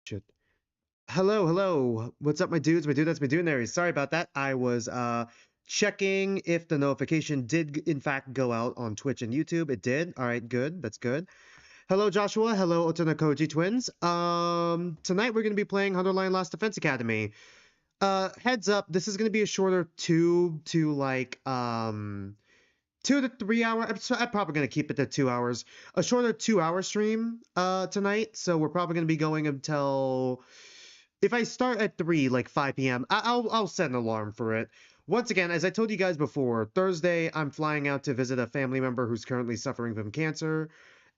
Shit. Hello, hello. What's up, my dudes? My dude that's been doing there. Sorry about that. I was checking if the notification did in fact go out on Twitch and YouTube. It did. All right, good. That's good. Hello, Joshua. Hello, Otonakoji twins. Tonight we're gonna be playing Hunter Last Defense Academy. Heads up, this is gonna be a shorter 2 to 3 hour. I'm probably gonna keep it to 2 hours. A shorter 2 hour stream tonight. So we're probably gonna be going until, if I start at 3, like 5 p.m., I'll set an alarm for it. Once again, as I told you guys before, Thursday I'm flying out to visit a family member who's currently suffering from cancer,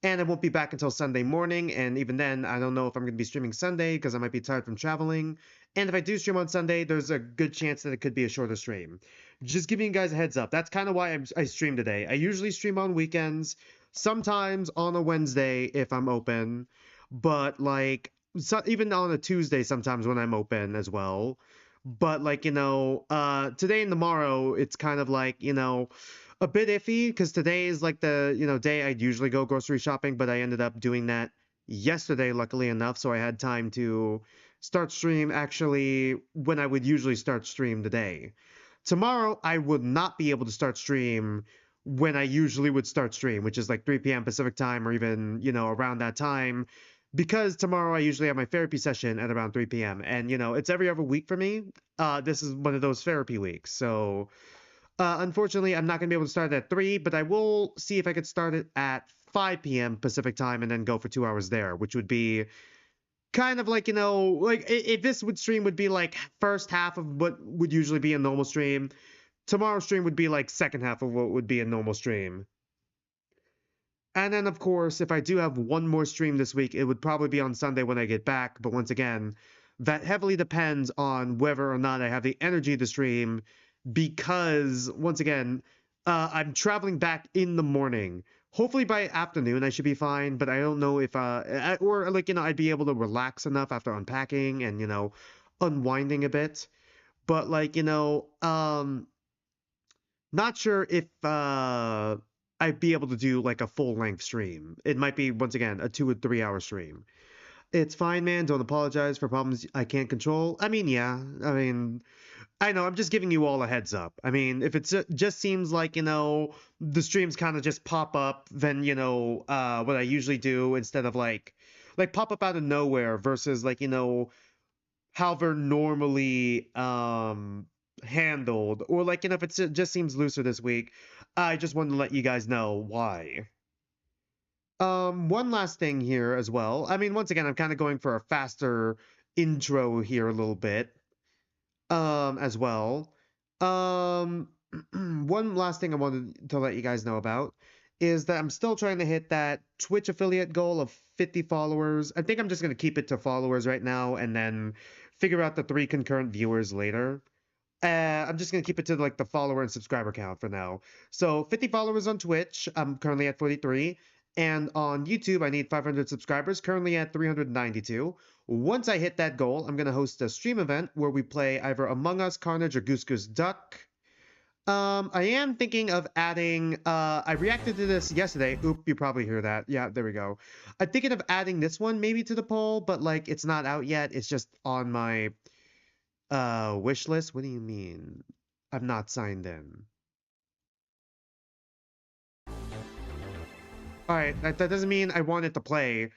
and I won't be back until Sunday morning. And even then, I don't know if I'm going to be streaming Sunday because I might be tired from traveling. And if I do stream on Sunday, there's a good chance that it could be a shorter stream. Just giving you guys a heads up. That's kind of why I stream today. I usually stream on weekends, sometimes on a Wednesday if I'm open, but like even on a Tuesday sometimes when I'm open as well. But like, today and tomorrow, it's kind of like, a bit iffy because today is like the, day I'd usually go grocery shopping, but I ended up doing that yesterday, luckily enough. So I had time to start stream actually when I would usually start stream today. Tomorrow, I would not be able to start stream when I usually would start stream, which is like 3 p.m. Pacific time or even, around that time, because tomorrow I usually have my therapy session at around 3 p.m. And, it's every other week for me. This is one of those therapy weeks. So, unfortunately, I'm not going to be able to start at 3, but I will see if I could start it at 5 p.m. Pacific time and then go for 2 hours there, which would be kind of like, like if this would stream would be like first half of what would usually be a normal stream. Tomorrow's stream would be like second half of what would be a normal stream. And then, of course, if I do have one more stream this week, it would probably be on Sunday when I get back. But once again, that heavily depends on whether or not I have the energy to stream, because, once again, I'm traveling back in the morning. Hopefully by afternoon I should be fine, but I don't know if, or like, I'd be able to relax enough after unpacking and, unwinding a bit. But like, not sure if I'd be able to do like a full length stream. It might be, once again, a 2 or 3 hour stream. It's fine, man. Don't apologize for problems I can't control. I mean, yeah. I know. I'm just giving you all a heads up. I mean, if it just seems like, the streams kind of just pop up, then, what I usually do instead of like pop up out of nowhere versus like, how they're normally handled, or like, if it just seems looser this week, I just wanted to let you guys know why. One last thing here as well. I mean, once again, I'm kind of going for a faster intro here a little bit, as well. Um, one last thing I wanted to let you guys know about is that I'm still trying to hit that Twitch affiliate goal of 50 followers. I think I'm just going to keep it to followers right now and then figure out the 3 concurrent viewers later. I'm just going to keep it to like the follower and subscriber count for now. So 50 followers on Twitch. I'm currently at 43. And on YouTube, I need 500 subscribers, currently at 392. Once I hit that goal, I'm going to host a stream event where we play either Among Us, Carnage, or Goose Goose Duck. I am thinking of adding, I reacted to this yesterday. Oop, you probably hear that. Yeah, there we go. I'm thinking of adding this one maybe to the poll, but like it's not out yet. It's just on my wish list. What do you mean? I'm not signed in. All right, that doesn't mean I want it to play.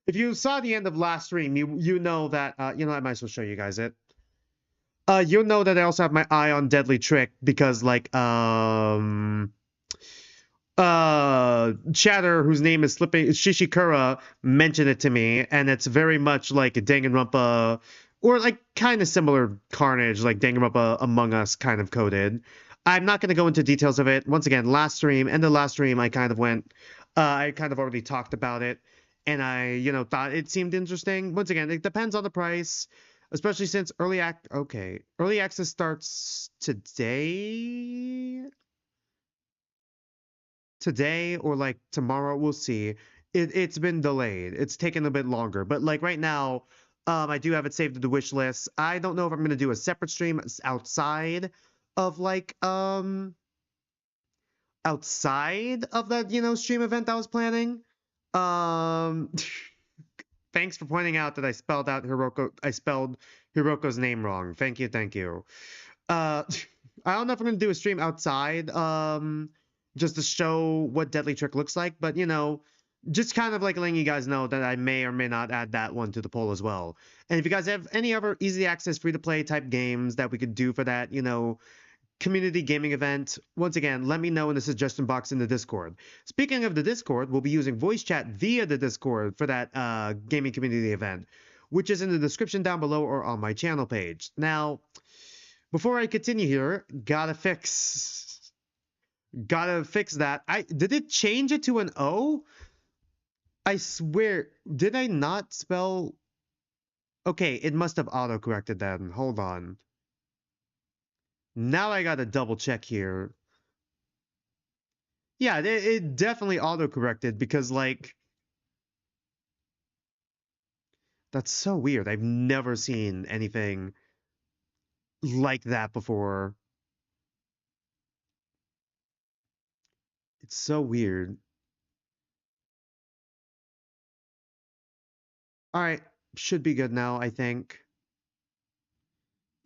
If you saw the end of last stream, you know that I might as well show you guys it. You'll know that I also have my eye on Deadly Trick because like chatter whose name is slipping Shishikura mentioned it to me, and it's very much like a Danganronpa, or like kind of similar Carnage, like Danganronpa Among Us kind of coded. I'm not going to go into details of it. Once again, end of last stream, I kind of went, I kind of already talked about it, and I, thought it seemed interesting. Once again, it depends on the price, especially since early access starts today or like tomorrow. We'll see. It's been delayed. It's taken a bit longer, but like right now, I do have it saved to the wish list. I don't know if I'm gonna do a separate stream outside of like outside of that stream event I was planning. Um, thanks for pointing out that I spelled out Hiroko. I spelled Hiroko's name wrong. Thank you, thank you. Uh, I don't know if I'm gonna do a stream outside, just to show what Deadly Trick looks like, but you know, just kind of like letting you guys know that I may or may not add that one to the poll as well. And if you guys have any other easy access, free to play type games that we could do for that, you know, community gaming event, once again, let me know in the suggestion box in the Discord. Speaking of the Discord, we'll be using voice chat via the Discord for that gaming community event, which is in the description down below or on my channel page. Now, before I continue here, gotta fix that. Did it change it to an O? I swear, did I not spell? Okay, it must have auto-corrected then. Hold on. Now I gotta double check here. Yeah, it definitely auto-corrected because, like, that's so weird. I've never seen anything like that before. It's so weird. All right, should be good now, I think.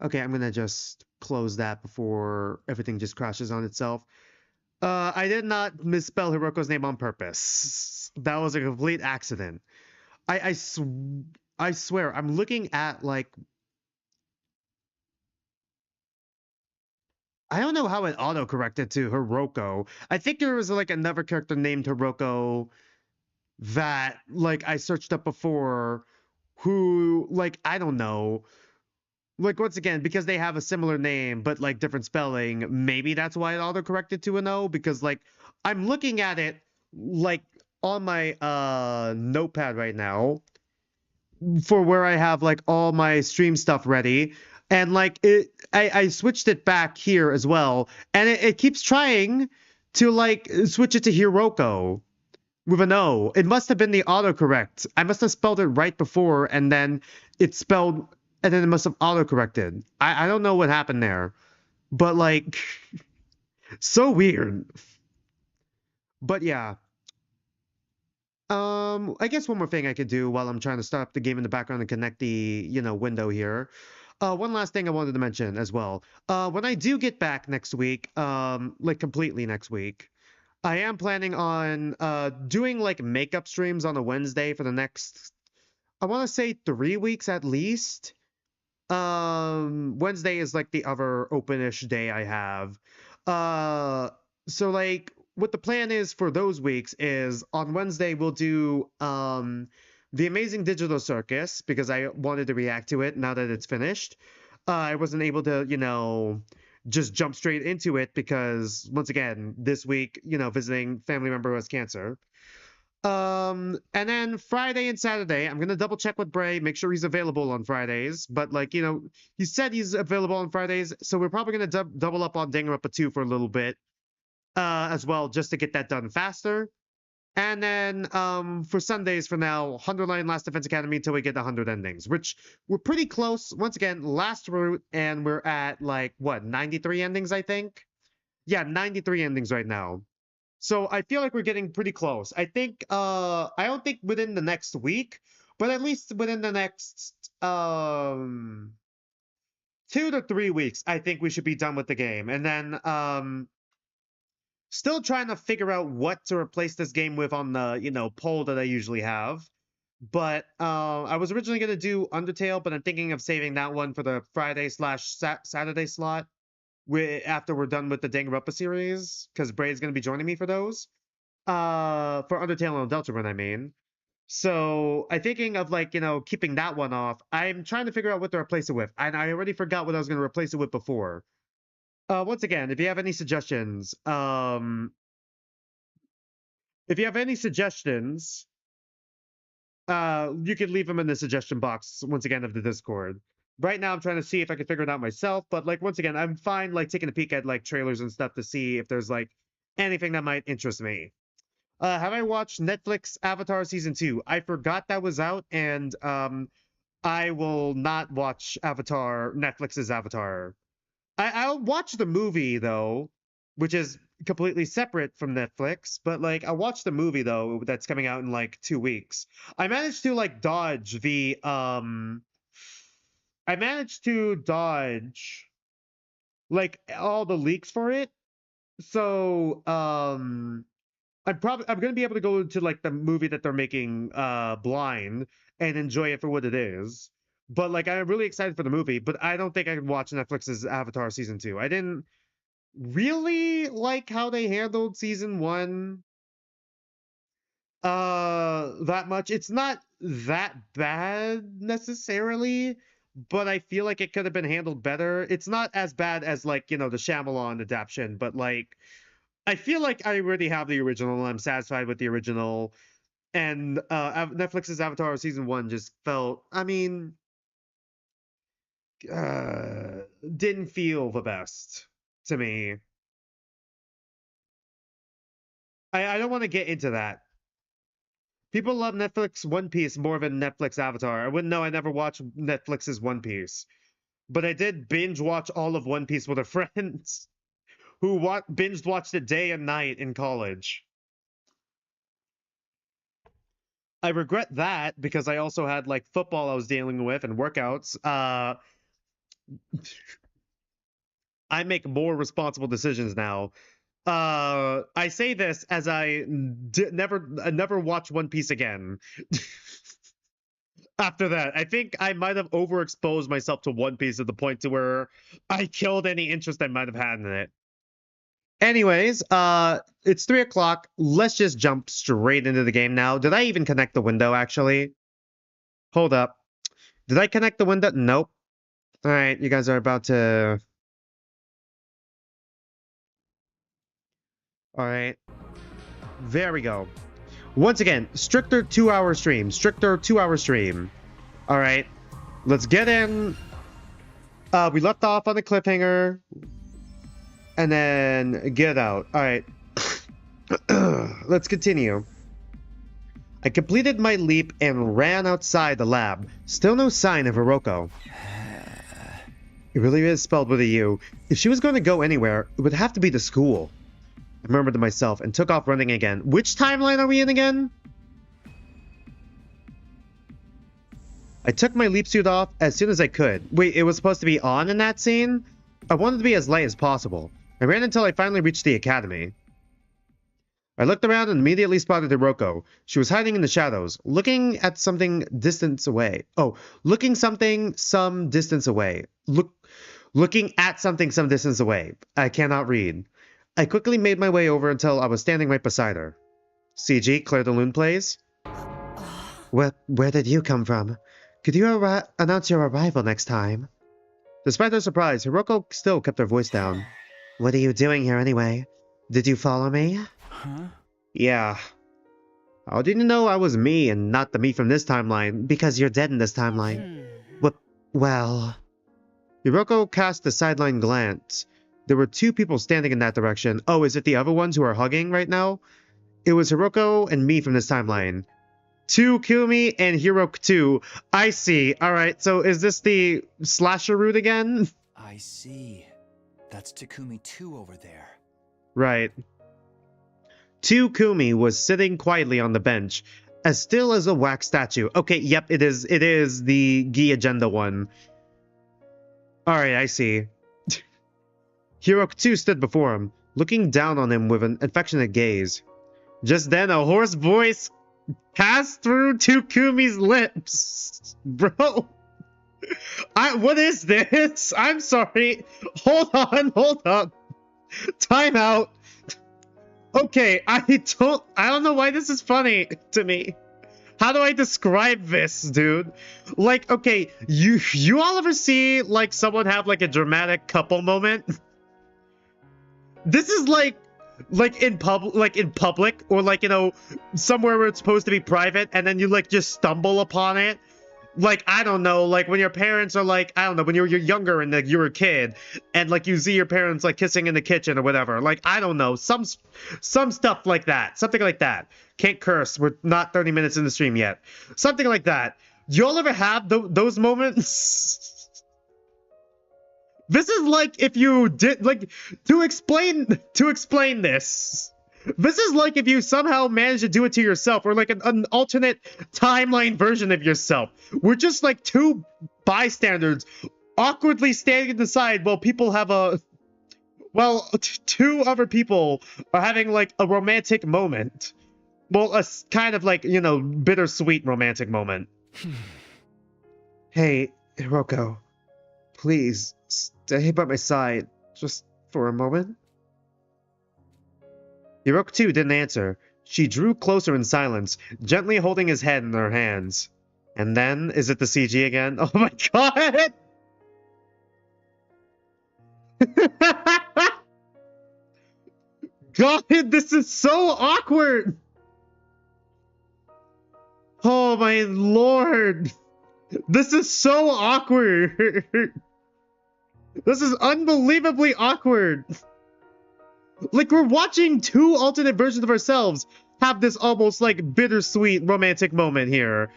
Okay, I'm gonna just close that before everything just crashes on itself. I did not misspell Hiroko's name on purpose. That was a complete accident. I swear, I'm looking at, like, I don't know how it auto-corrected to Hiroko. I think there was, like, another character named Hiroko that, like, I searched up before who, like, I don't know. Like, once again, because they have a similar name, but, like, different spelling, maybe that's why it auto-corrected to an O, because, like, I'm looking at it, like, on my, notepad right now, for where I have like all my stream stuff ready. And like I switched it back here as well. And it keeps trying to like switch it to Hiroko with an O. It must have been the autocorrect. I must have spelled it right before and then it spelled and then it must have autocorrected. I don't know what happened there. But like so weird. But yeah. I guess one more thing I could do while I'm trying to start up the game in the background and connect the, you know, window here. One last thing I wanted to mention as well. When I do get back next week, like completely next week, I am planning on doing like makeup streams on a Wednesday for the next, I want to say 3 weeks at least. Wednesday is like the other open-ish day I have. So like what the plan is for those weeks is on Wednesday we'll do The Amazing Digital Circus because I wanted to react to it now that it's finished. I wasn't able to, you know, just jump straight into it because once again, this week, you know, visiting family member who has cancer. And then Friday and Saturday, I'm gonna double check with Bray, make sure he's available on Fridays. But like, you know, he said he's available on Fridays, so we're probably gonna double up on Danganronpa 2 for a little bit, as well, just to get that done faster. And then for Sundays for now, 109 Last Defense Academy until we get the 100 endings, which we're pretty close. Once again, last route, and we're at like what 93 endings, I think. Yeah, 93 endings right now. So I feel like we're getting pretty close. I think I don't think within the next week, but at least within the next 2 to 3 weeks, I think we should be done with the game. And then still trying to figure out what to replace this game with on the, you know, poll that I usually have. But I was originally going to do Undertale, but I'm thinking of saving that one for the Friday/Saturday slot after we're done with the Danganronpa series, because Bray's going to be joining me for those. For Undertale and Deltarune, I mean. So I'm thinking of like, you know, keeping that one off. I'm trying to figure out what to replace it with. And I already forgot what I was going to replace it with before. Once again, if you have any suggestions, you can leave them in the suggestion box once again of the Discord. Right now, I'm trying to see if I can figure it out myself. But like once again, I'm fine like taking a peek at like trailers and stuff to see if there's like anything that might interest me. Have I watched Netflix Avatar season 2? I forgot that was out, and I will not watch Netflix's Avatar. I'll watch the movie though, which is completely separate from Netflix, but like I watched the movie though that's coming out in like 2 weeks. I managed to like dodge the I managed to dodge like all the leaks for it. So I'm gonna be able to go to like the movie that they're making blind and enjoy it for what it is. But like I'm really excited for the movie, but I don't think I can watch Netflix's Avatar season 2. I didn't really like how they handled season 1 that much. It's not that bad necessarily, but I feel like it could have been handled better. It's not as bad as like, you know, the Shyamalan adaptation, but like I feel like I already have the original and I'm satisfied with the original. And Netflix's Avatar season 1 just felt, I mean, didn't feel the best to me. I don't want to get into that. People love Netflix One Piece more than Netflix Avatar. I wouldn't know. I never watched Netflix's One Piece, but I did binge watch all of One Piece with a friend who binge watched it day and night in college. I regret that because I also had like football I was dealing with and workouts. I make more responsible decisions now. I say this as I never watch One Piece again. After that, I think I might have overexposed myself to One Piece to the point to where I killed any interest I might have had in it. Anyways, it's 3 o'clock. Let's just jump straight into the game now. Did I even connect the window, actually? Hold up. Did I connect the window? Nope. All right, you guys are about to... All right. There we go. Once again, stricter 2-hour stream. Stricter 2-hour stream. All right. Let's get in. We left off on a cliffhanger. And then get out. All right. Let's continue. I completed my leap and ran outside the lab. Still no sign of Hiruko. It really is spelled with a U. If she was going to go anywhere, it would have to be the school. I murmured to myself and took off running again. Which timeline are we in again? I took my leap suit off as soon as I could. Wait, it was supposed to be on in that scene? I wanted to be as light as possible. I ran until I finally reached the academy. I looked around and immediately spotted Hiruko. She was hiding in the shadows, looking at something distance away. Looking some distance away. Looking at something some distance away. I cannot read. I quickly made my way over until I was standing right beside her. CG, Claire de Lune plays. Where did you come from? Could you announce your arrival next time? Despite her surprise, Hiruko still kept her voice down. What are you doing here anyway? Did you follow me? Huh? Yeah. How did you know I was me and not the me from this timeline? Because you're dead in this timeline. Well... Hiruko cast a sideline glance. There were 2 people standing in that direction. Oh, is it the other ones who are hugging right now? It was Hiruko and me from this timeline. Takumi and Hiruko 2. I see. Alright, so is this the slasher route again? I see. That's Takumi 2 over there. Right. Takumi was sitting quietly on the bench, as still as a wax statue. Okay, yep, it is the Gi Agenda one. Alright, I see. Hiruko 2 stood before him, looking down on him with an affectionate gaze. Just then, a hoarse voice passed through Takumi's lips. Bro. What is this? I'm sorry. Hold on. Time out. Okay, I don't know why this is funny to me. How do I describe this, dude? Like, okay, you all ever see like someone have like a dramatic couple moment? This is like in public or like, you know, somewhere where it's supposed to be private and then you like just stumble upon it. Like, I don't know, like when your parents are like, I don't know, when you're younger and like you're a kid and like you see your parents like kissing in the kitchen or whatever. Like, I don't know, some stuff like that. Something like that. Can't curse. We're not 30 minutes in the stream yet. Something like that. Y'all ever have those moments? This is like if you did like to explain this. This is like if you somehow managed to do it to yourself, or like an alternate timeline version of yourself. We're just like two bystanders awkwardly standing at the side while people have two other people are having like a romantic moment. Well, a kind of like, you know, bittersweet romantic moment. Hey, Hiruko, please stay by my side just for a moment. Hiruko too didn't answer. She drew closer in silence, gently holding his head in her hands. And then, is it the CG again? Oh my god! God, this is so awkward! Oh my lord! This is so awkward! This is unbelievably awkward! Like, we're watching two alternate versions of ourselves have this almost, like, bittersweet romantic moment here.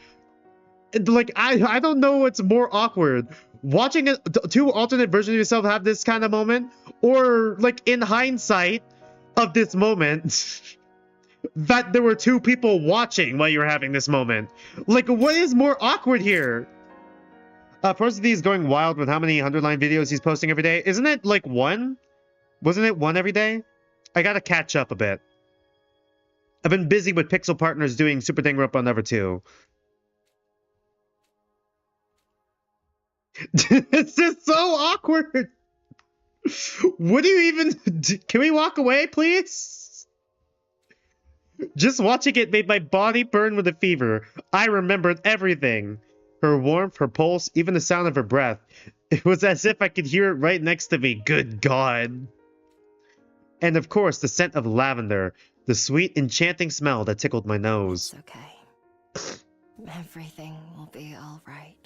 Like, I don't know what's more awkward. Watching two alternate versions of yourself have this kind of moment, or, like, in hindsight of this moment, that there were two people watching while you were having this moment. Like, what is more awkward here? Prosody is going wild with how many 100-line videos he's posting every day. Isn't it, like, one? Wasn't it one every day? I gotta catch up a bit. I've been busy with Pixel Partners doing Super Dang Rope on number 2. It's just so awkward. What do you even... Can we walk away, please? Just watching it made my body burn with a fever. I remembered everything. Her warmth, her pulse, even the sound of her breath. It was as if I could hear it right next to me. Good God. And of course, the scent of lavender. The sweet, enchanting smell that tickled my nose. It's okay. Everything will be all right.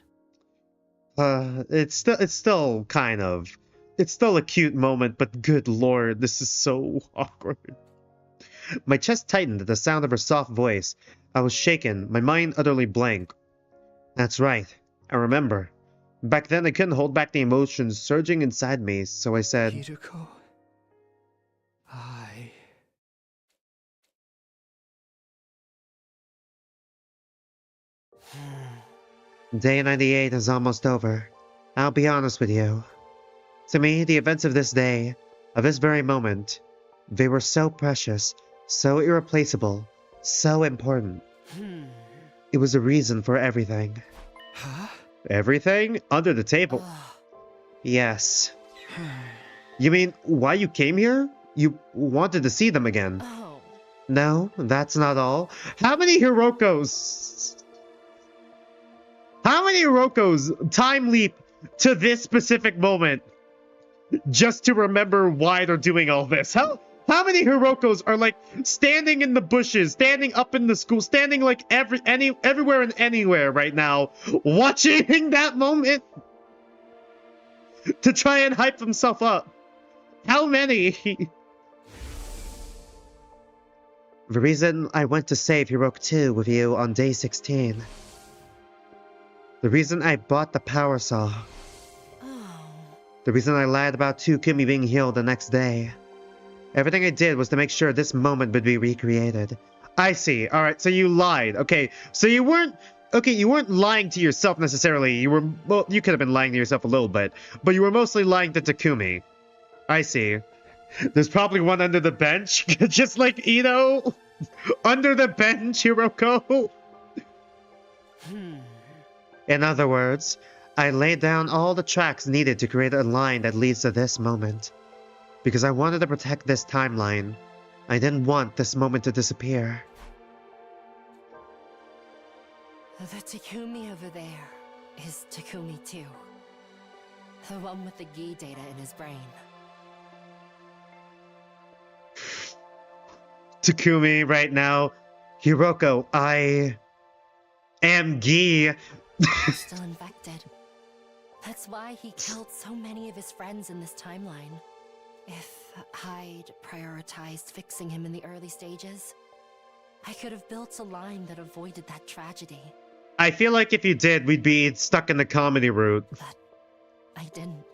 It's still kind of... It's still a cute moment, but good lord, this is so awkward. My chest tightened at the sound of her soft voice. I was shaken, my mind utterly blank. That's right, I remember. Back then I couldn't hold back the emotions surging inside me, so I said... Hiruko, Day 98 is almost over. I'll be honest with you. To me, the events of this day, of this very moment, they were so precious, so irreplaceable, so important. It was a reason for everything. Huh? Everything? Under the table? Yes. You mean, why you came here? You wanted to see them again. Oh. No, that's not all. How many Hirokos? How many Hirokos time leap to this specific moment just to remember why they're doing all this? How many Hirokos are like standing in the bushes, standing up in the school, standing like everywhere and anywhere right now, watching that moment to try and hype themselves up? How many? The reason I went to save Hiruko 2 with you on day 16. The reason I bought the power saw. Oh. The reason I lied about Takumi being healed the next day. Everything I did was to make sure this moment would be recreated. I see. Alright, so you lied. Okay, so you weren't lying to yourself necessarily. You were, well, you could have been lying to yourself a little bit, but you were mostly lying to Takumi. I see. There's probably one under the bench, just like Ito. Under the bench, Hiruko. In other words, I laid down all the tracks needed to create a line that leads to this moment. Because I wanted to protect this timeline. I didn't want this moment to disappear. The Takumi over there is Takumi too. The one with the Gi data in his brain. Takumi right now. Hiruko, I am Gi. Still infected. That's why he killed so many of his friends in this timeline. If I'd prioritized fixing him in the early stages, I could have built a line that avoided that tragedy. I feel like if you did, we'd be stuck in the comedy route. But I didn't.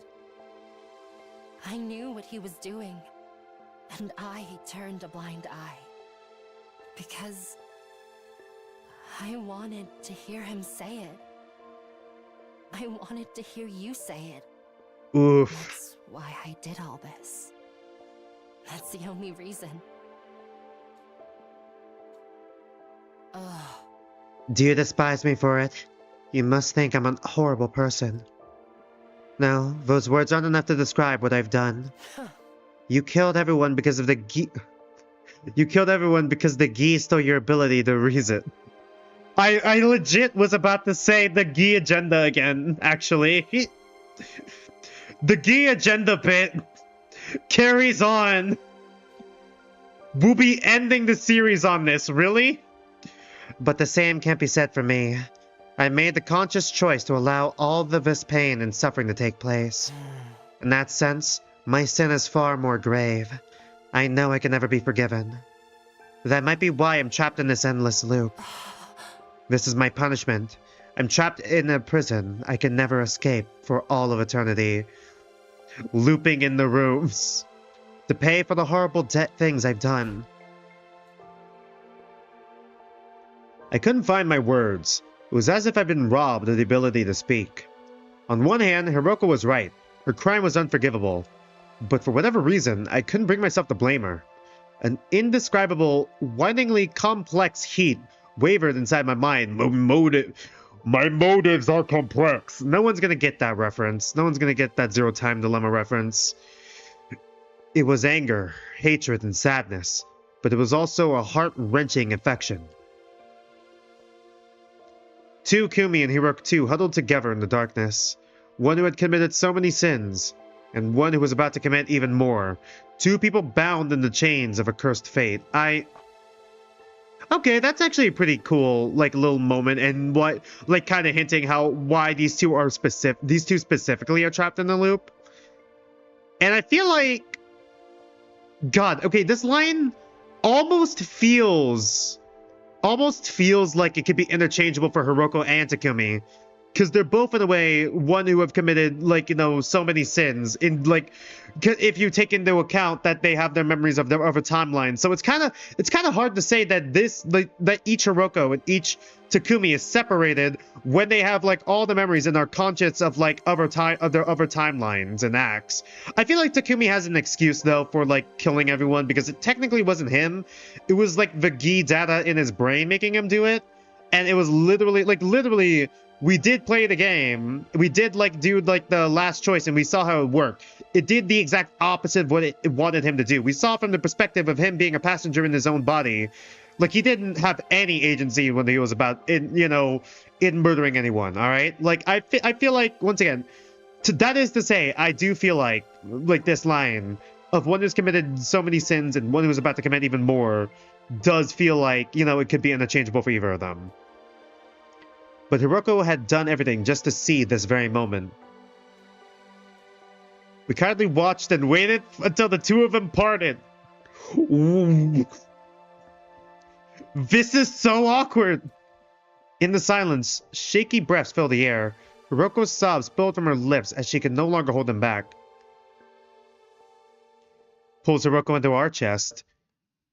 I knew what he was doing, and I turned a blind eye. Because I wanted to hear him say it. I wanted to hear you say it. Oof. That's why I did all this. That's the only reason. Ugh. Do you despise me for it? You must think I'm a horrible person. No, those words aren't enough to describe what I've done. You killed everyone because of the You killed everyone because the gi stole your ability to reason. I legit was about to say the gi agenda again, actually. The gi agenda bit carries on. We'll be ending the series on this, really? But the same can't be said for me. I made the conscious choice to allow all of this pain and suffering to take place. In that sense, my sin is far more grave. I know I can never be forgiven. That might be why I'm trapped in this endless loop. This is my punishment. I'm trapped in a prison I can never escape for all of eternity. Looping in the rooms. To pay for the horrible things I've done. I couldn't find my words. It was as if I'd been robbed of the ability to speak. On one hand, Hiruko was right. Her crime was unforgivable. But for whatever reason, I couldn't bring myself to blame her. An indescribable, windingly complex heat wavered inside my mind. My motives are complex. No one's gonna get that reference. No one's gonna get that Zero Time Dilemma reference. It was anger, hatred, and sadness. But it was also a heart-wrenching affection. Takumi and Hiruko too huddled together in the darkness. One who had committed so many sins, and one who was about to commit even more. Two people bound in the chains of a cursed fate. Okay, that's actually a pretty cool, like, little moment, and what, like, kind of hinting why these two specifically are trapped in the loop. And I feel like, God, okay, this line almost feels like it could be interchangeable for Hiruko and Takumi. Because they're both, in a way, one who have committed, like, you know, so many sins. In, like, if you take into account that they have their memories of their other timelines. So it's kind of hard to say that that each Hiruko and each Takumi is separated when they have, like, all the memories and are conscious of, like, their other timelines and acts. I feel like Takumi has an excuse, though, for, like, killing everyone, because it technically wasn't him. It was, like, the gi data in his brain making him do it. And it was literally, we did play the game. We did, like, do, like, the last choice, and we saw how it worked. It did the exact opposite of what it wanted him to do. We saw from the perspective of him being a passenger in his own body. Like, he didn't have any agency when he was about, in murdering anyone, all right? Like, I feel like, once again, that is to say, I do feel like this line of one who's committed so many sins and one who's about to commit even more does feel like, it could be interchangeable for either of them. But Hiruko had done everything just to see this very moment. We kindly watched and waited until the two of them parted. Ooh. This is so awkward. In the silence, shaky breaths filled the air. Hiruko's sobs spilled from her lips as she could no longer hold them back. Pulls Hiruko into our chest.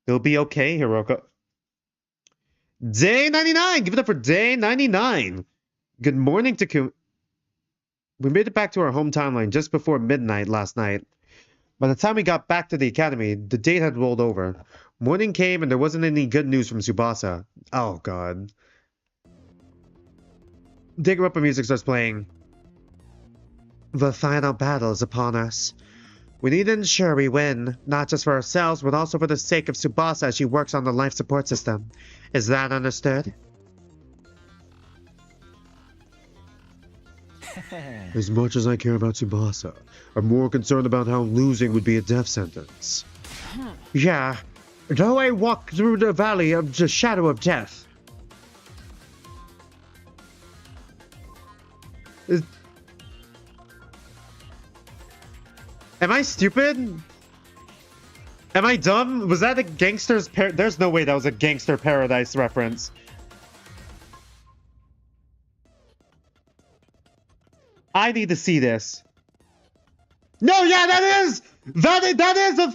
It'll be okay, Hiruko. Day 99! Give it up for day 99! Good morning, Takumi. We made it back to our home timeline just before midnight last night. By the time we got back to the academy, the date had rolled over. Morning came and there wasn't any good news from Tsubasa. Oh, God. Digger-Upper music starts playing. The final battle is upon us. We need to ensure we win, not just for ourselves, but also for the sake of Tsubasa as she works on the life support system. Is that understood? As much as I care about Tsubasa, I'm more concerned about how losing would be a death sentence. Yeah, though I walk through the valley of the shadow of death. Am I stupid? Am I dumb? Was that a Gangster's There's no way that was a Gangster Paradise reference. I need to see this. No, yeah, that is a.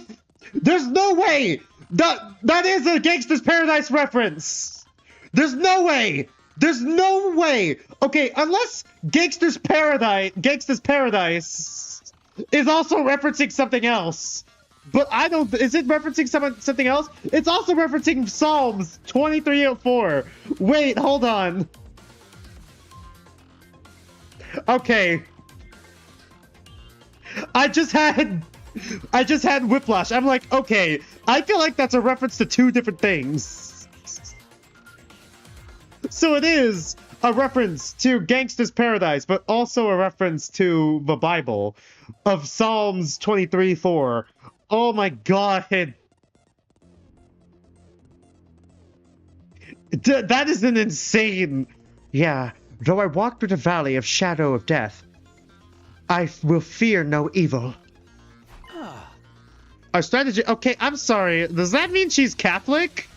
There's no way that is a Gangsta's Paradise reference. There's no way. There's no way. Okay, unless Gangsta's Paradise is also referencing something else. But I don't. Is it referencing something else? It's also referencing Psalms 23:4. Wait, hold on. Okay. I just had whiplash. I'm like, okay, I feel like that's a reference to two different things. So it is a reference to Gangsta's Paradise, but also a reference to the Bible of Psalms 23:4. Oh my god. That is an insane. Yeah, though I walk through the valley of shadow of death, I will fear no evil. Our strategy. Okay, I'm sorry. Does that mean she's Catholic?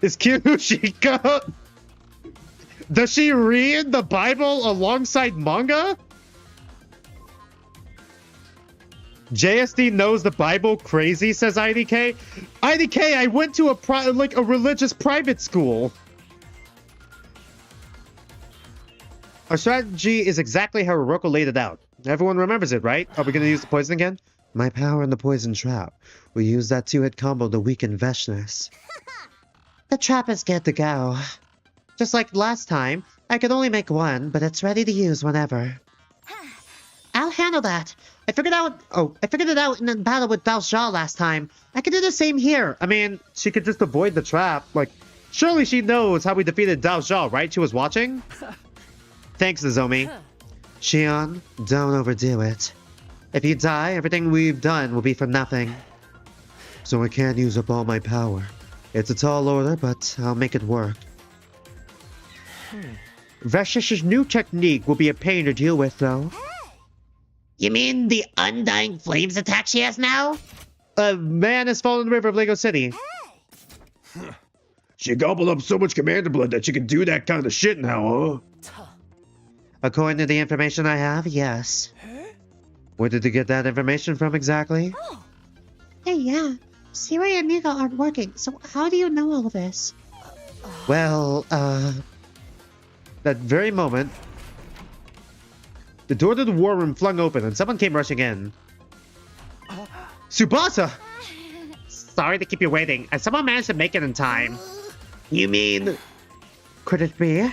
Is Kirushiko? Does she read the Bible alongside manga? JSD knows the Bible crazy, says IDK. IDK, I went to a religious private school. Our strategy is exactly how Hiruko laid it out. Everyone remembers it, right? Are we going to use the poison again? My power in the poison trap. We use that two-hit combo to weaken Veshness. The trap is good to go. Just like last time, I could only make one, but it's ready to use whenever. I'll handle that. I figured it out in the battle with Daoxia last time. I could do the same here. I mean, she could just avoid the trap. Like, surely she knows how we defeated Daoxia, right? She was watching? Thanks, Nozomi. Shion, don't overdo it. If you die, everything we've done will be for nothing. So I can't use up all my power. It's a tall order, but I'll make it work. Vashish's new technique will be a pain to deal with, though. You mean the Undying Flames attack she has now? A man has fallen in the river of Lego City. She gobbled up so much commander blood that she can do that kind of shit now, huh? According to the information I have, yes. Where did you get that information from exactly? Hey, yeah. Siri and Nika aren't working, so how do you know all of this? Well, that very moment, the door to the war room flung open and someone came rushing in. Tsubasa! Sorry to keep you waiting. And someone managed to make it in time. You mean... Could it be?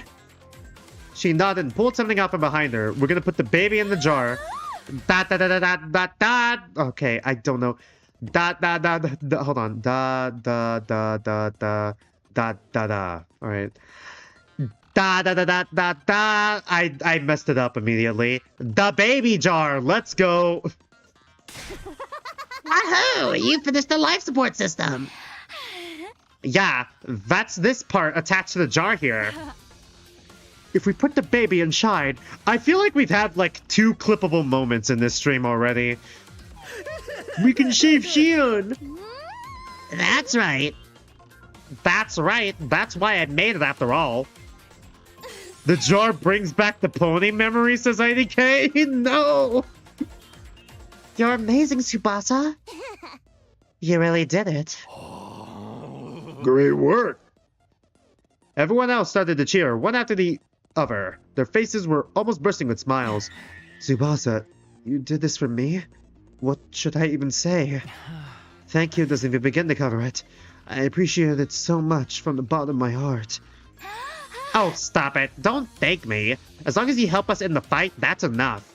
She nodded and pulled something out from behind her. We're gonna put the baby in the jar. Da da da da da da da. Okay, I don't know. Da da da da. Hold on. Da da da da da da da da. All right. Da da da da da da. I messed it up immediately. The baby jar. Let's go. Wahoo! You finished the life support system. Yeah, that's this part attached to the jar here. If we put the baby inside, I feel like we've had like 2 clippable moments in this stream already. We can shave Shion. That's right. That's right. That's why I made it after all. The jar brings back the pony memory, says IDK. No. You're amazing, Tsubasa. You really did it. Great work. Everyone else started to cheer, one after the other. Their faces were almost bursting with smiles. Tsubasa, you did this for me? What should I even say? Thank you doesn't even begin to cover it. I appreciate it so much from the bottom of my heart. Oh, stop it. Don't thank me. As long as you help us in the fight, that's enough.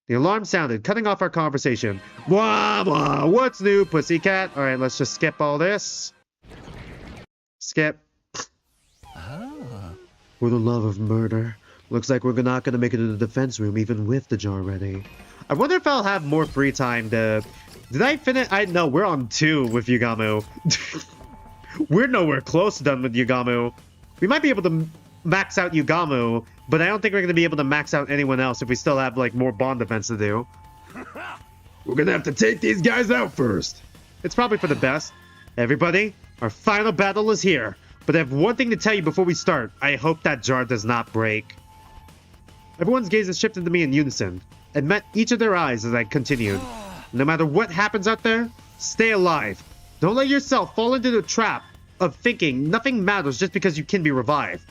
The alarm sounded, cutting off our conversation. Blah, blah. What's new, pussycat? All right, let's just skip all this. Skip. For the love of murder. Looks like we're not going to make it to the defense room even with the jar ready. I wonder if I'll have more free time to... Did I finish? No, we're on 2 with Yugamu. We're nowhere close to done with Yugamu. We might be able to max out Yugamu, but I don't think we're going to be able to max out anyone else if we still have like more bond defense to do. We're gonna have to take these guys out first. It's probably for the best. Everybody, our final battle is here. But I have one thing to tell you before we start. I hope that jar does not break. Everyone's gaze has shifted to me in unison. and met each of their eyes as I continued. No matter what happens out there, stay alive. Don't let yourself fall into the trap of thinking nothing matters just because you can be revived.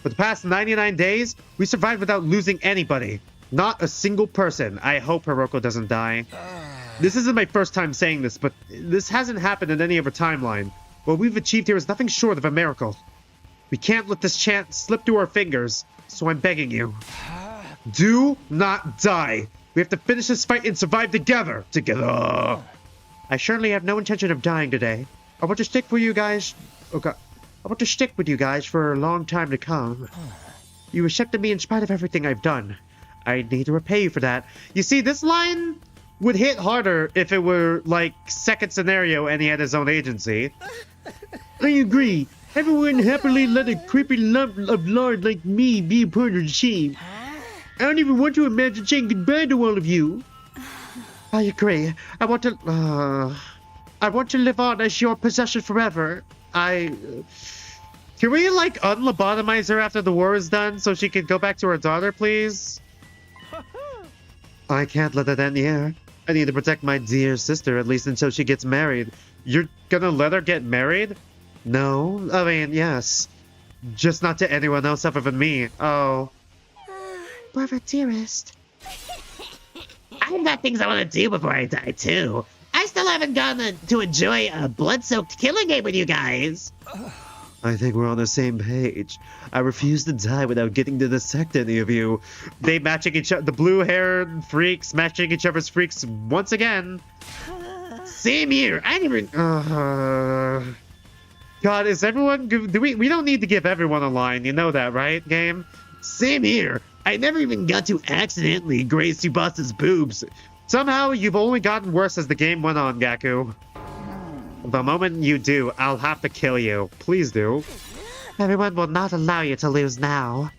For the past 99 days, we survived without losing anybody. Not a single person. I hope Hiruko doesn't die. This isn't my first time saying this, but this hasn't happened in any other timeline. What we've achieved here is nothing short of a miracle. We can't let this chance slip through our fingers, so I'm begging you. Do not die. We have to finish this fight and survive together. Together. I surely have no intention of dying today. I want to stick with you guys. Okay. I want to stick with you guys for a long time to come. You accepted me in spite of everything I've done. I need to repay you for that. You see, this line would hit harder if it were, like, second scenario and he had his own agency. I agree. Everyone happily let a creepy lump of lard like me be a part of the team. I don't even want to imagine saying goodbye to all of you. I agree. I want to live on as your possession forever. Can we, like, unlobotomize her after the war is done so she can go back to her daughter, please? I can't let that end here. I need to protect my dear sister, at least until she gets married. You're gonna let her get married? No. I mean, yes. Just not to anyone else other than me. Oh. Brother dearest. I've got things I want to do before I die, too. I still haven't gotten to enjoy a blood-soaked killing game with you guys. I think we're on the same page. I refuse to die without getting to dissect any of you. They matching each other, the blue-haired freaks matching each other's freaks once again. Same here. I didn't even... God, is everyone... We don't need to give everyone a line. You know that, right, game? Same here. I never even got to accidentally graze Tsubasa's boobs. Somehow, you've only gotten worse as the game went on, Gaku. The moment you do, I'll have to kill you. Please do. Everyone will not allow you to lose now.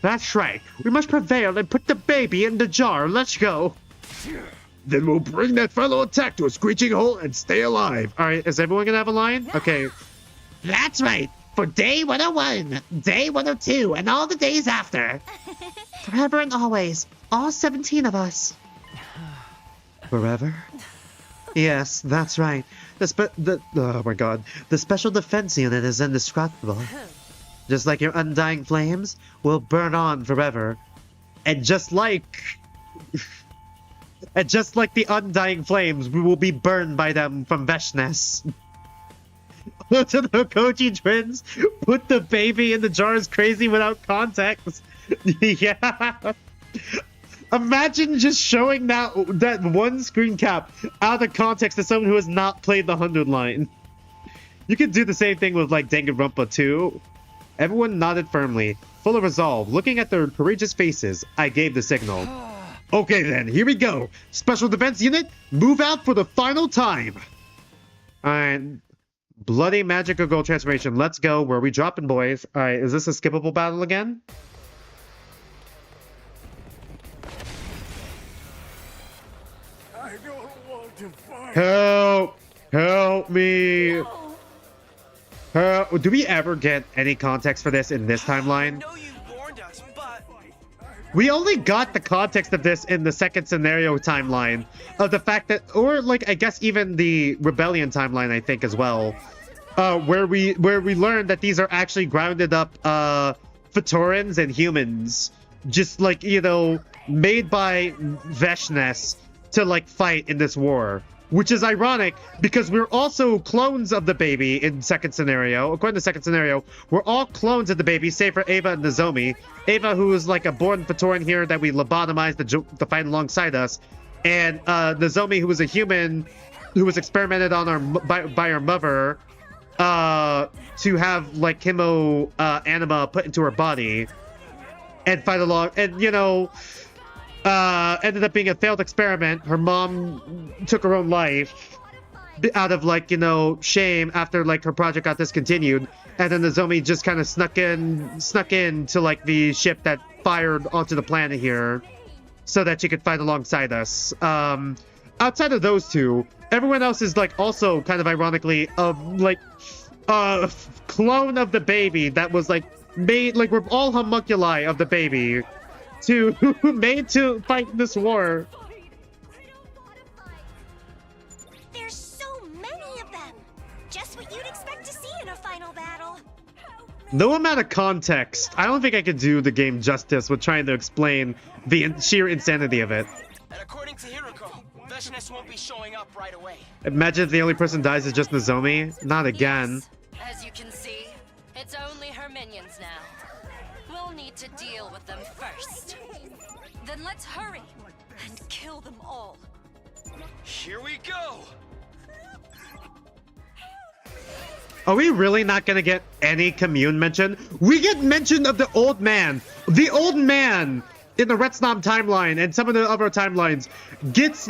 That's right. We must prevail and put the baby in the jar. Let's go. Then we'll bring that fellow attack to a screeching halt and stay alive. All right, is everyone gonna have a line? Okay. That's right. For day 101, day 102, and all the days after. Forever and always. All 17 of us. Forever? Yes, that's right. Oh my god. The Special Defense Unit is indestructible. Just like your undying flames will burn on forever. And just like the undying flames, we will be burned by them from Veshness. To the Koji twins, put the baby in the jar is crazy without context. Yeah. Imagine just showing that one screen cap out of context to someone who has not played the 100 line. You could do the same thing with, like, Danganronpa too. Everyone nodded firmly, full of resolve. Looking at their courageous faces, I gave the signal. Okay then, here we go. Special Defense Unit, move out for the final time. Alright. Bloody Magical Girl Transformation. Let's go. Where are we dropping, boys? Alright, is this a skippable battle again? I don't want to fight. Help! Help me! Do we ever get any context for this in this timeline? know you warned us, but We only got the context of this in the second scenario timeline. Of the fact that, or like, I guess even the Rebellion timeline, I think, as well. Where we learned that these are actually grounded up, Phatorans and humans. Just like, you know, made by Veshness to, like, fight in this war. Which is ironic, because we're also clones of the baby in second scenario. According to second scenario, we're all clones of the baby, save for Ava and Nozomi. Ava, who is like a born Phatoran here that we lobotomized to fight alongside us. And Nozomi, who was a human who was experimented on by our mother to have, like, chemo anima put into her body and fight along. And, you know... ended up being a failed experiment. Her mom took her own life out of, like, you know, shame after, like, her project got discontinued. And then Nozomi just kind of snuck in to, like, the ship that fired onto the planet here so that she could fight alongside us. Outside of those two, everyone else is, like, also kind of ironically like a clone of the baby that was, like, made, like, we're all homunculi of the baby. to made to fight this war. There's so many of them. Just what you'd expect to see in a final battle. No amount of context. I don't think I could do the game justice with trying to explain the sheer insanity of it. And according to Hiruko, Veshness won't be showing up right away. Imagine if the only person dies is just Nozomi. Not again. Yes, as you can see, it's only her minions now. We'll need to deal with them first. Then let's hurry and kill them all. Here we go! Are we really not gonna get any commune mention? We get mention of the old man. The old man in the Red Snom timeline and some of the other timelines gets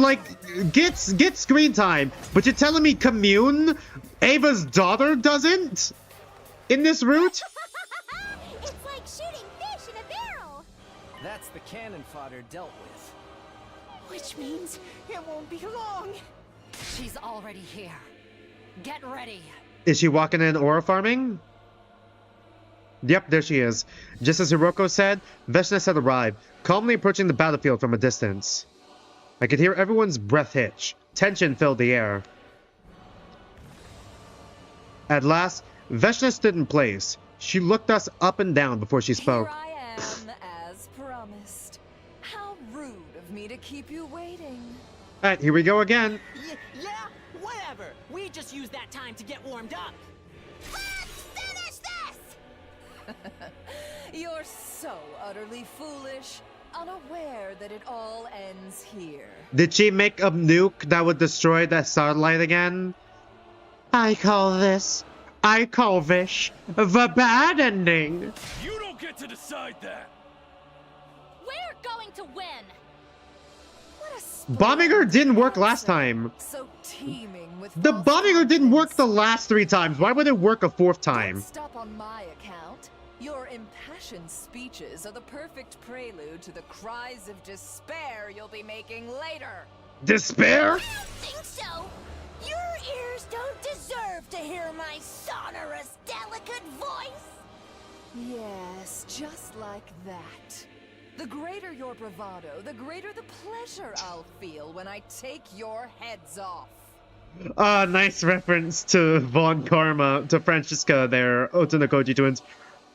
screen time. But you're telling me commune, Ava's daughter, doesn't? In this route? It's like shooting fish in a barrel. That's the cannon fodder dealt with. Which means it won't be long. She's already here. Get ready. Is she walking in aura farming? Yep, there she is. Just as Hiruko said, Veshness had arrived, calmly approaching the battlefield from a distance. I could hear everyone's breath hitch. Tension filled the air. At last, Veshness stood in place. She looked us up and down before she spoke. Here I am, as promised. How rude of me to keep you waiting. Alright, here we go again. Yeah, whatever. We just used that time to get warmed up. Let's finish this! You're so utterly foolish, unaware that it all ends here. Did she make a nuke that would destroy that satellite again? I call this the bad ending. You don't get to decide that. We're going to win! Bombing her didn't work last time. So teeming with The bombing her didn't work the last 3 times. Why would it work a 4th time? Don't stop on my account. Your impassioned speeches are the perfect prelude to the cries of despair you'll be making later. Despair? I don't think so! Your ears don't deserve to hear my sonorous, delicate voice! Yes, just like that. The greater your bravado, the greater the pleasure I'll feel when I take your heads off. Nice reference to Von Karma, to Francesca there, Otonakoji twins.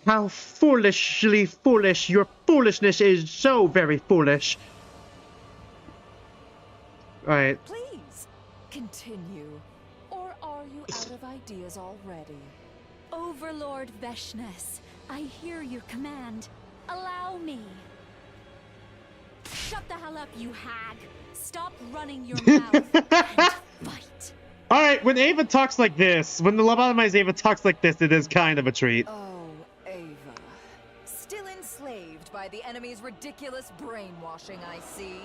How foolishly foolish. Your foolishness is so very foolish. Alright. Please, continue. Or are you out of ideas already? Overlord Veshness, I hear your command. Allow me. Shut the hell up, you hag. Stop running your mouth and fight. Alright, when Ava talks like this, when the lobotomized Ava talks like this, it is kind of a treat. Oh, Ava. Still enslaved by the enemy's ridiculous brainwashing, I see.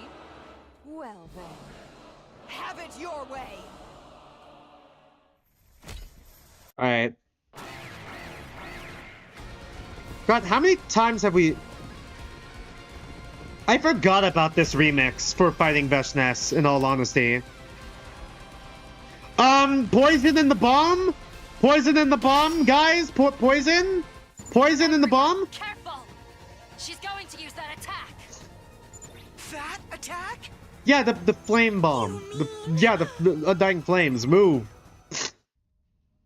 Well then, have it your way! Alright. God, how many times have we... I forgot about this remix for fighting Veshness, in all honesty. Poison in the bomb? Poison in the bomb, guys? Poison? Poison in the bomb? Careful! She's going to use that attack. That attack? Yeah, the flame bomb. The undying flames. Move.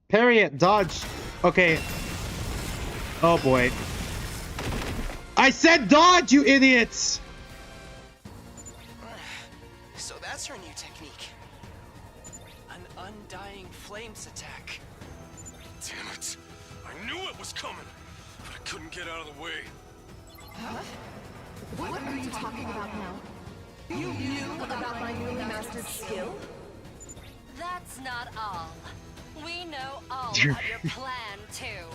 Parry it. Dodge. Okay. Oh boy. I said dodge, you idiots! So that's her new technique. An undying flames attack. Damn it. I knew it was coming, but I couldn't get out of the way. Huh? What are you talking about now? You knew about my newly mastered skill? That's not all. We know all about your plan, too.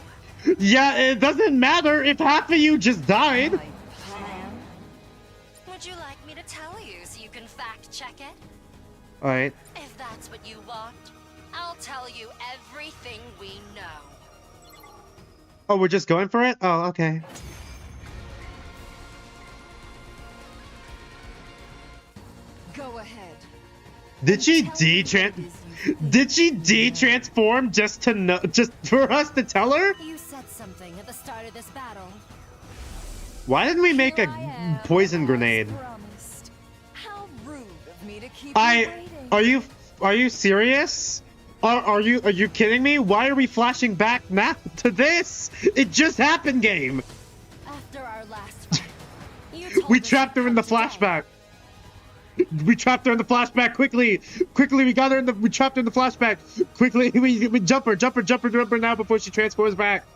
Yeah, it doesn't matter if half of you just died. My plan? Would you like me to tell you so you can fact-check it? Alright. If that's what you want, I'll tell you everything we know. Oh, we're just going for it? Oh, okay. Go ahead. Did she de-transform just to know, just for us to tell her? You said something at the start of this battle. Why didn't we make Here a I am, poison grenade. Promised. How rude of me to keep you waiting. Are you serious? Are you kidding me? Why are we flashing back now to this? It just happened, game. After our last fight, you told We us trapped her in the to come today. flashback. We trapped her in the flashback quickly. We got her in the. We trapped her in the flashback quickly. We jump her now before she transforms back.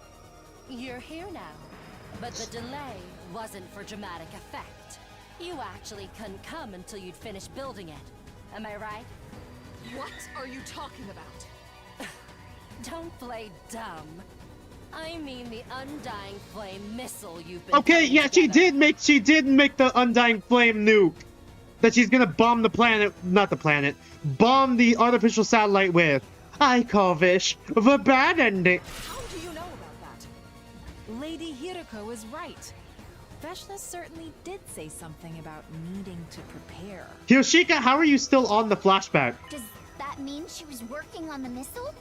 You're here now, but the delay wasn't for dramatic effect. You actually couldn't come until you'd finished building it. Am I right? What are you talking about? Don't play dumb. I mean the Undying Flame missile you've been Okay, putting yeah, she together. did make the Undying Flame nuke that she's gonna bomb the planet, not the planet, bomb the artificial satellite with. I call this the bad ending. How do you know about that? Lady Hiruko is right. Veshna certainly did say something about needing to prepare. Hiroshika, how are you still on the flashback? Does that mean she was working on the missile?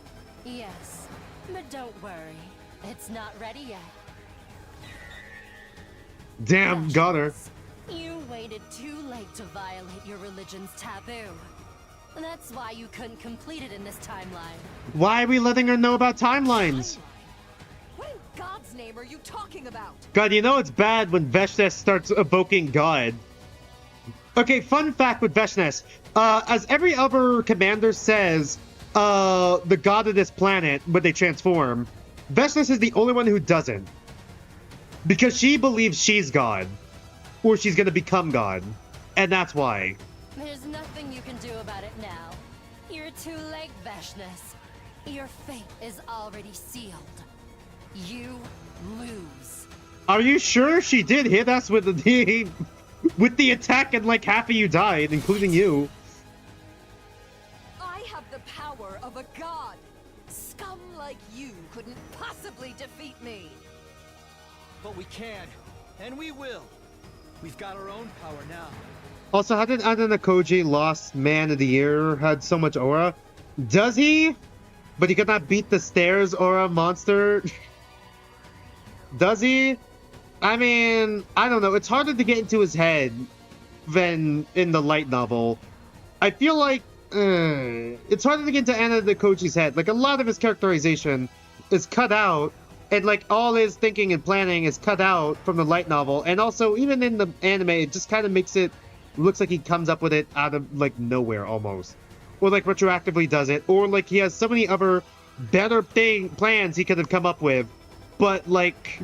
Yes, but don't worry. It's not ready yet. Damn, got her. You waited too late to violate your religion's taboo. That's why you couldn't complete it in this timeline. Why are we letting her know about timelines? What in God's name are you talking about? God, you know it's bad when Veshnes starts evoking God. Okay, fun fact with Veshnes. As every other commander says, the god of this planet, when they transform, Veshnes is the only one who doesn't. Because she believes she's God. Or she's gonna become God. And that's why. There's nothing you can do about it now. You're too late, Veshnes. Your fate is already sealed. You lose. Are you sure she did hit us with the with the attack and like half of you died, including you? I have the power of a god. Scum like you couldn't possibly defeat me. But we can, and we will. We've got our own power now. Also, how did Ananakoji Lost Man of the Year had so much aura? Does he? But he could not beat the stairs aura monster? Does he? I mean, I don't know. It's harder to get into his head than in the light novel. I feel like it's harder to get into Ananakoji's head. Like, a lot of his characterization is cut out. And, like, all his thinking and planning is cut out from the light novel. And also, even in the anime, it just kind of makes it... looks like he comes up with it out of, like, nowhere, almost. Or, like, retroactively does it. Or, like, he has so many other better plans he could have come up with. But, like...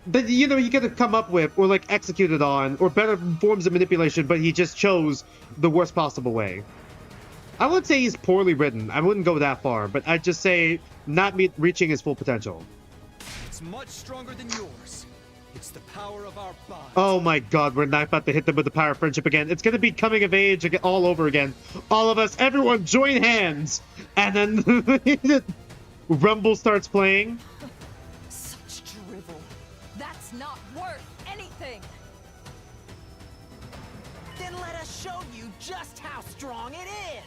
That, you know, he could have come up with, or, like, executed on, or better forms of manipulation, but he just chose the worst possible way. I wouldn't say he's poorly written. I wouldn't go that far, but I'd just say not reaching his full potential. It's much stronger than yours. It's the power of our bond. Oh my god, we're not about to hit them with the power of friendship again. It's gonna be coming of age again, all over again. All of us, everyone join hands! And then Rumble starts playing. Such drivel. That's not worth anything. Then let us show you just how strong it is.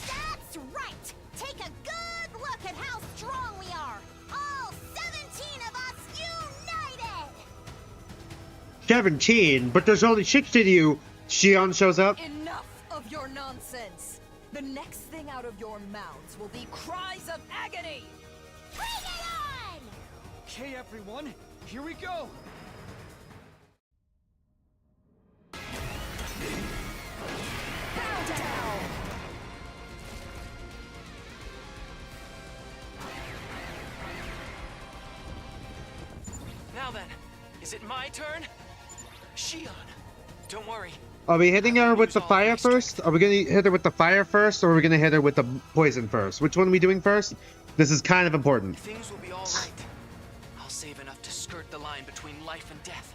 That's right! Take a good look at how strong we are! All 17 of us united! 17, but there's only 60 of you. Shion shows up. Enough of your nonsense. The next thing out of your mouths will be cries of agony. Bring it on! Okay, everyone, here we go. Bow down! Now then, is it my turn? Shion, don't worry. Are we hitting her with the fire first? Are we gonna hit her with the fire first, or are we gonna hit her with the poison first? Which one are we doing first? This is kind of important. Things will be all right. I'll save enough to skirt the line between life and death.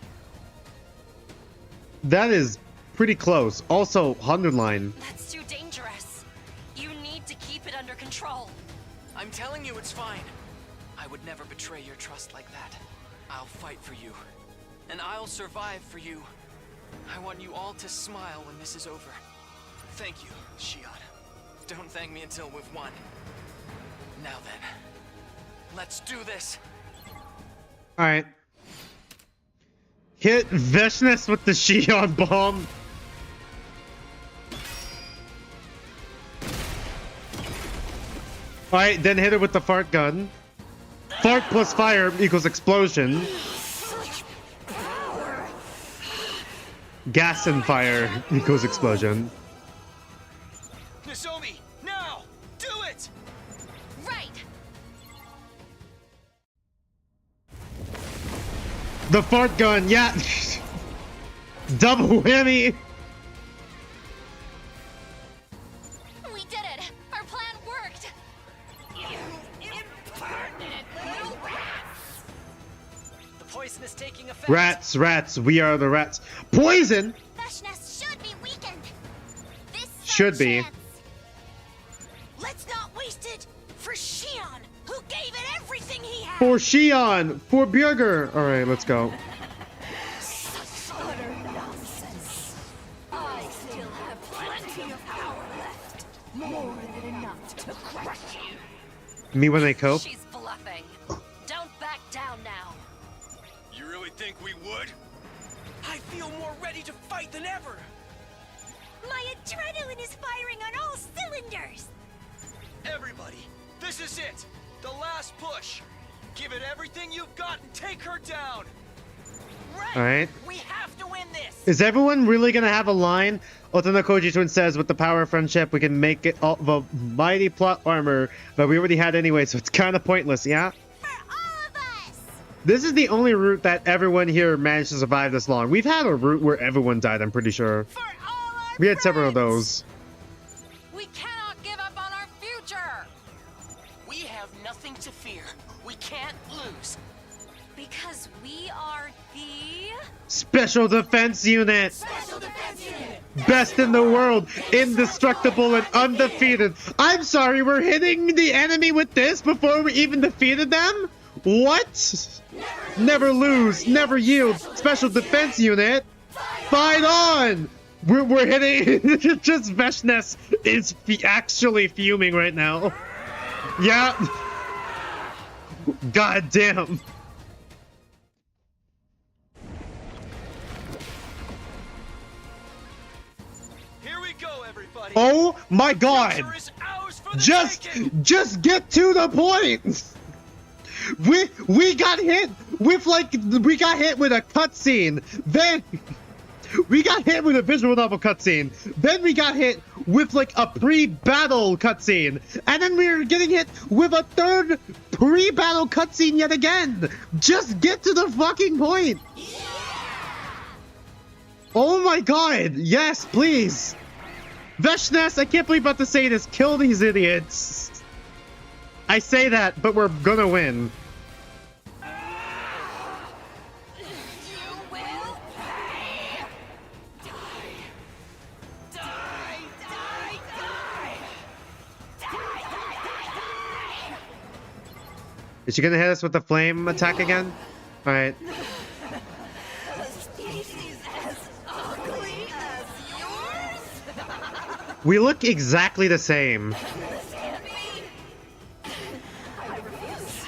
That is pretty close. Also, 100 line. That's too dangerous. You need to keep it under control. I'm telling you it's fine. I would never betray your trust like that. I'll fight for you. And I'll survive for you. I want you all to smile when this is over. Thank you, Shion. Don't thank me until we've won. Now then, Let's do this. Alright. Hit Veshness with the Shion bomb. Alright, then hit her with the fart gun. Fart plus fire equals explosion. Gas and fire equals explosion. Nozomi, now! Do it! Right! The fart gun, yeah! Double whammy! We did it! Our plan worked! You impertinent little rats! The poison is taking effect. Rats, we are the rats. Poison! Veshness should be weakened! This Should be. chance. Let's not waste it for Shion, who gave it everything he had! For Shion! For Björger! Alright, let's go. Utter nonsense. I still have plenty of power left. More than enough to crush you. Me when they cope? She's bluffing. Don't back down now. You really think we would? I feel more ready to fight than ever. My adrenaline is firing on all cylinders! Everybody, this is it. The last push. Give it everything you've got and take her down. Right. Alright. We have to win this. Is everyone really gonna have a line? Otana Koji Twin says, with the power of friendship, we can make it all the mighty plot armor that we already had anyway, so it's kind of pointless, yeah? For all of us! This is the only route that everyone here managed to survive this long. We've had a route where everyone died, I'm pretty sure. For all our We had several of friends. those. We cannot give up on our future. We have nothing to fear. We can't lose. Because we are the... Special Defense Unit! Special Defense Unit! Best in the world! Indestructible and undefeated! I'm sorry, we're hitting the enemy with this before we even defeated them? What? Never lose, never yield! Special Defense Unit! Fight on! We're hitting... Just Veshness is actually fuming right now. Yeah. God damn. Here we go, everybody. Oh my god! Future is ours for the taking. Just get to the point! We got hit with a cutscene. Then we got hit with a visual novel cutscene. Then we got hit with like a pre-battle cutscene. And then we were getting hit with a third pre-battle cutscene yet again. Just get to the fucking point. Oh my god. Yes, please. Veshness, I can't believe I'm about to say this. Kill these idiots. I say that, but we're gonna win. You will pay! Die! Die! Die! Die! Die! Die! Is she gonna hit us with the flame attack again? Alright. A species as ugly as yours? We look exactly the same. This can't be! I refuse!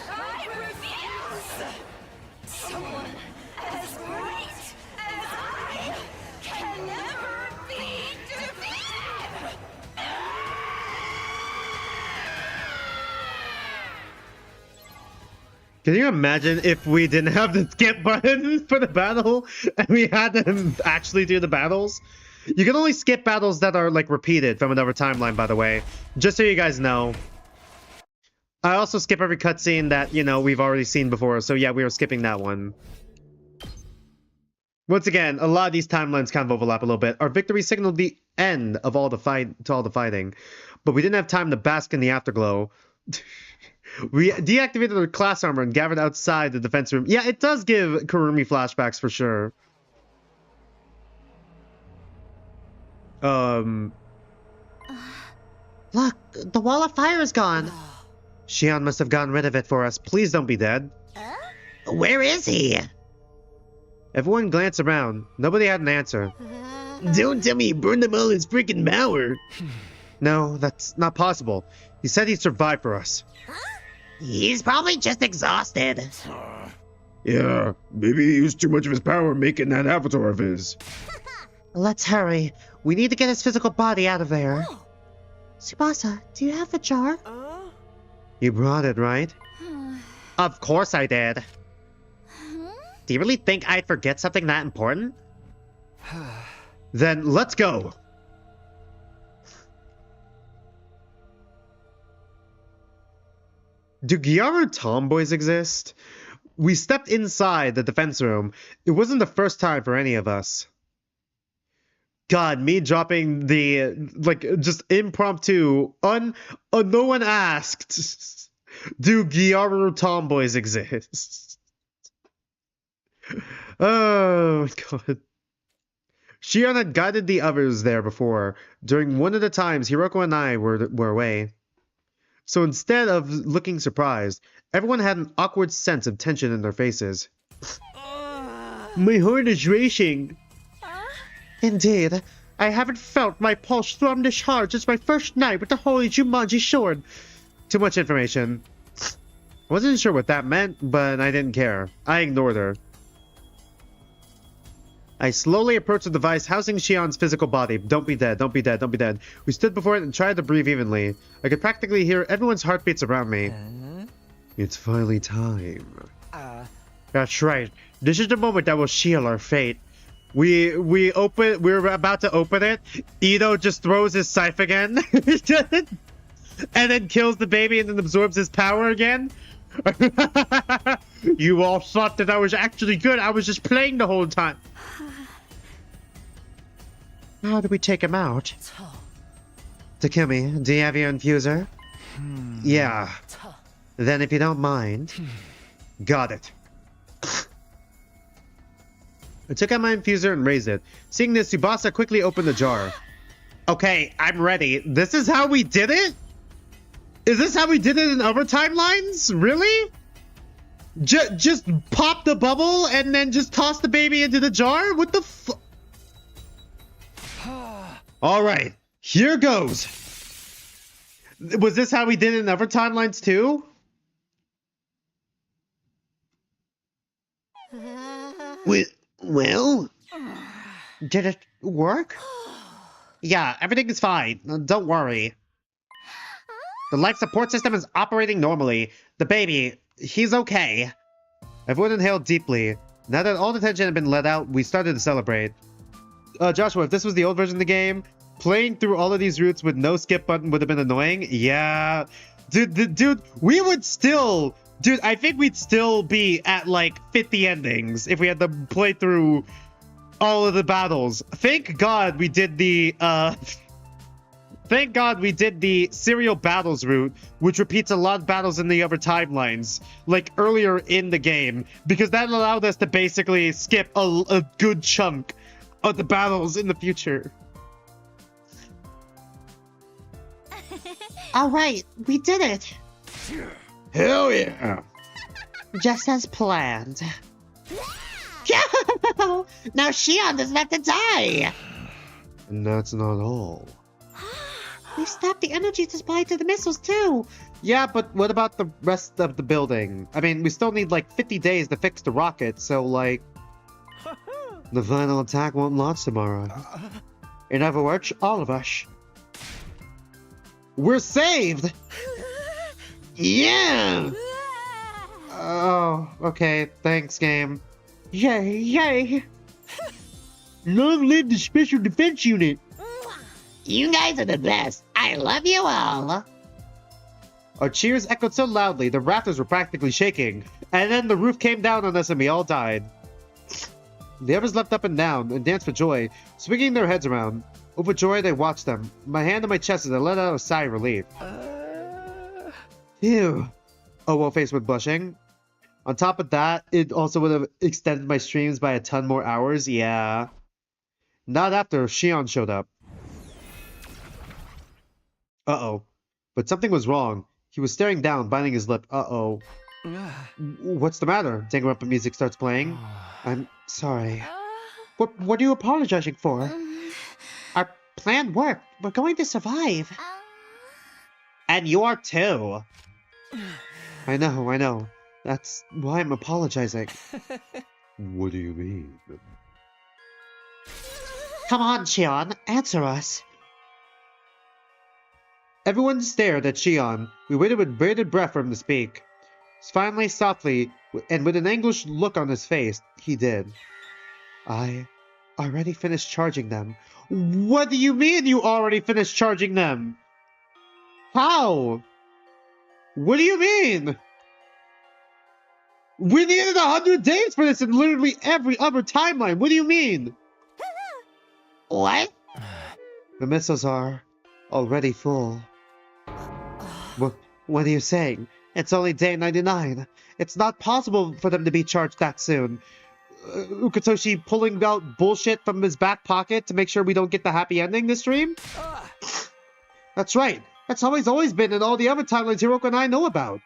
I refuse! Someone as great as I can never be defeated! Can you imagine if we didn't have the skip button for the battle and we had to actually do the battles? You can only skip battles that are like repeated from another timeline, by the way, just so you guys know. I also skip every cutscene that, you know, we've already seen before, so yeah, we are skipping that one. Once again, a lot of these timelines kind of overlap a little bit. Our victory signaled the end of all the fighting, but we didn't have time to bask in the afterglow. We deactivated our class armor and gathered outside the defense room. Yeah, it does give Kurumi flashbacks for sure. Look, the wall of fire is gone. Shion must have gotten rid of it for us. Please don't be dead. Where is he? Everyone glanced around. Nobody had an answer. Don't tell me he burned them all his freaking power. No, that's not possible. He said he survived for us. He's probably just exhausted. Yeah, maybe he used too much of his power making that avatar of his. Let's hurry. We need to get his physical body out of there. Tsubasa, do you have a jar? You brought it, right? Of course I did. Do you really think I'd forget something that important? Then let's go. Do Gyaru tomboys exist? We stepped inside the defense room. It wasn't the first time for any of us. God, me dropping the, just impromptu, no one asked. Do Gyaru tomboys exist? Oh, God. Shion had guided the others there before. During one of the times, Hiruko and I were away. So instead of looking surprised, everyone had an awkward sense of tension in their faces. My heart is racing. Indeed, I haven't felt my pulse thrum this hard since my first night with the holy Jumanji sword. Too much information. I wasn't sure what that meant, but I didn't care. I ignored her. I slowly approached the device housing Shion's physical body. Don't be dead, don't be dead, don't be dead. We stood before it and tried to breathe evenly. I could practically hear everyone's heartbeats around me. It's finally time. That's right. This is the moment that will seal our fate. We were about to open it. Ito just throws his scythe again. And then kills the baby and then absorbs his power again. You all thought that I was actually good. I was just playing the whole time. How do we take him out? Takumi, do you have your infuser? Yeah. Then if you don't mind. Got it. I took out my infuser and raised it. Seeing this, Tsubasa quickly opened the jar. Okay, I'm ready. This is how we did it? Is this how we did it in other timelines? Really? Just pop the bubble and then just toss the baby into the jar? What the fuck? Alright, here goes. Was this how we did it in other timelines too? Well? Did it work? Yeah, everything is fine. Don't worry. The life support system is operating normally. The baby, he's okay. Everyone inhaled deeply. Now that all the tension had been let out, we started to celebrate. Joshua, if this was the old version of the game, playing through all of these routes with no skip button would have been annoying. Yeah. Dude, we would still... Dude, I think we'd still be at, 50 endings if we had to play through all of the battles. Thank God we did the, Thank God we did the serial battles route, which repeats a lot of battles in the other timelines, earlier in the game, because that allowed us to basically skip a good chunk of the battles in the future. All right, we did it. Hell yeah! Just as planned. Now Shion doesn't have to die. And that's not all. We stopped the energy supply to the missiles too. Yeah, but what about the rest of the building? I mean, we still need 50 days to fix the rocket, so the final attack won't launch tomorrow. In other words, all of us. We're saved! Yeah! Oh, okay. Thanks, game. Yay, yay! Long live the Special Defense Unit! You guys are the best. I love you all. Our cheers echoed so loudly, the rafters were practically shaking. And then the roof came down on us and we all died. The others leapt up and down and danced for joy, swinging their heads around. Overjoyed, I watched them, my hand on my chest as I let out a sigh of relief. Phew. Owo faced with blushing. On top of that, it also would have extended my streams by a ton more hours, yeah. Not after Shion showed up. Uh-oh. But something was wrong. He was staring down, biting his lip. Uh-oh. What's the matter? Danganronpa music starts playing. I'm sorry. What are you apologizing for? Our plan worked. We're going to survive. And you are too. I know. That's why I'm apologizing. What do you mean? Come on, Shion, answer us. Everyone stared at Shion. We waited with bated breath for him to speak. Finally, softly, and with an anguished look on his face, he did. I already finished charging them. What do you mean you already finished charging them? How? What do you mean? We needed 100 days for this in literally every other timeline. What do you mean? What? The missiles are already full. What are you saying? It's only day 99. It's not possible for them to be charged that soon. Uchikoshi pulling out bullshit from his back pocket to make sure we don't get the happy ending this stream? That's right. That's how he's always been in all the other timelines Hiruko and I know about.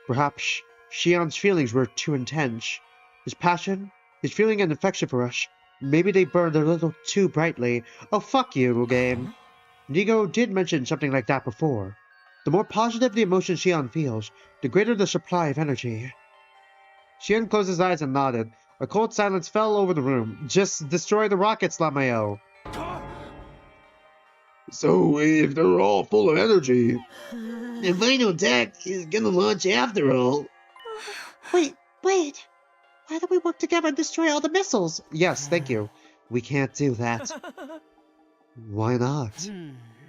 Perhaps Shion's feelings were too intense. His passion, his feeling and affection for us, maybe they burned a little too brightly. Oh, fuck you, game. Nigo did mention something like that before. The more positive the emotion Shion feels, the greater the supply of energy. Shion closed his eyes and nodded. A cold silence fell over the room. Just destroy the rockets, Lamayo. So, if they're all full of energy... The final attack is gonna launch after all. Wait. Why don't we work together and destroy all the missiles? Yes, thank you. We can't do that. Why not?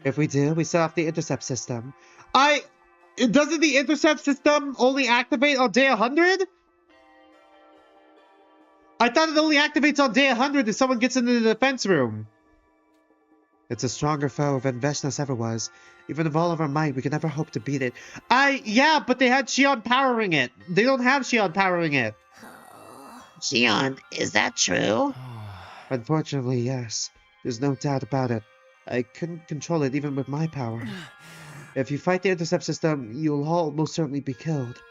If we do, we set off the intercept system. Doesn't the intercept system only activate on day 100? I thought it only activates on day 100 if someone gets into the defense room. It's a stronger foe than Veshnas ever was. Even with all of our might, we can never hope to beat it. Yeah, but they had Shion powering it. They don't have Shion powering it. Shion, is that true? Unfortunately, yes. There's no doubt about it. I couldn't control it even with my power. If you fight the intercept system, you'll all most certainly be killed.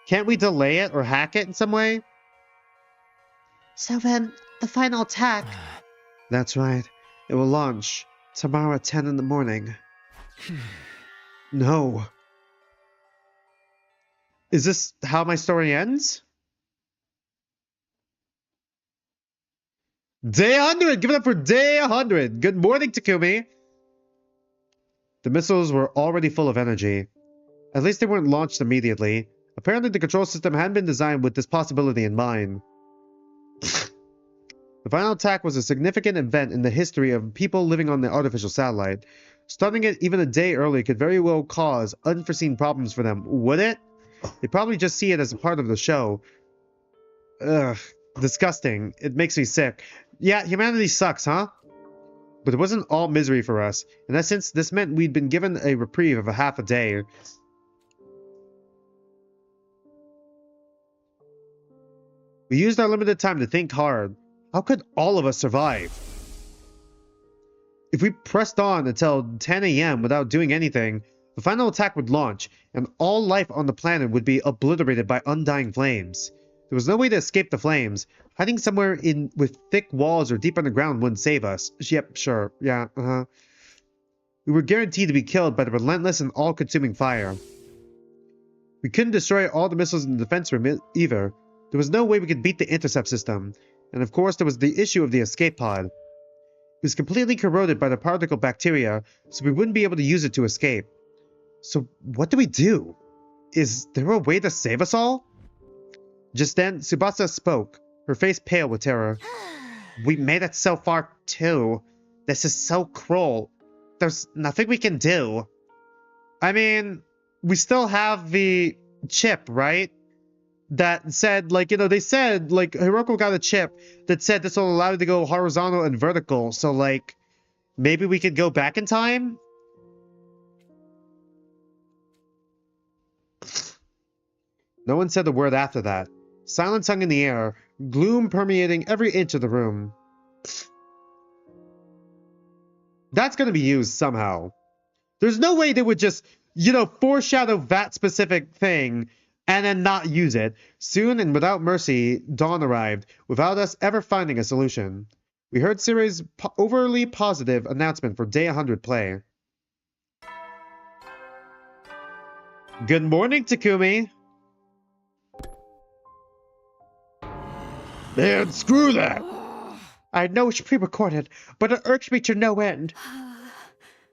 Can't we delay it or hack it in some way? So then, the final attack... That's right. It will launch tomorrow at 10 in the morning. No. Is this how my story ends? Day 100! Give it up for day 100! Good morning, Takumi! The missiles were already full of energy. At least they weren't launched immediately. Apparently the control system hadn't been designed with this possibility in mind. The final attack was a significant event in the history of people living on the artificial satellite. Starting it even a day early could very well cause unforeseen problems for them, would it? They probably just see it as a part of the show. Ugh, disgusting. It makes me sick. Yeah, humanity sucks, huh? But it wasn't all misery for us. In essence, this meant we'd been given a reprieve of a half a day. We used our limited time to think hard. How could all of us survive? If we pressed on until 10 a.m. without doing anything, the final attack would launch, and all life on the planet would be obliterated by undying flames. There was no way to escape the flames. Hiding somewhere in with thick walls or deep underground wouldn't save us. Yep, sure. Yeah, We were guaranteed to be killed by the relentless and all-consuming fire. We couldn't destroy all the missiles in the defense room either. There was no way we could beat the intercept system. And of course, there was the issue of the escape pod. It was completely corroded by the particle bacteria, so we wouldn't be able to use it to escape. So what do we do? Is there a way to save us all? Just then, Tsubasa spoke, her face pale with terror. We made it so far too. This is so cruel. There's nothing we can do. I mean, we still have the chip, right? That said, like, you know, they said, like, Hiruko got a chip that said this will allow you to go horizontal and vertical. So, like, maybe we could go back in time? No one said a word after that. Silence hung in the air, gloom permeating every inch of the room. That's gonna be used somehow. There's no way they would just, you know, foreshadow that specific thing and then not use it. Soon and without mercy, dawn arrived, without us ever finding a solution. We heard Siri's overly positive announcement for day 100 play. Good morning, Takumi. Man, screw that. I know it's pre-recorded, but it irks me to no end.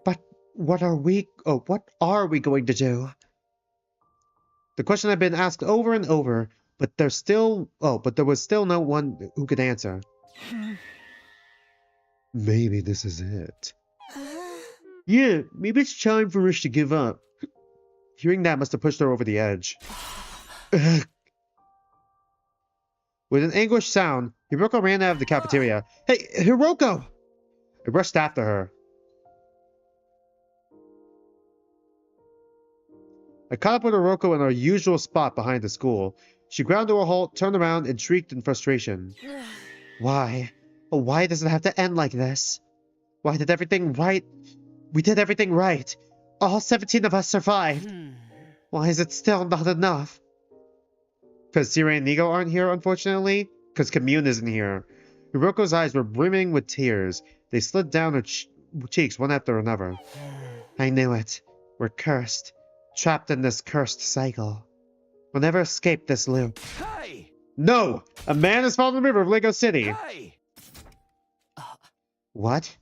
But what are we going to do? The question had been asked over and over, but there was still no one who could answer. Maybe this is it. Yeah, maybe it's time for us to give up. Hearing that must have pushed her over the edge. With an anguished sound, Hiruko ran out of the cafeteria. Hey, Hiruko! I rushed after her. I caught up with Hiruko in our usual spot behind the school. She ground to a halt, turned around, and shrieked in frustration. Why? Oh, why does it have to end like this? Why did everything right? We did everything right. All 17 of us survived. Why is it still not enough? Because Sirei and Nigo aren't here, unfortunately? Because Commune isn't here. Hiroko's eyes were brimming with tears. They slid down her cheeks one after another. I knew it. We're cursed. Trapped in this cursed cycle. We'll never escape this loop. Hey! No! A man has fallen in the river of Lego City. Hey! What?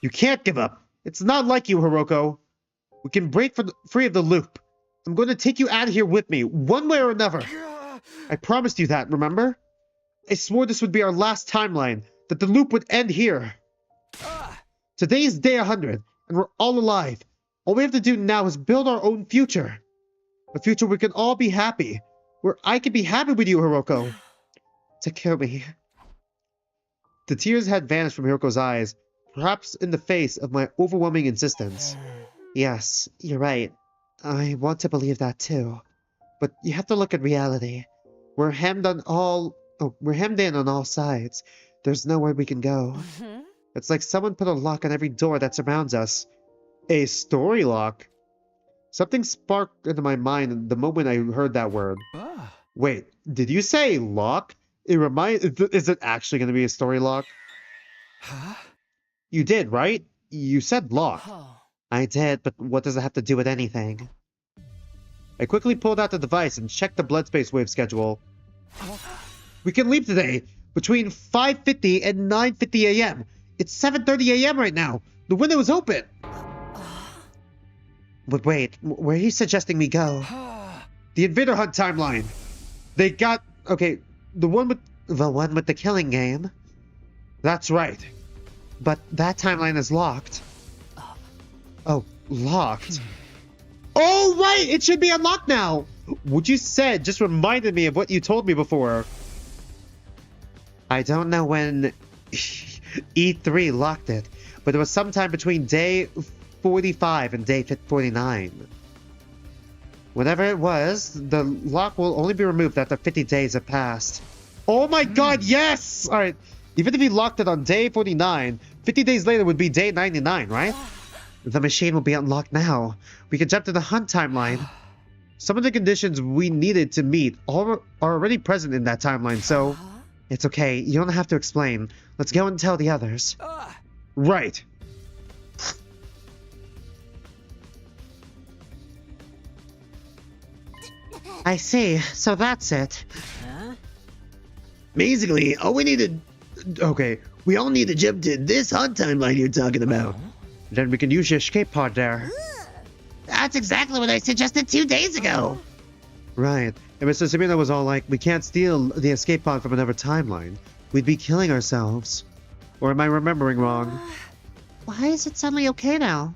You can't give up. It's not like you, Hiruko. We can break free of the loop. I'm going to take you out of here with me, one way or another. I promised you that, remember? I swore this would be our last timeline, that the loop would end here. Today is day 100, and we're all alive. All we have to do now is build our own future. A future we can all be happy. Where I can be happy with you, Hiruko. Takumi. The tears had vanished from Hiroko's eyes, perhaps in the face of my overwhelming insistence. Yes, you're right. I want to believe that too. But you have to look at reality. We're hemmed in on all sides. There's nowhere we can go. It's like someone put a lock on every door that surrounds us. A story lock? Something sparked into my mind the moment I heard that word. Wait, did you say lock? Is it actually going to be a story lock? Huh? You did, right? You said lock. I did, but what does it have to do with anything? I quickly pulled out the device and checked the blood space wave schedule. We can leave today, between 5:50 and 9:50 a.m. It's 7:30 a.m. right now. The window is open. But wait, where are you suggesting we go? The Invader Hunt timeline. They got... Okay, the one with the killing game. That's right. But that timeline is locked. Oh, locked. Oh, right! It should be unlocked now! What you said just reminded me of what you told me before. I don't know when E3 locked it, but it was sometime between day 45 and day 49. Whatever it was, the lock will only be removed after 50 days have passed. Oh my god, yes! Alright, even if he locked it on day 49, 50 days later would be day 99, right? The machine will be unlocked now. We can jump to the hunt timeline. Some of the conditions we needed to meet are already present in that timeline, so... It's okay, you don't have to explain. Let's go and tell the others. Right. I see, so that's it. Basically, all we need to... Okay, we all need to jump to this hunt timeline you're talking about. Then we can use your escape pod there. That's exactly what I suggested 2 days ago. Right. And Mr. Sabino was all like, we can't steal the escape pod from another timeline. We'd be killing ourselves. Or am I remembering wrong? Why is it suddenly okay now?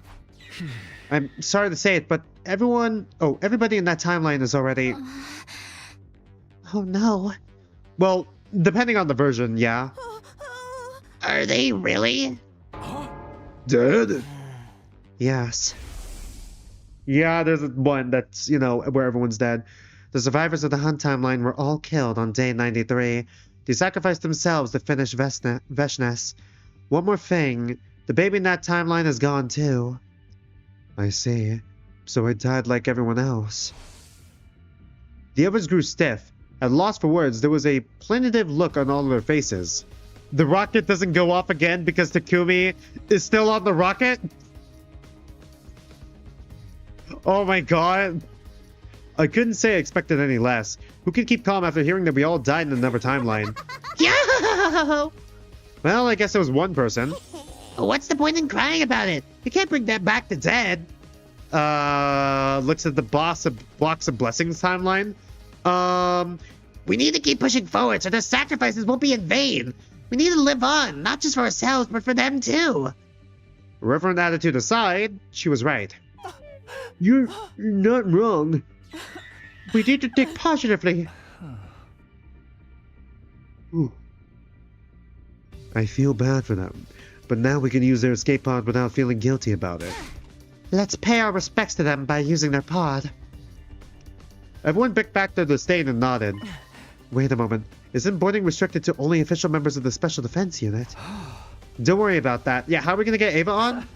I'm sorry to say it, but everybody in that timeline is already... Oh no. Well, depending on the version, yeah. Are they really? Dead? Yes. Yeah, there's one that's, where everyone's dead. The survivors of the Hunt timeline were all killed on day 93. They sacrificed themselves to finish Veshness. One more thing, the baby in that timeline is gone too. I see. So I died like everyone else. The others grew stiff. At loss for words, there was a plaintive look on all of their faces. The rocket doesn't go off again because Takumi is still on the rocket? Oh my god. I couldn't say I expected any less. Who can keep calm after hearing that we all died in another timeline? Yo! Well, I guess it was one person. What's the point in crying about it? You can't bring that back to dead. Looks at the blocks of blessings timeline. We need to keep pushing forward so the sacrifices won't be in vain. We need to live on, not just for ourselves, but for them too. Reverent attitude aside, she was right. You're not wrong. We need to think positively. Ooh. I feel bad for them, but now we can use their escape pod without feeling guilty about it. Let's pay our respects to them by using their pod. Everyone picked back their disdain and nodded. Wait a moment. Isn't boarding restricted to only official members of the Special Defense Unit? Don't worry about that. Yeah, how are we gonna get Ava on?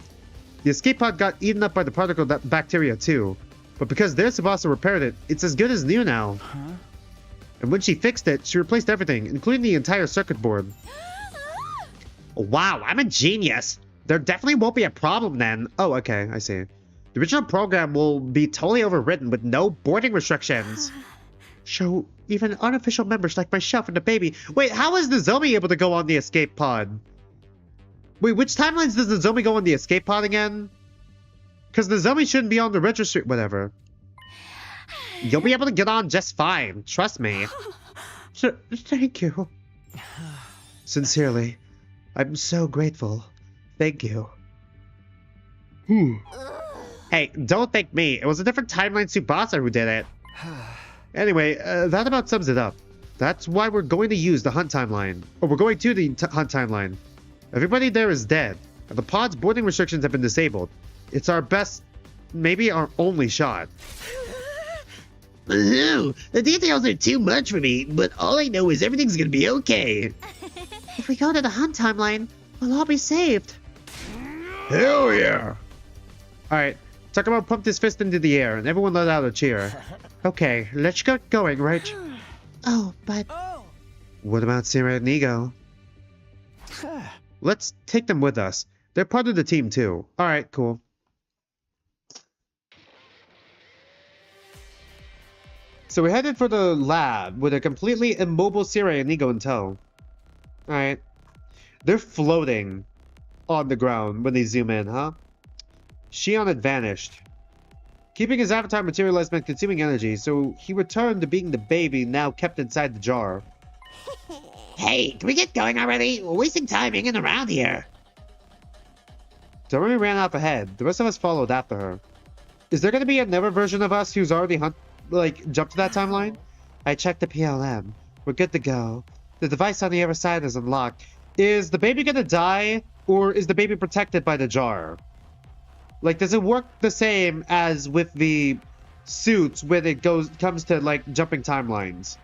The escape pod got eaten up by the particle bacteria too. But because their Tsubasa repaired it, it's as good as new now. And when she fixed it, she replaced everything, including the entire circuit board. Wow, I'm a genius. There definitely won't be a problem then. Oh, okay, I see. The original program will be totally overwritten with no boarding restrictions. So, even unofficial members like myself and the baby... Wait, how is the Zombie able to go on the escape pod? Wait, which timelines does the Zombie go on the escape pod again? Because the Zombie shouldn't be on the registry... Whatever. You'll be able to get on just fine. Trust me. Thank you. Sincerely. I'm so grateful. Thank you. Hey, don't thank me. It was a different timeline Tsubasa who did it. Anyway, that about sums it up. That's why we're going to use the hunt timeline. Or we're going to the hunt timeline. Everybody there is dead, and the pod's boarding restrictions have been disabled. It's our best, maybe our only shot. Ooh, the details are too much for me, but all I know is everything's gonna be okay. If we go to the hunt timeline, we'll all be saved. Hell yeah! Alright, Takuma pumped his fist into the air, and everyone let out a cheer. Okay, let's get going, right? Oh, but... What about Sira and Nigo? Let's take them with us. They're part of the team, too. Alright, cool. So we're headed for the lab with a completely immobile Sira and Nigo in tow. Alright. They're floating on the ground when they zoom in, huh? Shion had vanished. Keeping his avatar materialized meant consuming energy, so he returned to being the baby now kept inside the jar. Hey, can we get going already? We're wasting time hanging around here. Doremi ran off ahead. The rest of us followed after her. Is there going to be another version of us who's already jumped to that timeline? I checked the PLM. We're good to go. The device on the other side is unlocked. Is the baby going to die, or is the baby protected by the jar? Like, does it work the same as with the suits when it comes to, like, jumping timelines?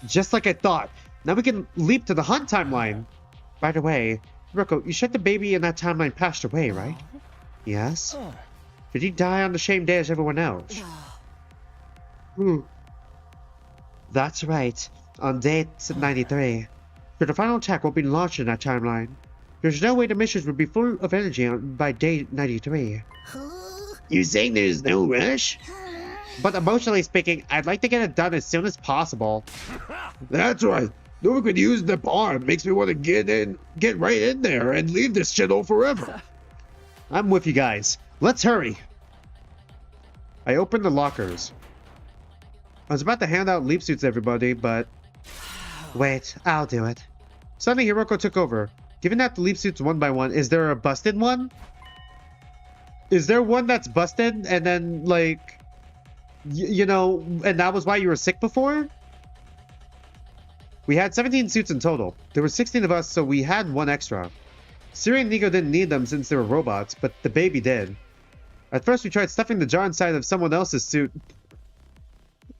Just like I thought. Now we can leap to the hunt timeline. By the way, Hiruko, you said the baby in that timeline passed away, right? Yes. Did he die on the same day as everyone else? That's right. On day 93. So the final attack will be launched in that timeline. There's no way the missions would be full of energy by day 93. You saying there's no rush? But emotionally speaking, I'd like to get it done as soon as possible. That's right. No one could use the bar. It makes me want to get right in there and leave this shithole forever. I'm with you guys. Let's hurry. I opened the lockers. I was about to hand out leap suits to everybody, but... Wait, I'll do it. Suddenly Hiruko took over. Given that the leap suits one by one, is there a busted one? Is there one that's busted and then, like... you know, and that was why you were sick before? We had 17 suits in total. There were 16 of us, so we had one extra. Siri and Nigo didn't need them since they were robots, but the baby did. At first we tried stuffing the jar inside of someone else's suit,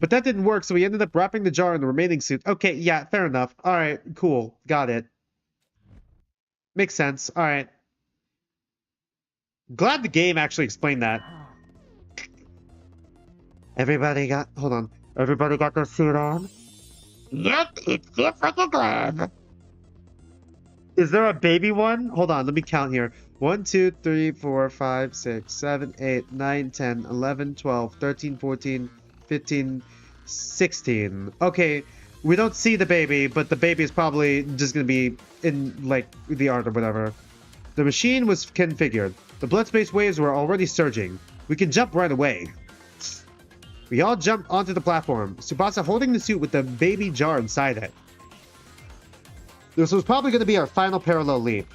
but that didn't work, so we ended up wrapping the jar in the remaining suit. Okay, yeah, fair enough. Alright, cool. Got it. Makes sense. Alright. Glad the game actually explained that. Everybody got... Hold on. Everybody got their suit on? Yep, it fits like a glove. Is there a baby one? Hold on, let me count here. 1, 2, 3, 4, 5, 6, 7, 8, 9, 10, 11, 12, 13, 14, 15, 16. Okay, we don't see the baby, but the baby is probably just gonna be in, like, the art or whatever. The machine was configured. The blood-space waves were already surging. We can jump right away. We all jumped onto the platform, Tsubasa holding the suit with the baby jar inside it. This was probably going to be our final parallel leap.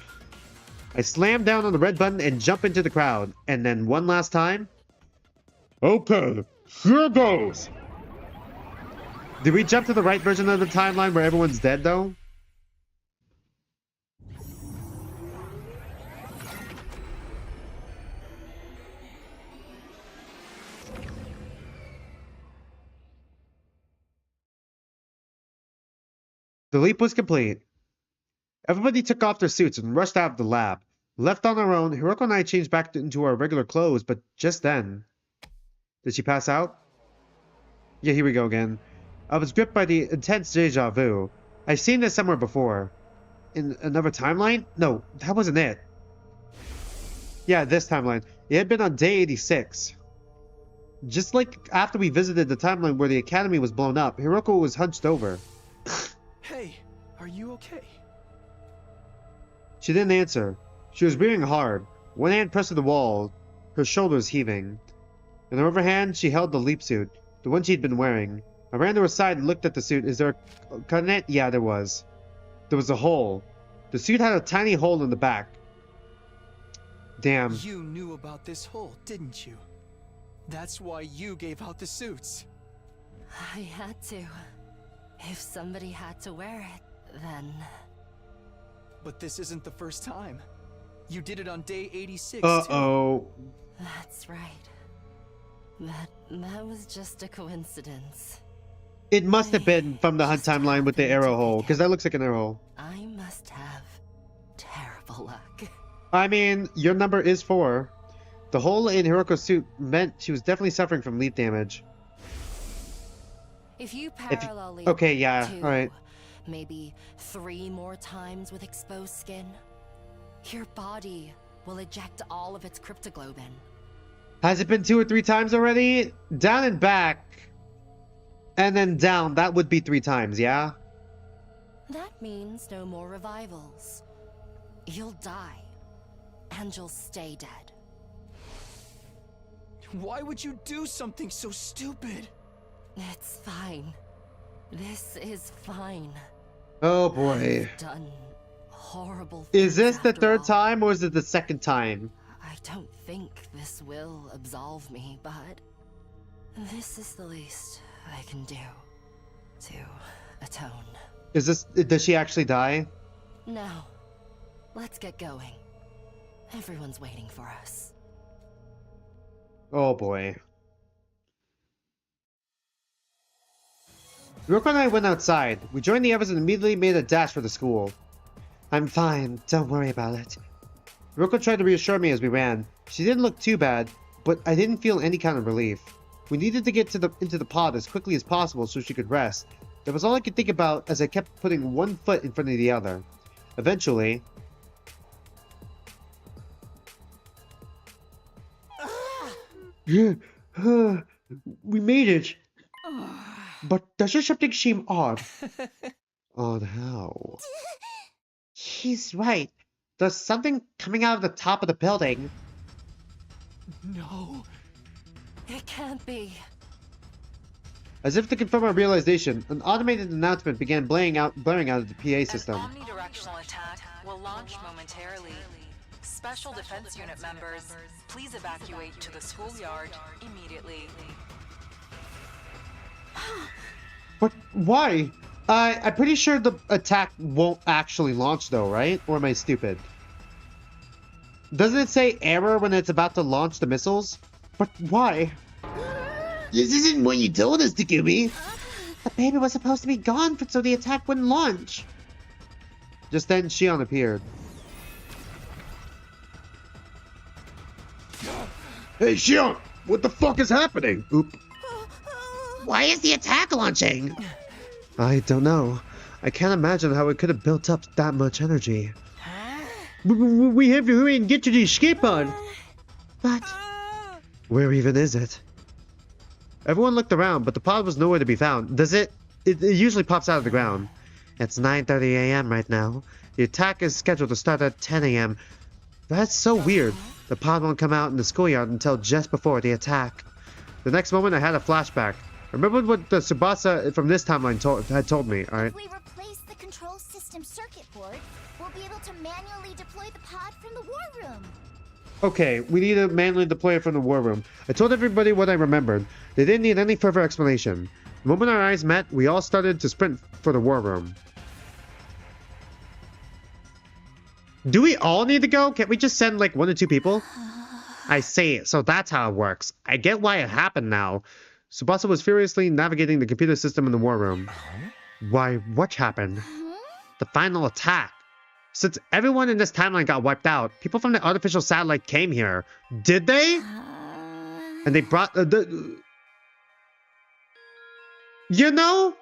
I slammed down on the red button and jumped into the crowd, and then one last time... Okay, here goes! Did we jump to the right version of the timeline where everyone's dead, though? The leap was complete. Everybody took off their suits and rushed out of the lab. Left on our own, Hiruko and I changed back into our regular clothes, but just then... Did she pass out? Yeah, here we go again. I was gripped by the intense deja vu. I've seen this somewhere before. In another timeline? No, that wasn't it. Yeah, this timeline. It had been on day 86. Just like after we visited the timeline where the academy was blown up, Hiruko was hunched over. Hey, are you okay? She didn't answer. She was breathing hard, one hand pressed to the wall, her shoulders heaving. In her other hand, she held the leap suit, the one she'd been wearing. I ran to her side and looked at the suit. Is there a cut in it? Yeah, there was. There was a hole. The suit had a tiny hole in the back. Damn. You knew about this hole, didn't you? That's why you gave out the suits. I had to. If somebody had to wear it, then... But this isn't the first time. You did it on day 86, Uh-oh. That's right. That was just a coincidence. It must have been from the hunt timeline with the arrow hole, because that looks like an arrow hole. I must have terrible luck. I mean, your number is 4. The hole in Hiruko's suit meant she was definitely suffering from leap damage. If you parallel leap okay, yeah, 2, alright. maybe 3 more times with exposed skin, your body will eject all of its cryptoglobin. Has it been 2 or 3 times already? Down and back. And then down. That would be 3 times, yeah? That means no more revivals. You'll die. And you'll stay dead. Why would you do something so stupid? It's fine. This is fine. Oh boy. I've done horrible Is things this the after 3rd all. time or is it the 2nd time? I don't think this will absolve me, but this is the least I can do to atone. Is this... Does she actually die? No. Let's get going. Everyone's waiting for us. Oh boy. Hiruko and I went outside. We joined the others and immediately made a dash for the school. I'm fine. Don't worry about it. Hiruko tried to reassure me as we ran. She didn't look too bad, but I didn't feel any kind of relief. We needed to get into the pod as quickly as possible so she could rest. That was all I could think about as I kept putting one foot in front of the other. Eventually... we made it! But does something seem odd? Odd how? He's right. There's something coming out of the top of the building. No. It can't be. As if to confirm our realization, an automated announcement began blaring out of the PA system. An omnidirectional attack will launch momentarily. Special Defense Unit members, please evacuate to the schoolyard immediately. But why? I'm pretty sure the attack won't actually launch though, right? Or am I stupid? Doesn't it say error when it's about to launch the missiles? But why? This isn't what you told us, Takumi. The baby was supposed to be gone so the attack wouldn't launch. Just then, Shion appeared. Hey, Shion! What the fuck is happening? Oop. Why is the attack launching? I don't know. I can't imagine how it could have built up that much energy. We have to hurry and get to the escape pod. But Where even is it? Everyone looked around, but the pod was nowhere to be found. Does it? It usually pops out of the ground. It's 9:30 a.m. right now. The attack is scheduled to start at 10 a.m. That's so weird. The pod won't come out in the schoolyard until just before the attack. The next moment, I had a flashback. I remembered what the Tsubasa from this timeline had told me, alright? If we replace the control system circuit board, we'll be able to manually deploy the pod from the war room. Okay, we need to manually deploy it from the war room. I told everybody what I remembered. They didn't need any further explanation. The moment our eyes met, we all started to sprint for the war room. Do we all need to go? Can't we just send like 1 or 2 people? I see, so that's how it works. I get why it happened now. Tsubasa was furiously navigating the computer system in the war room. Why, what happened? The final attack. Since everyone in this timeline got wiped out, people from the artificial satellite came here. Did they? And they brought You know?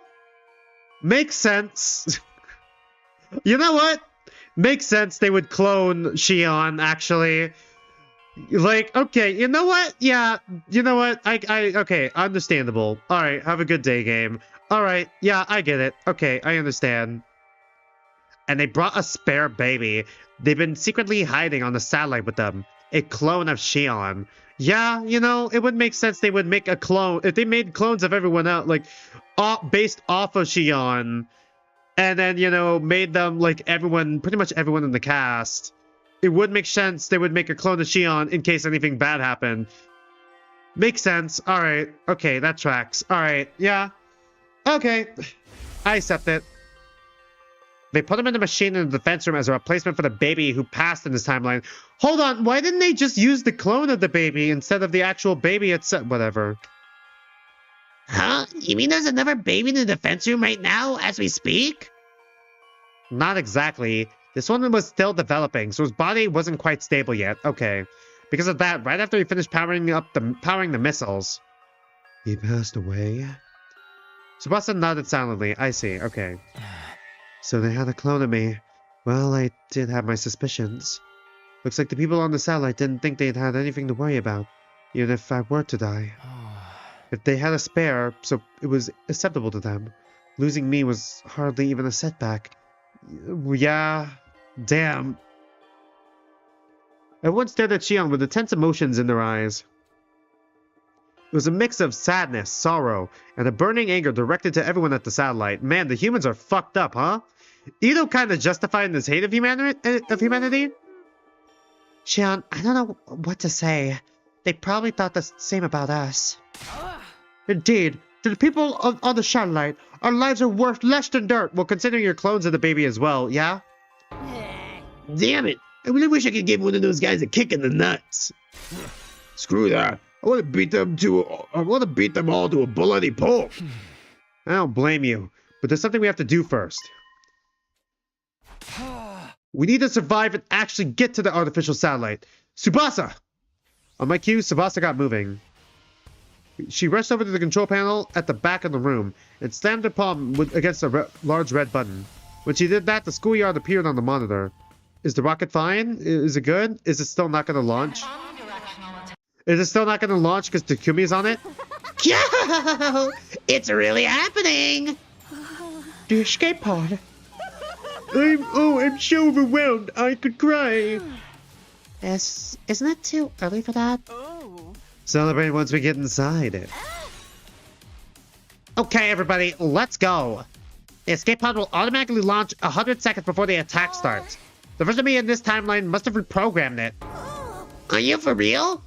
Makes sense. You know what? Makes sense they would clone Shion, actually. Like, okay, you know what? Yeah, you know what? Okay, understandable. Alright, have a good day, game. Alright, yeah, I get it. Okay, I understand. And they brought a spare baby. They've been secretly hiding on the satellite with them. A clone of Shion. Yeah, you know, it would make sense they would make a clone. If they made clones of everyone else, like, based off of Shion, and then, you know, made them, like, everyone, pretty much everyone in the cast, it would make sense they would make a clone of Shion in case anything bad happened. Makes sense. Alright. Okay, that tracks. Alright, yeah. Okay. I accept it. They put him in the machine in the defense room as a replacement for the baby who passed in this timeline. Hold on, why didn't they just use the clone of the baby instead of the actual baby itself? Whatever. Huh? You mean there's another baby in the defense room right now as we speak? Not exactly. This one was still developing, so his body wasn't quite stable yet. Okay. Because of that, right after he finished powering the missiles, he passed away. Tsubasa nodded silently. I see. Okay. So they had a clone of me. Well, I did have my suspicions. Looks like the people on the satellite didn't think they'd had anything to worry about, even if I were to die. If they had a spare, so it was acceptable to them. Losing me was hardly even a setback. Yeah, damn. Everyone stared at Shion with intense emotions in their eyes. It was a mix of sadness, sorrow, and a burning anger directed to everyone at the satellite. Man, the humans are fucked up, huh? Ito kind of justifying this hate of humanity? Shion, I don't know what to say. They probably thought the same about us. Indeed. To the people on the satellite, our lives are worth less than dirt. Well, considering you're clones of the baby as well, yeah? Damn it. I really wish I could give one of those guys a kick in the nuts. Screw that. I want to beat them all to a bloody pulp. I don't blame you, but there's something we have to do first. We need to survive and actually get to the artificial satellite. Tsubasa! On my cue, Tsubasa got moving. She rushed over to the control panel at the back of the room and slammed her palm against a large red button. When she did that, the schoolyard appeared on the monitor. Is the rocket fine? Is it good? Is it still not going to launch? Is it still not going to launch because Takumi is on it? Yo! It's really happening! The escape pod. I'm so overwhelmed. I could cry. Isn't it too early for that? Celebrate once we get inside it. Okay, everybody, let's go. The escape pod will automatically launch 100 seconds before the attack starts. The version of me in this timeline must have reprogrammed it. Are you for real?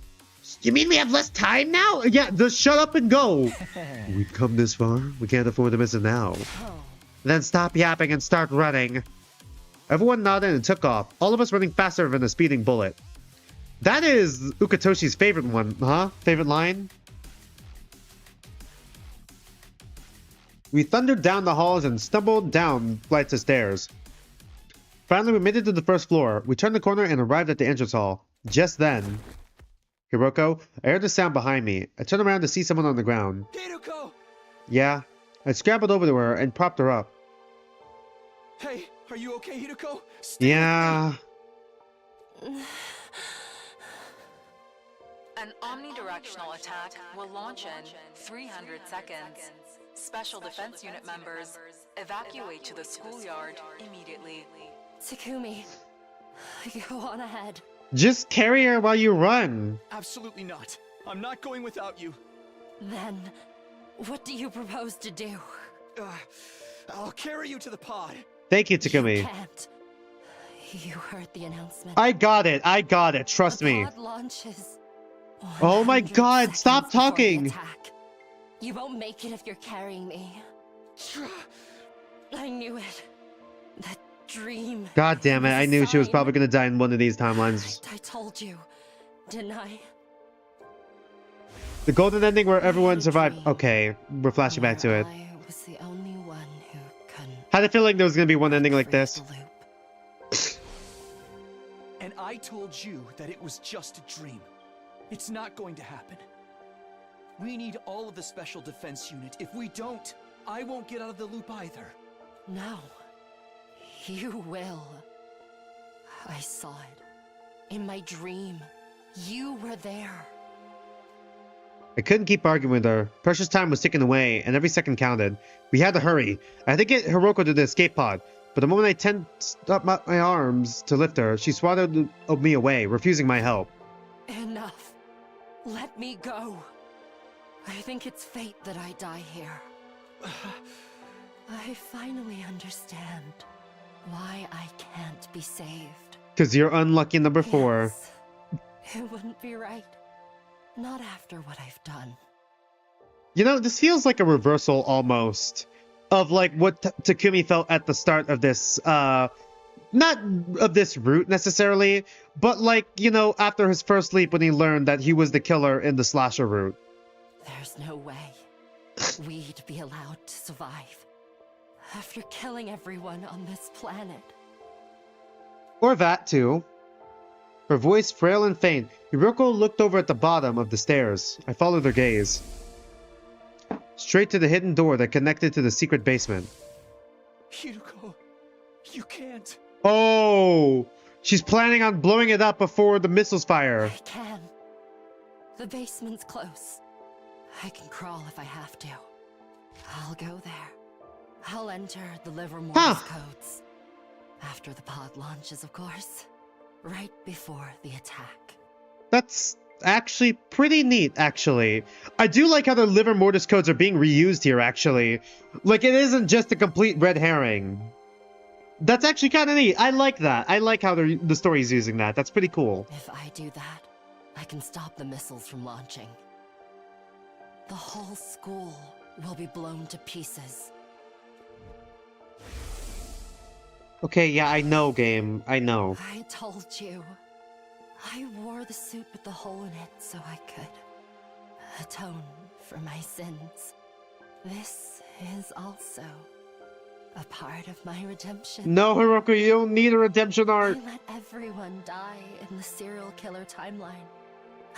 You mean we have less time now? Yeah, just shut up and go. We've come this far. We can't afford to miss it now. Then stop yapping and start running. Everyone nodded and took off, all of us running faster than a speeding bullet. That is Ukatoshi's favorite one, huh? Favorite line? We thundered down the halls and stumbled down flights of stairs. Finally, we made it to the first floor. We turned the corner and arrived at the entrance hall. Just then... Hiruko, I heard a sound behind me. I turned around to see someone on the ground. Hiruko! Yeah. I scrambled over to her and propped her up. Hey, are you okay, Hiruko? Yeah. An omnidirectional attack will launch in 300 seconds. Special Defense Unit members, evacuate to the schoolyard immediately. Takumi, go on ahead. Just carry her while you run. Absolutely not. I'm not going without you. Then, what do you propose to do? I'll carry you to the pod. Thank you, Takumi. You can't. You heard the announcement. I got it. I got it. Trust The me. pod launches. Oh my 100 God, stop seconds before the talking. attack. You won't make it if you're carrying me. I knew it. That dream. God damn it. I knew she was sign. probably going to die in one of these timelines. I told you, didn't I? The golden ending where everyone survived. Okay, we're flashing back to it. I was the only one who couldn't. Had a feeling there was going to be one ending like this. And I told you that it was just a dream. It's not going to happen. We need all of the Special Defense Unit. If we don't, I won't get out of the loop either. No. You will. I saw it. In my dream. You were there. I couldn't keep arguing with her. Precious time was ticking away, and every second counted. We had to hurry. I had to get Hiruko to the escape pod, but the moment I tensed up my arms to lift her, she swatted me away, refusing my help. Enough. Let me go. I think it's fate that I die here. I finally understand why I can't be saved. Because you're unlucky number 4. Yes, it wouldn't be right. Not after what I've done. You know, this feels like a reversal almost of like what Takumi felt at the start of this, not of this route necessarily, but like, you know, after his first leap when he learned that he was the killer in the slasher route. There's no way we'd be allowed to survive after killing everyone on this planet. Or that too. Her voice frail and faint, Hiruko looked over at the bottom of the stairs. I followed her gaze. Straight to the hidden door that connected to the secret basement. Hiruko, you can't. Oh! She's planning on blowing it up before the missiles fire. I can. The basement's close. I can crawl if I have to. I'll go there. I'll enter the Livermore's codes. After the pod launches, of course. Right before the attack. That's actually pretty neat, actually. I do like how the liver mortis codes are being reused here, actually. Like, it isn't just a complete red herring. That's actually kind of neat. I like that. I like how the story's using that. That's pretty cool. If I do that, I can stop the missiles from launching. The whole school will be blown to pieces. Okay, yeah, I know, game. I know. I told you. I wore the suit with the hole in it so I could atone for my sins. This is also a part of my redemption. No, Hiruko, you don't need a redemption arc. I let everyone die in the serial killer timeline.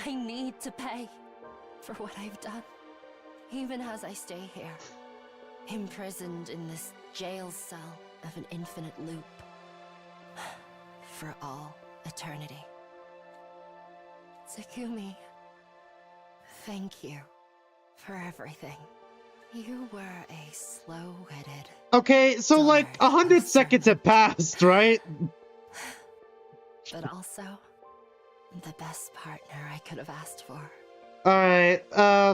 I need to pay for what I've done. Even as I stay here, imprisoned in this jail cell of an infinite loop. For all eternity. Takumi, thank you for everything. You were a slow-witted... Okay, so like 100 seconds have passed, right? But also, the best partner I could have asked for. Alright,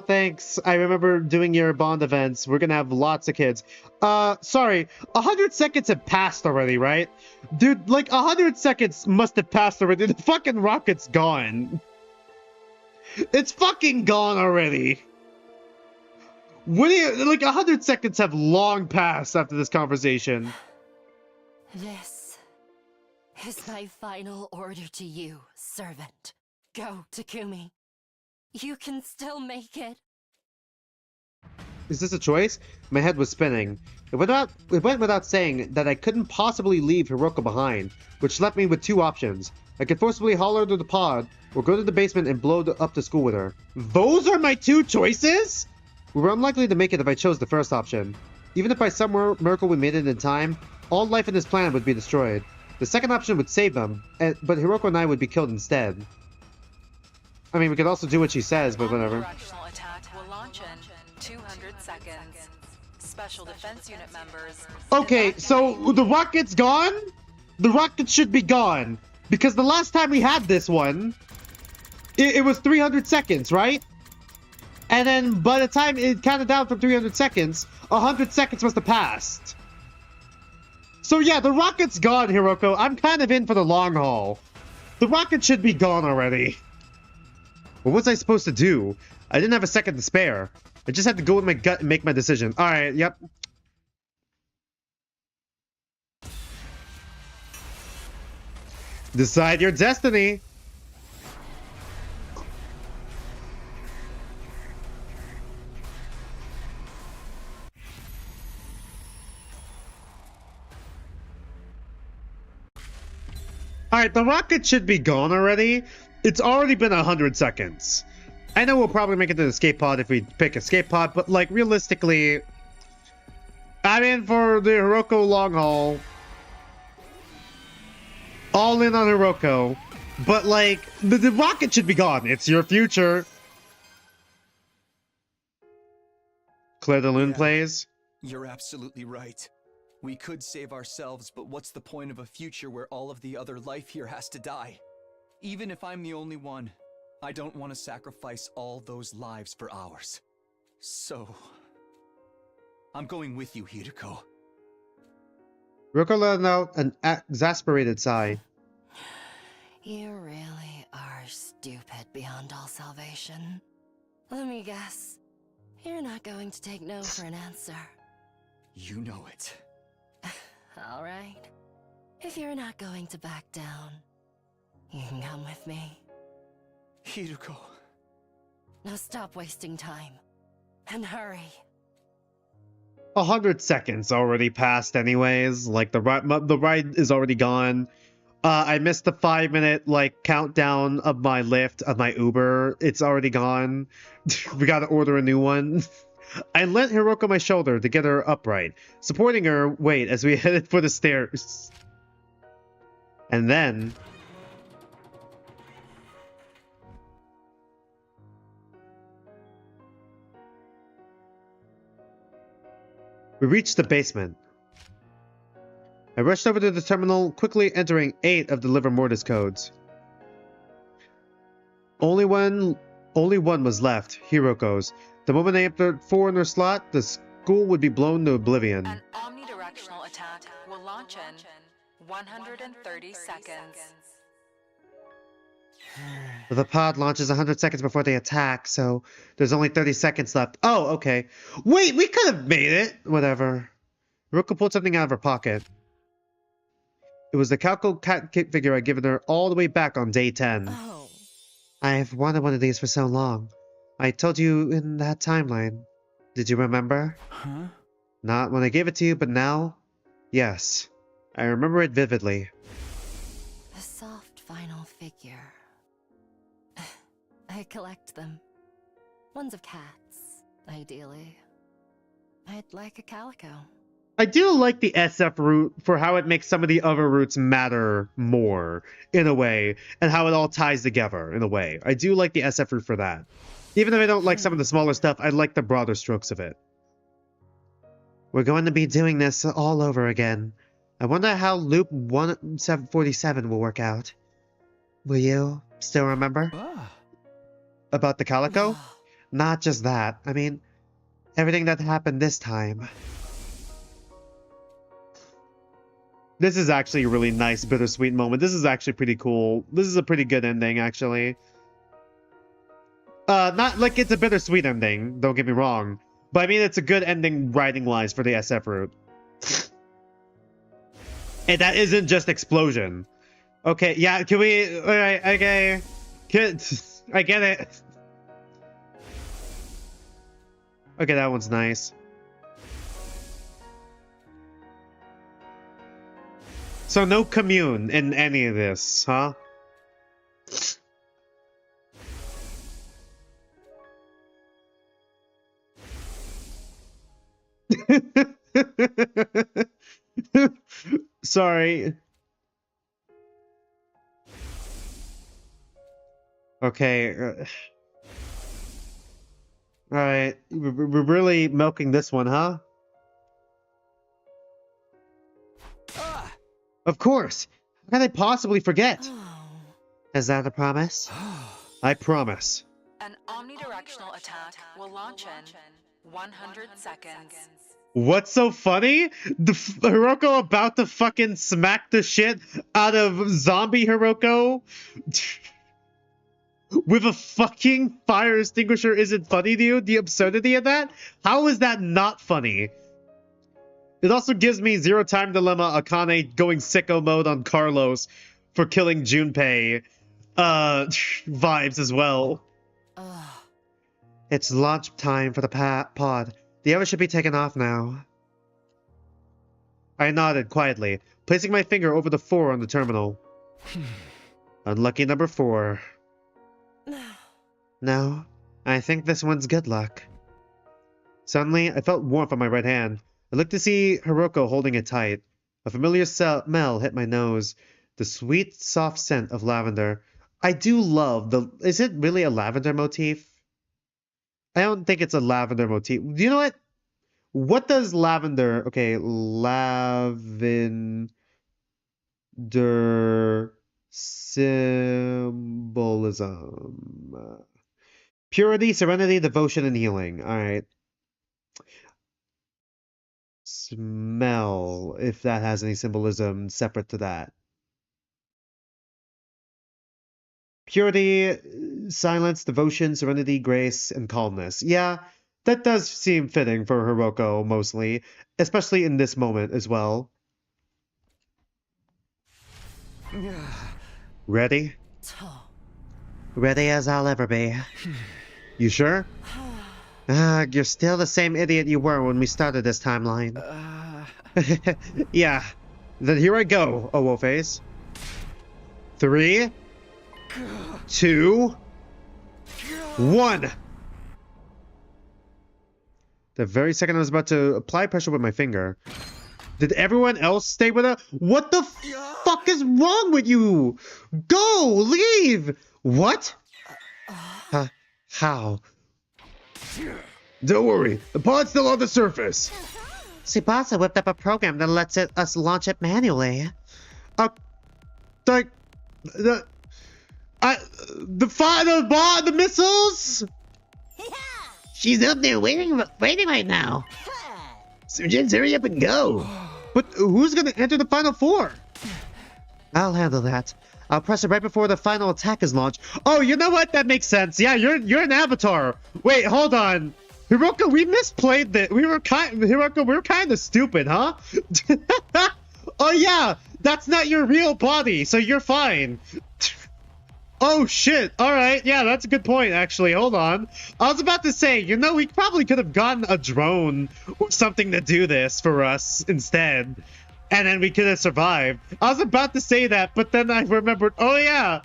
thanks. I remember doing your Bond events. We're gonna have lots of kids. Sorry, 100 seconds have passed already, right? Dude, like 100 seconds must have passed already. The fucking rocket's gone. It's fucking gone already. What do you, like 100 seconds have long passed after this conversation. This is my final order to you, servant. Go, Takumi. You can still make it. Is this a choice? My head was spinning. It went without saying that I couldn't possibly leave Hiruko behind, which left me with two options. I could forcibly haul her to the pod, or go to the basement and blow up the school with her. Those are my two choices? We were unlikely to make it if I chose the first option. Even if by some miracle we made it in time, all life on this planet would be destroyed. The second option would save them, but Hiruko and I would be killed instead. I mean, we could also do what she says, but whatever. Omnidirectional attack will launch in 200 seconds. Special defense unit members. Okay, so the rocket's gone? The rocket should be gone. Because the last time we had this one, it was 300 seconds, right? And then by the time it counted down from 300 seconds, 100 seconds must have passed. So yeah, the rocket's gone, Hiruko. I'm kind of in for the long haul. The rocket should be gone already. What was I supposed to do? I didn't have a second to spare. I just had to go with my gut and make my decision. Alright, yep. Decide your destiny. Alright, the rocket should be gone already. It's already been 100 seconds. I know we'll probably make it to the escape pod if we pick escape pod, but like realistically, I'm in for the Hiruko long haul. All in on Hiruko. But like, the rocket should be gone. It's your future. Claire de Lune plays. You're absolutely right. We could save ourselves, but what's the point of a future where all of the other life here has to die? Even if I'm the only one, I don't want to sacrifice all those lives for ours. So, I'm going with you, Hiruko. Hiruko let out an exasperated sigh. You really are stupid beyond all salvation. Let me guess. You're not going to take no for an answer. You know it. All right. If you're not going to back down, you can come with me. Hiruko. Now stop wasting time. And hurry. 100 seconds already passed anyways. Like, the ride is already gone. I missed the 5-minute, like, countdown of my Lyft, of my Uber. It's already gone. We gotta order a new one. I lent Hiruko my shoulder to get her upright, supporting her weight as we headed for the stairs. And then... we reached the basement. I rushed over to the terminal, quickly entering 8 of the liver mortis codes. Only one was left, Hiruko's. The moment I entered 4 in her slot, the school would be blown to oblivion. An omnidirectional attack will launch in 130 seconds. The pod launches 100 seconds before they attack, so there's only 30 seconds left. Oh, okay. Wait, we could have made it! Whatever. Hiruko pulled something out of her pocket. It was the Calco cat figure I'd given her all the way back on day 10. Oh. I've wanted one of these for so long. I told you in that timeline. Did you remember? Huh? Not when I gave it to you, but now? Yes. I remember it vividly. The soft vinyl figure. I collect them. Ones of cats, ideally. I'd like a calico. I do like the SF route for how it makes some of the other routes matter more, in a way, and how it all ties together, in a way. I do like the SF route for that. Even if I don't like some of the smaller stuff, I like the broader strokes of it. We're going to be doing this all over again. I wonder how loop 1747 will work out. Will you still remember? About the calico? Not just that. I mean, everything that happened this time. This is actually a really nice, bittersweet moment. This is actually pretty cool. This is a pretty good ending, actually. Not like it's a bittersweet ending, don't get me wrong. But I mean, it's a good ending writing-wise for the SF route. And that isn't just explosion. Okay, yeah, can we... Alright, okay. I get it. Okay, that one's nice. So no commune in any of this, huh? Sorry. Okay. Alright. We're really milking this one, huh? Of course! How can I possibly forget? Is that a promise? I promise. An omnidirectional attack will launch in 100 seconds. What's so funny? Hiroko about to fucking smack the shit out of zombie Hiroko with a fucking fire extinguisher isn't funny to you? The absurdity of that? How is that not funny? It also gives me Zero Time Dilemma Akane going sicko mode on Carlos for killing Junpei vibes as well. It's launch time for the pod. The others should be taken off now. I nodded quietly, placing my finger over the 4 on the terminal. Unlucky number 4. No, I think this one's good luck. Suddenly, I felt warmth on my right hand. I looked to see Hiroko holding it tight. A familiar smell hit my nose. The sweet, soft scent of lavender. I do love the... Is it really a lavender motif? I don't think it's a lavender motif. Do you know what? What does lavender... Okay, lavender symbolism. Purity, serenity, devotion, and healing. Alright. Smell, if that has any symbolism separate to that. Purity, silence, devotion, serenity, grace, and calmness. Yeah, that does seem fitting for Hiroko, mostly. Especially in this moment as well. Ready? Ready as I'll ever be. You sure? You're still the same idiot you were when we started this timeline. Yeah. Then here I go, Owoface. 3, 2, 1. The very second I was about to apply pressure with my finger. Did everyone else stay with her? What the fuck is wrong with you? Go! Leave! What? How? Don't worry, the pod's still on the surface. Tsubasa whipped up a program that lets us launch it manually. The missiles? She's up there waiting right now. So just hurry up and go. But who's gonna enter the final 4? I'll handle that. I'll press it right before the final attack is launched. Oh, you know what? That makes sense. Yeah, you're an avatar. Wait, hold on. Hiruko, we misplayed that. Hiruko, we were kind of stupid, huh? Oh yeah, that's not your real body, so you're fine. Oh shit, alright, yeah, that's a good point, actually. Hold on. I was about to say, you know, we probably could have gotten a drone or something to do this for us instead. And then we could have survived. I was about to say that, but then I remembered, oh yeah.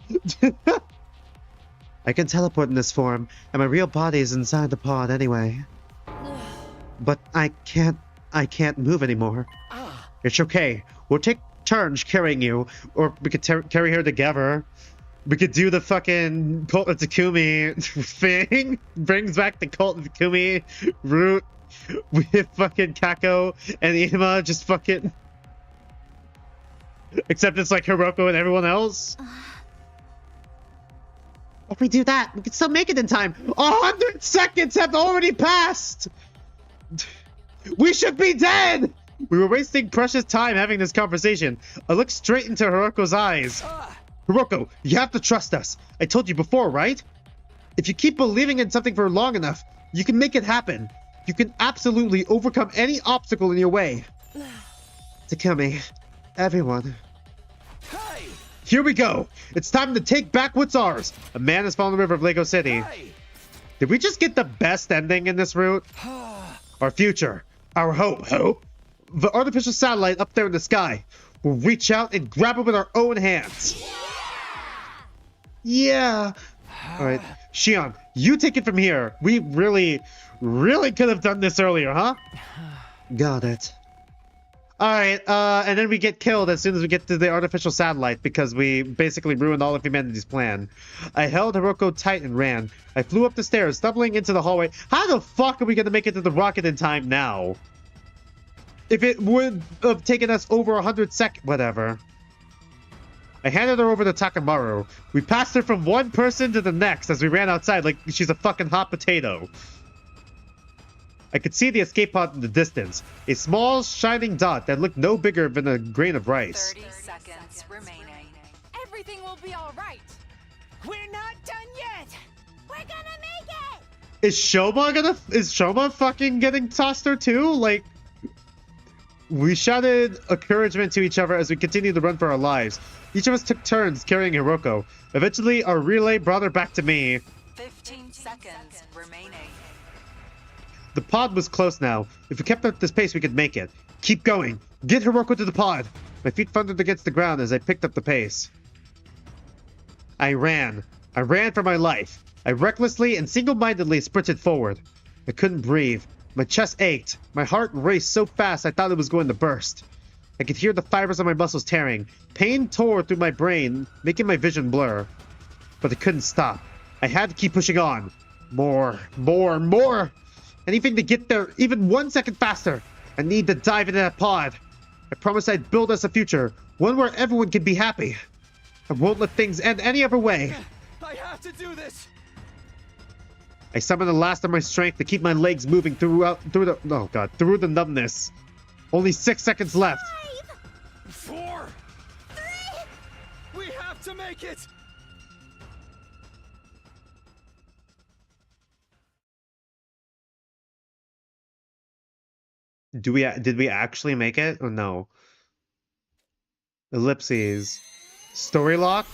I can teleport in this form, and my real body is inside the pod anyway. But I can't move anymore. It's okay. We'll take turns carrying you, or we could carry her together. We could do the fucking Cult of Takumi thing. Brings back the Cult of Takumi route with fucking Kako and Ima just fucking... Except it's like Hiroko and everyone else. If we do that, we can still make it in time. 100 seconds have already passed! We should be dead! We were wasting precious time having this conversation. I looked straight into Hiroko's eyes. Hiroko, you have to trust us. I told you before, right? If you keep believing in something for long enough, you can make it happen. You can absolutely overcome any obstacle in your way. Takumi, everyone. Here we go. It's time to take back what's ours. A man has fallen in the river of Lego City. Did we just get the best ending in this route? Our future. Our hope. Hope? The artificial satellite up there in the sky. We'll reach out and grab it with our own hands. Yeah. Alright. Shion, you take it from here. We really could have done this earlier, huh? Got it. Alright, and then we get killed as soon as we get to the artificial satellite because we basically ruined all of humanity's plan. I held Hiruko tight and ran. I flew up the stairs, stumbling into the hallway. How the fuck are we gonna make it to the rocket in time now? If it would have taken us over 100 seconds, whatever. I handed her over to Takamaru. We passed her from one person to the next as we ran outside like she's a fucking hot potato. I could see the escape pod in the distance. A small, shining dot that looked no bigger than a grain of rice. 30 seconds remaining. Everything will be all right. We're not done yet. We're gonna make it! Is Shoma fucking getting tossed her too? Like, we shouted encouragement to each other as we continued to run for our lives. Each of us took turns carrying Hiruko. Eventually, our relay brought her back to me. 15 seconds remaining. The pod was close now. If we kept up this pace, we could make it. Keep going. Get Hiruko to the pod. My feet thundered against the ground as I picked up the pace. I ran. I ran for my life. I recklessly and single-mindedly sprinted forward. I couldn't breathe. My chest ached. My heart raced so fast I thought it was going to burst. I could hear the fibers of my muscles tearing. Pain tore through my brain, making my vision blur. But I couldn't stop. I had to keep pushing on. More. Anything to get there even 1 second faster. I need to dive into that pod. I promised I'd build us a future. One where everyone can be happy. I won't let things end any other way. I have to do this. I summoned the last of my strength to keep my legs moving through the numbness. Only 6 seconds left. 4, 3. We have to make it. Did we actually make it or no? Ellipses. Story lock?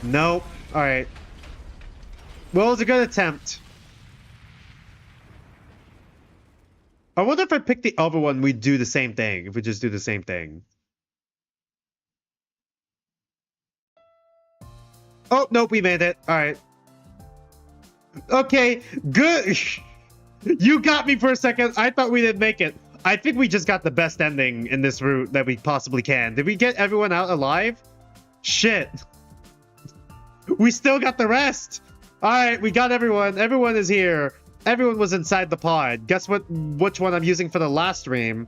Nope. Alright. Well, it was a good attempt. I wonder if I pick the other one, we'd do the same thing. If we just do the same thing. Oh, nope, we made it. Alright. Okay, good. You got me for a second. I thought we didn't make it. I think we just got the best ending in this route that we possibly can. Did we get everyone out alive? Shit. We still got the rest. All right, we got everyone. Everyone is here. Everyone was inside the pod. Guess what? Which one I'm using for the last stream?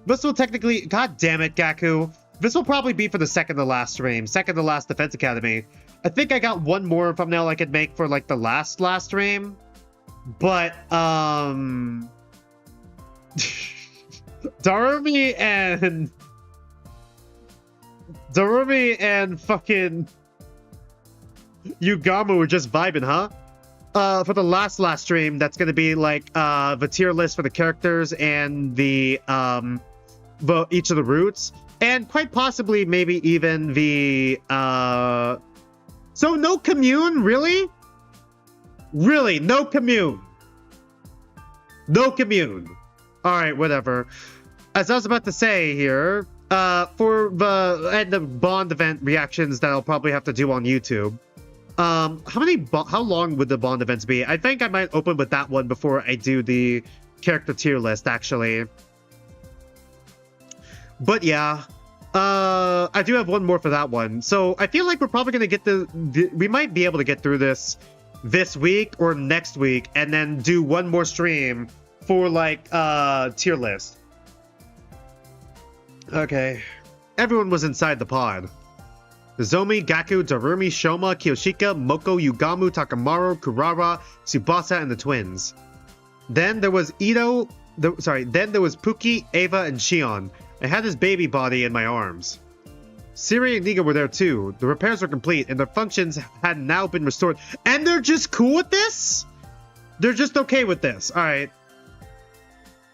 This will technically... God damn it, Gaku. This will probably be for the second to last stream. Second to last Defense Academy. I think I got one more thumbnail I could make for like the last stream. But, Darumi and fucking Yugamu were just vibing, huh? For the last stream, that's gonna be like the tier list for the characters and the each of the routes, and quite possibly maybe even the so no commune, really? Really, no commune. No commune. Alright, whatever. As I was about to say here, for the Bond event reactions that I'll probably have to do on YouTube, how long would the Bond events be? I think I might open with that one before I do the character tier list, actually. But yeah, I do have one more for that one. So I feel like we're probably going to get we might be able to get through this week or next week, and then do one more stream for like tier list. Okay. Everyone was inside the pod. Nozomi, Gaku, Darumi, Shoma, Kiyoshika, Moko, Yugamu, Takamaru, Kurara, Tsubasa, and the twins. Then there was then there was Puki, Ava, and Shion. I had his baby body in my arms. Siri and Niga were there too. The repairs were complete, and their functions had now been restored. And they're just cool with this? They're just okay with this. Alright.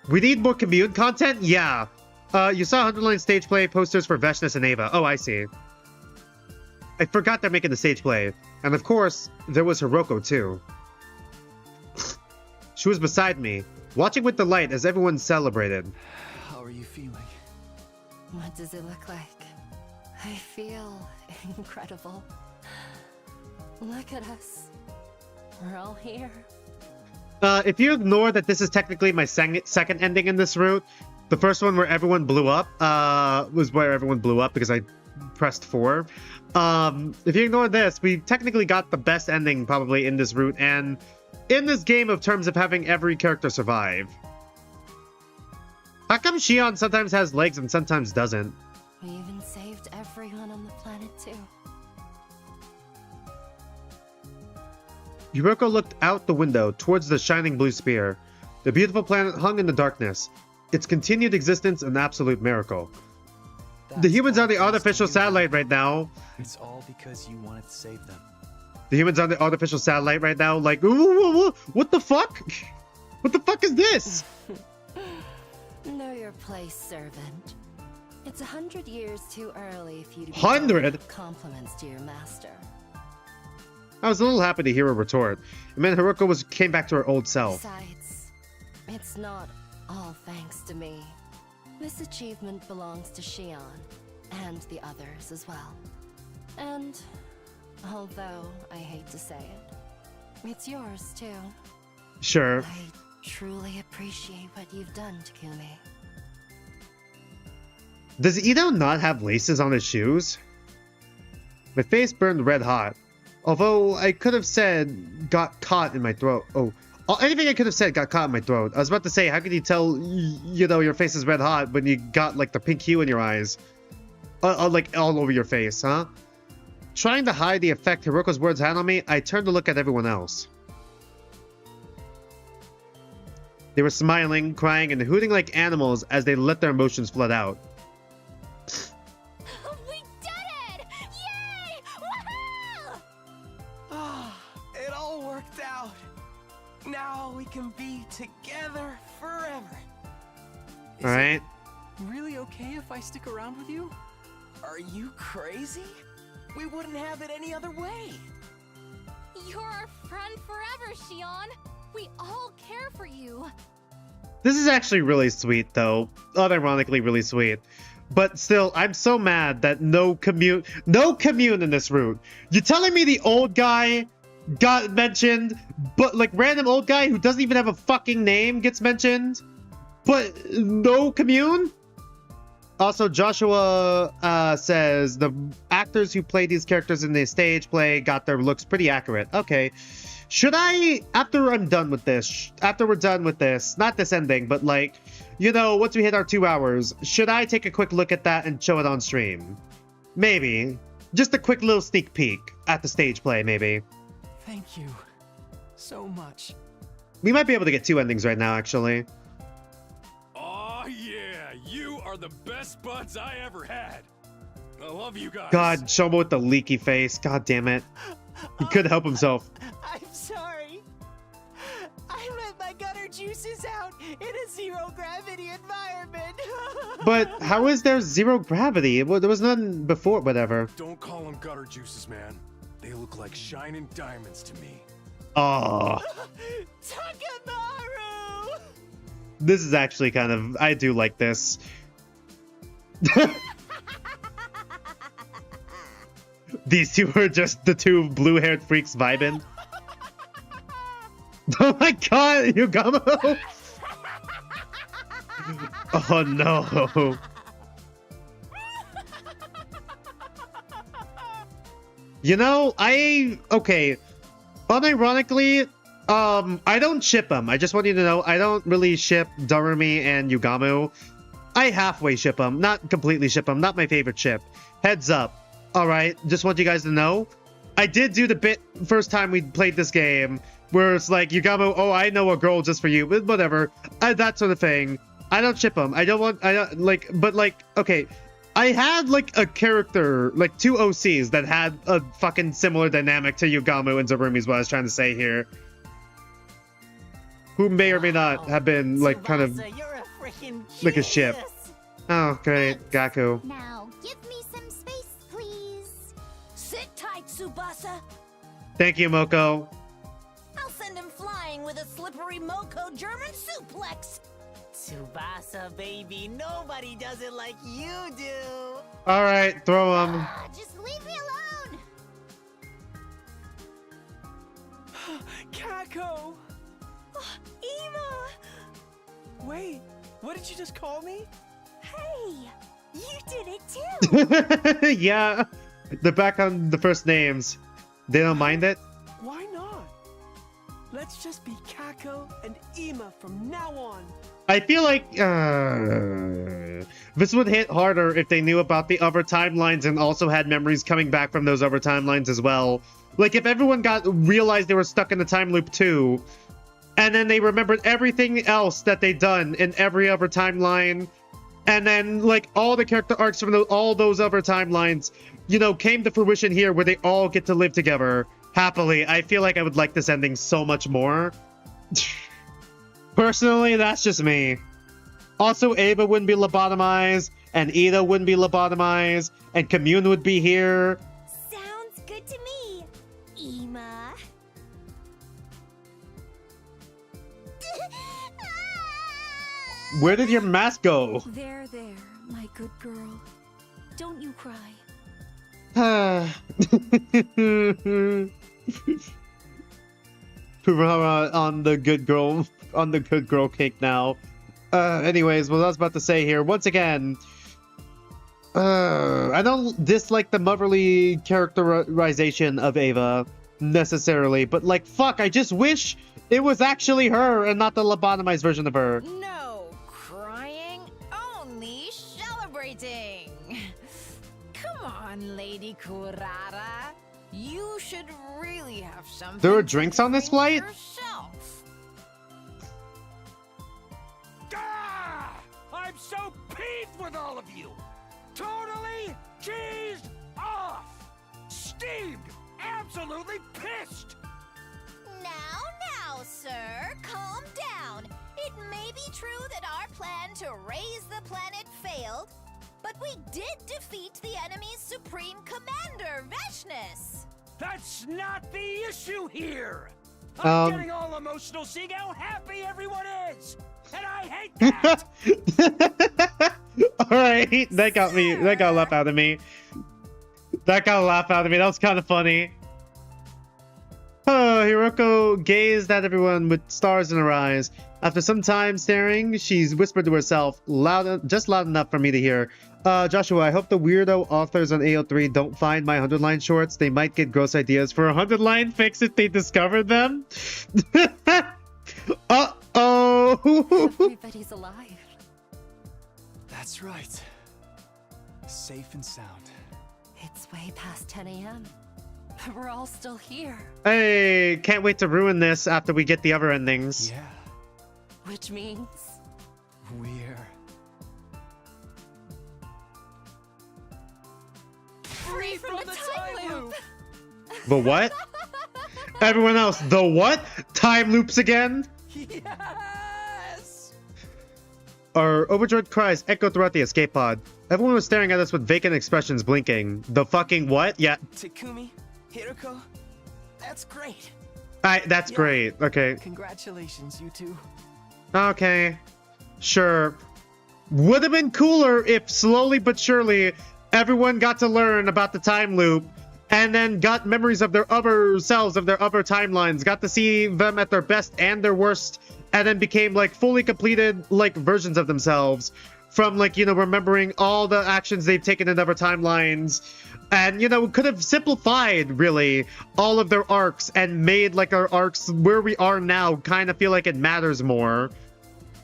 We need more commune content? Yeah. You saw underlined stage play posters for Veshness and Ava. Oh, I see. I forgot they're making the stage play. And of course, there was Hiruko too. She was beside me, watching with delight as everyone celebrated. How are you feeling? What does it look like? I feel incredible. Look at us. We're all here. If you ignore that this is technically my second ending in this route, the first one where everyone blew up was where everyone blew up because I pressed 4. If you ignore this, we technically got the best ending probably in this route and in this game of terms of having every character survive. How come Shion sometimes has legs and sometimes doesn't? We even saved everyone on the planet too. Hiruko looked out the window towards the shining blue sphere. The beautiful planet hung in the darkness, its continued existence an absolute miracle. The humans are the artificial satellite right now. It's all because you wanted to save them. The humans on the artificial satellite right now, like, ooh, what the fuck? What the fuck is this? Know your place, servant. It's 100 years too early for you to be 100? compliments to your master. I was a little happy to hear a retort. It meant Hiruko came back to her old self. Besides, it's not all thanks to me. This achievement belongs to Shion, and the others as well. And, although I hate to say it, it's yours too. Sure. I truly appreciate what you've done, Takumi. Does Ito not have laces on his shoes? My face burned red hot. Although I could have said got caught in my throat. Oh, anything I could have said got caught in my throat. I was about to say, how could you tell, your face is red hot when you got like the pink hue in your eyes? Like all over your face, huh? Trying to hide the effect Hiruko's words had on me, I turned to look at everyone else. They were smiling, crying, and hooting like animals as they let their emotions flood out. We did it! Yay! Woohoo! Ah, it all worked out. Now we can be together forever. All right. Really okay if I stick around with you? Are you crazy? We wouldn't have it any other way. You're our friend forever, Shion. We all care for you. This is actually really sweet, though. Unironically really sweet. But still, I'm so mad that no commune in this route. You're telling me the old guy got mentioned, but like random old guy who doesn't even have a fucking name gets mentioned, but no commune? Also, Joshua says the actors who played these characters in the stage play got their looks pretty accurate. Okay. Should I, after we're done with this, not this ending, but like, once we hit our 2 hours, should I take a quick look at that and show it on stream? Maybe. Just a quick little sneak peek at the stage play, maybe. Thank you so much. We might be able to get 2 endings right now, actually. Oh yeah, you are the best buds I ever had. I love you guys. God, Shoma with the leaky face. God damn it. He couldn't help himself. I'm sorry. I let my gutter juices out in a zero-gravity environment. But how is there zero gravity? Well, there was none before, whatever. Don't call them gutter juices, man. They look like shining diamonds to me. Oh. Takamaru! This is actually kind of... I do like this. These two are just the two blue-haired freaks vibing. Oh my god, Yugamo! Oh no. Okay. Unironically, I don't ship them. I just want you to know, I don't really ship Darumi and Yugamu. I halfway ship them, not completely ship them, not my favorite ship. Heads up. Alright, just want you guys to know. I did do the bit first time we played this game, where it's like, Yugamu, oh, I know a girl just for you, but whatever. That sort of thing. I don't ship them. Okay. I had, like, a character, like, 2 OCs that had a fucking similar dynamic to Yugamu and Zarumi is what I was trying to say here. Who may or may not have been, like, kind of, like a ship. Oh, great. Gaku. Now, give me some space, please. Sit tight, Tsubasa. Thank you, Moko. I'll send him flying with a slippery Moko German suplex. Tsubasa, baby, nobody does it like you do. Alright, throw him. Just leave me alone. Kako! Ema! Wait, what did you just call me? Hey, you did it too! Yeah, they're back on the first names. They don't mind it? Why not? Let's just be Kako and Ema from now on. I feel like this would hit harder if they knew about the other timelines and also had memories coming back from those other timelines as well. Like if everyone realized they were stuck in the time loop too, and then they remembered everything else that they'd done in every other timeline, and then like all the character arcs from all those other timelines, you know, came to fruition here where they all get to live together happily. I feel like I would like this ending so much more. Personally, that's just me. Also, Ava wouldn't be lobotomized, and Ida wouldn't be lobotomized, and Commune would be here. Sounds good to me, Ema. Where did your mask go? There, my good girl. Don't you cry. Purara on the good girl cake now. Anyways, what I was about to say here, once again, I don't dislike the motherly characterization of Ava necessarily, but like, fuck, I just wish it was actually her and not the lobotomized version of her. No crying, only celebrating. Come on, Lady Kurara. You should really have something. There were drinks on this flight? Yourself. Gah! I'm so peeved with all of you! Totally cheesed off! Steamed! Absolutely pissed! Now, sir, calm down. It may be true that our plan to raise the planet failed, but we did defeat the enemy's supreme commander, Veshness. That's not the issue here! I'm getting all emotional seeing how happy everyone is! And I hate that! Alright, that got a laugh out of me. That was kind of funny. Oh, Hiruko gazed at everyone with stars in her eyes. After some time staring, she's whispered to herself, just loud enough for me to hear. Joshua, I hope the weirdo authors on AO3 don't find my 100-line shorts. They might get gross ideas for a 100-line fix if they discover them. Uh-oh! Everybody's alive. That's right. Safe and sound. It's way past 10 a.m. We're all still here. Hey, can't wait to ruin this after we get the other endings. Yeah. Which means... We're... free from the time loop! The what? Everyone else, the what? Time loops again? Yes! Our overjoyed cries echoed throughout the escape pod. Everyone was staring at us with vacant expressions blinking. The fucking what? Yeah. Takumi, Hiruko, that's great. That's great. Okay. Congratulations, you two. Okay. Sure. Would have been cooler if slowly but surely everyone got to learn about the time loop and then got memories of their other selves, of their other timelines, got to see them at their best and their worst, and then became like fully completed like versions of themselves from like, you know, remembering all the actions they've taken in other timelines, and, you know, could have simplified really all of their arcs and made like our arcs where we are now kind of feel like it matters more.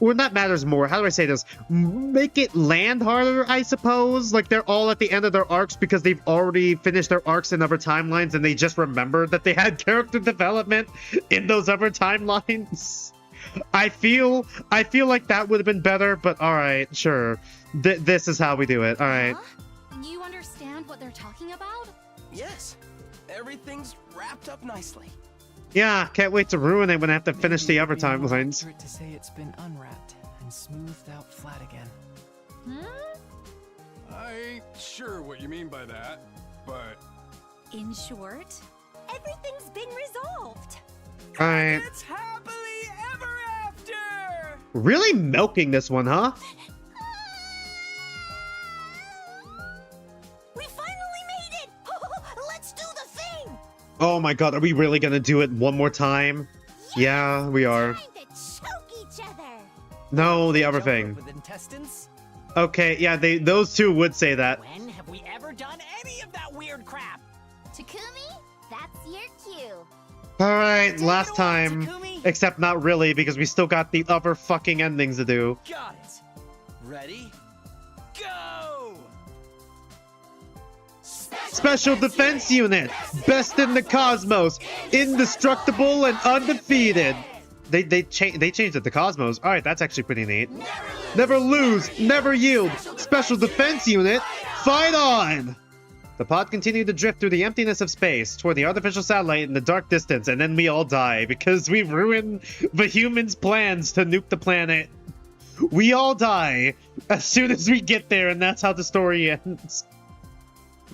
Well, not matters more. How do I say this? Make it land harder, I suppose. Like, they're all at the end of their arcs because they've already finished their arcs in other timelines and they just remembered that they had character development in those other timelines. I feel like that would have been better, but all right, sure. This is how we do it. All right. Huh? You understand what they're talking about? Yes, everything's wrapped up nicely. Yeah, can't wait to ruin it when I have to finish the other timelines. For it to say it's been unwrapped and smoothed out flat again. I ain't sure what you mean by that, but... In short, everything's been resolved. All right. It's happily ever after! Really milking this one, huh? We finally made it! Let's do the thing! Oh my god, are we really gonna do it one more time? Yeah, we are. Time to No, the other thing. With intestines? Okay, yeah, those two would say that. When have we ever done any of that weird crap? Takumi, that's your cue. Alright, last time. Except not really, because we still got the other fucking endings to do. Got it. Ready? Go! Special Defense Unit! Best in the cosmos! Indestructible and undefeated! They changed it to Cosmos. Alright, that's actually pretty neat. Never lose! Never yield! Special Defense Unit! Fight on! The pod continued to drift through the emptiness of space toward the artificial satellite in the dark distance, and then we all die because we ruined the humans' plans to nuke the planet. We all die as soon as we get there, and that's how the story ends.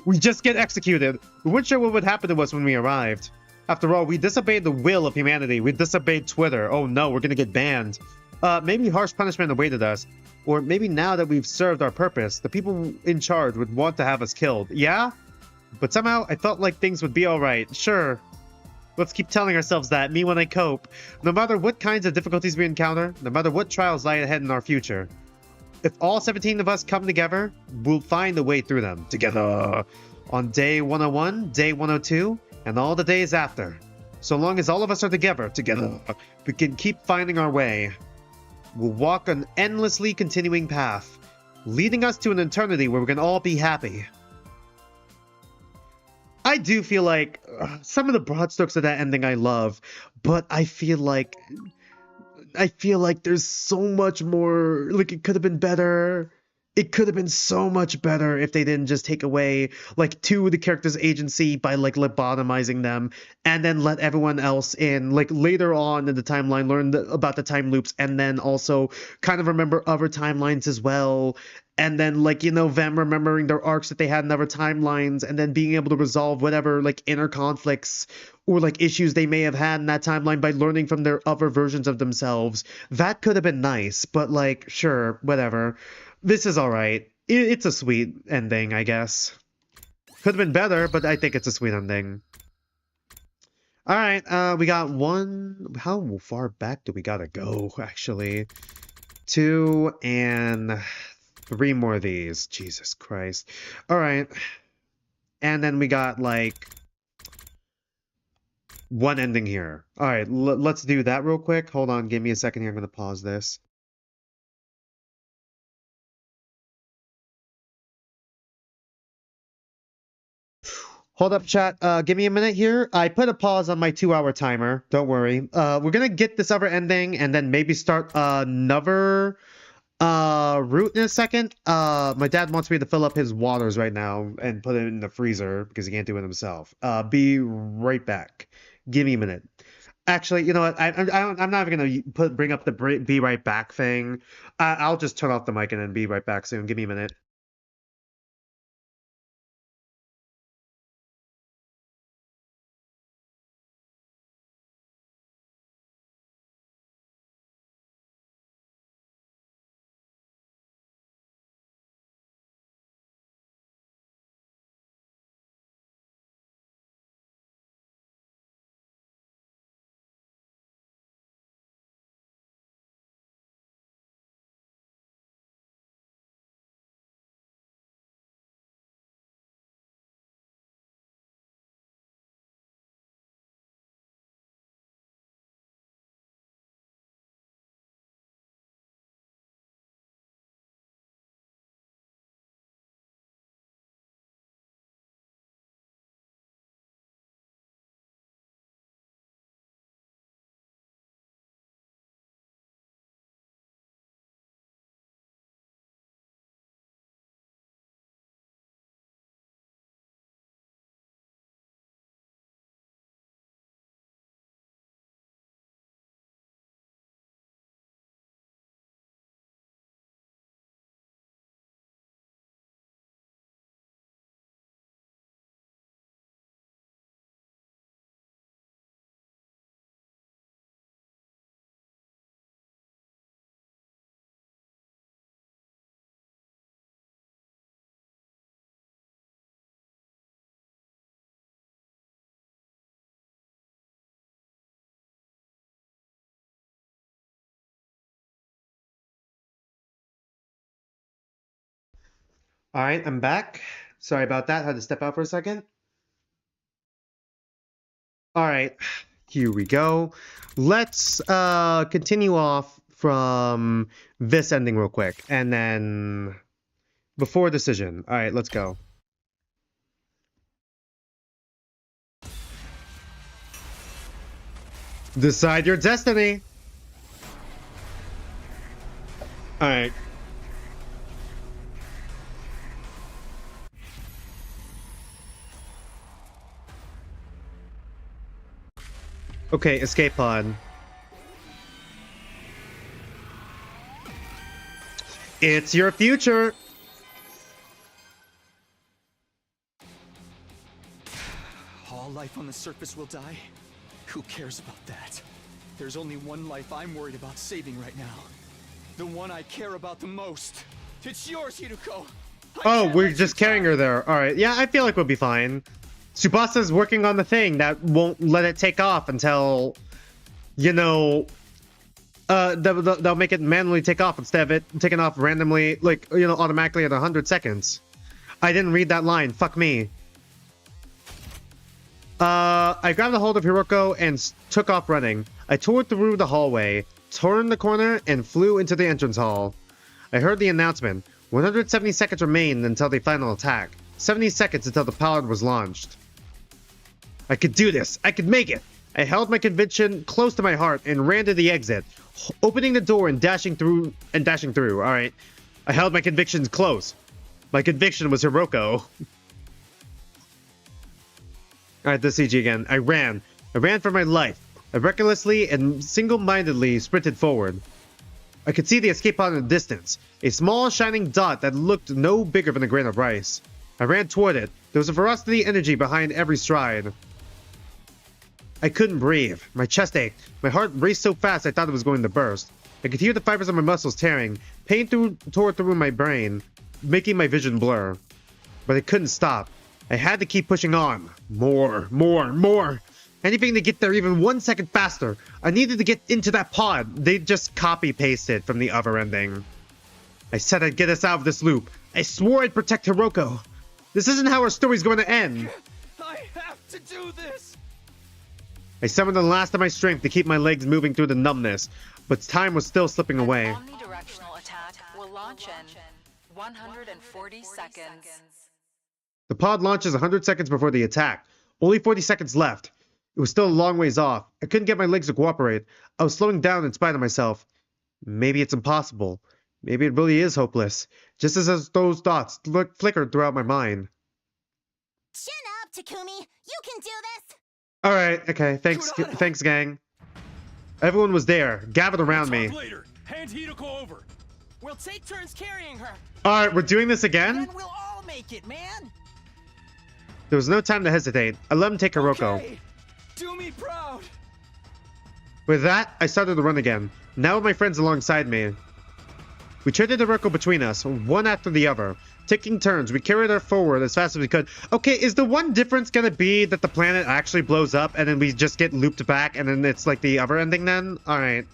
We just get executed. We weren't sure what would happen to us when we arrived. After all, we disobeyed the will of humanity. We disobeyed Twitter. Oh no, we're gonna get banned. Maybe harsh punishment awaited us. Or maybe now that we've served our purpose, the people in charge would want to have us killed. Yeah? But somehow, I felt like things would be alright. Sure. Let's keep telling ourselves that, me when I cope. No matter what kinds of difficulties we encounter, no matter what trials lie ahead in our future. If all 17 of us come together, we'll find a way through them. Together. On day 101, day 102, and all the days after. So long as all of us are together, we can keep finding our way. We'll walk an endlessly continuing path, leading us to an eternity where we can all be happy. I do feel like some of the broad strokes of that ending I love, but I feel like there's so much more, like it could have been better. It could have been so much better if they didn't just take away like two of the characters' agency by like lobotomizing them and then let everyone else in, like later on in the timeline learn about the time loops and then also kind of remember other timelines as well. And then like, you know, them remembering their arcs that they had in other timelines and then being able to resolve whatever like inner conflicts or like issues they may have had in that timeline by learning from their other versions of themselves. That could have been nice, but like, sure, whatever. This is alright. It's a sweet ending, I guess. Could have been better, but I think it's a sweet ending. Alright, we got one... How far back do we gotta go, actually? 2 and 3 more of these. Jesus Christ. Alright. And then we got, like... one ending here. Alright, let's do that real quick. Hold on, give me a second here. I'm gonna pause this. Hold up, chat. Give me a minute here. I put a pause on my 2-hour timer. Don't worry. We're gonna get this other ending and then maybe start another route in a second. My dad wants me to fill up his waters right now and put it in the freezer because he can't do it himself. Be right back. Give me a minute. Actually, you know what? I'm not even gonna bring up the be right back thing. I'll just turn off the mic and then be right back soon. Give me a minute. All right, I'm back. Sorry about that. Had to step out for a second. All right, here we go. Let's continue off from this ending real quick, and then before decision. All right, let's go. Decide your destiny. All right. Okay, escape pod. It's your future. All life on the surface will die? Who cares about that? There's only one life I'm worried about saving right now. The one I care about the most. It's yours, Hiruko. Oh, we're just carrying her there. All right. Yeah, I feel like we'll be fine. Tsubasa's working on the thing that won't let it take off until, you know, they'll make it manually take off instead of it taking off randomly, like, you know, automatically at 100 seconds. I didn't read that line. Fuck me. I grabbed a hold of Hiruko and took off running. I tore through the hallway, turned the corner, and flew into the entrance hall. I heard the announcement. 170 seconds remained until the final attack. 70 seconds until the pod was launched. I could do this. I could make it. I held my conviction close to my heart and ran to the exit, opening the door and dashing through. All right. I held my convictions close. My conviction was Hiruko. All right, the CG again. I ran for my life. I recklessly and single-mindedly sprinted forward. I could see the escape pod in the distance, a small shining dot that looked no bigger than a grain of rice. I ran toward it. There was a ferocity energy behind every stride. I couldn't breathe. My chest ached. My heart raced so fast I thought it was going to burst. I could hear the fibers of my muscles tearing. Pain tore through my brain, making my vision blur. But I couldn't stop. I had to keep pushing on. More. Anything to get there even 1 second faster. I needed to get into that pod. They just copy-pasted from the other ending. I said I'd get us out of this loop. I swore I'd protect Hiruko. This isn't how our story's going to end. I have to do this. I summoned the last of my strength to keep my legs moving through the numbness, but time was still slipping away. An omnidirectional attack will launch in 140 seconds. The pod launches 100 seconds before the attack. Only 40 seconds left. It was still a long ways off. I couldn't get my legs to cooperate. I was slowing down in spite of myself. Maybe it's impossible. Maybe it really is hopeless. Just as those thoughts flickered throughout my mind. Chin up, Takumi. You can do this. All right, okay. Thanks, gang. Everyone was there, gathered around me. Later. Hand Hiruko over. We'll take turns carrying her. All right, we're doing this again? Then we'll all make it, man. There was no time to hesitate. I let him take Hiruko. Okay. Do me proud. With that, I started to run again, now with my friends alongside me. We traded Hiruko between us, one after the other. Taking turns, we carried her forward as fast as we could. Okay, is the one difference gonna be that the planet actually blows up and then we just get looped back and then it's like the other ending then? Alright.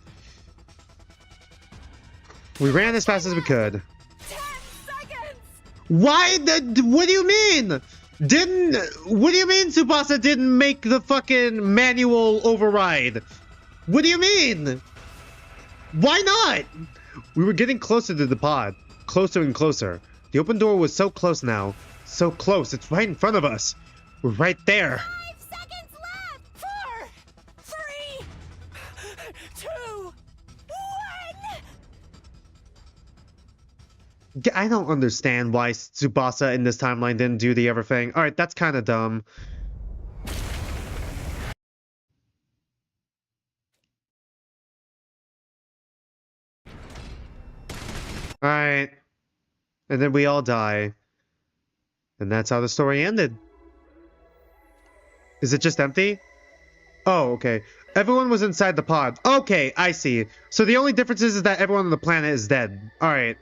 We ran as fast as we could. 10 seconds! Why the... What do you mean? What do you mean Tsubasa didn't make the fucking manual override? What do you mean? Why not? We were getting closer to the pod. Closer and closer. The open door was so close now. So close, it's right in front of us. We're right there. 5 seconds left. 4, 3, 2, 1. I don't understand why Tsubasa in this timeline didn't do the other thing. Alright, that's kind of dumb. Alright. And then we all die. And that's how the story ended. Is it just empty? Oh, okay. Everyone was inside the pod. Okay, I see. So the only difference is that everyone on the planet is dead. Alright.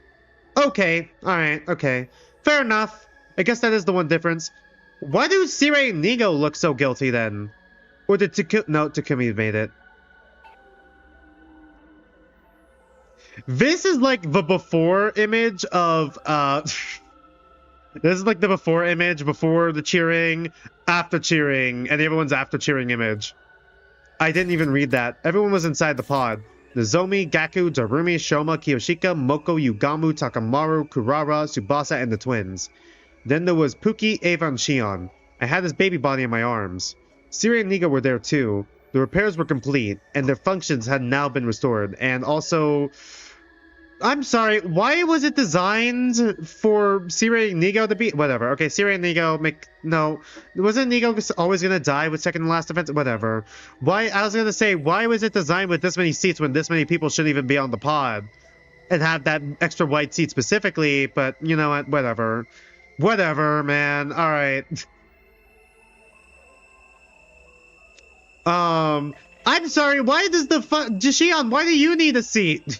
Okay. Alright, okay. Fair enough. I guess that is the one difference. Why do Sirei and Nigo look so guilty then? Or did Takumi... No, Takumi made it. This is like the before image of, This is like the before image, before the cheering, after cheering, and everyone's after cheering image. I didn't even read that. Everyone was inside the pod. Nozomi, Gaku, Darumi, Shoma, Kiyoshika, Moko, Yugamu, Takamaru, Kurara, Tsubasa, and the twins. Then there was Puki, Ava, and Shion. I had his baby body in my arms. Siri and Niga were there too. The repairs were complete, and their functions had now been restored. And also... I'm sorry, why was it designed for Siri and Nigo to be... Whatever. Okay, Siri and Nigo make... No. Wasn't Nigo always going to die with second and last defense? Whatever. Why... I was going to say, why was it designed with this many seats when this many people shouldn't even be on the pod? And have that extra white seat specifically, but you know what? Whatever. Whatever, man. Alright. I'm sorry, why does the Jishion, why do you need a seat?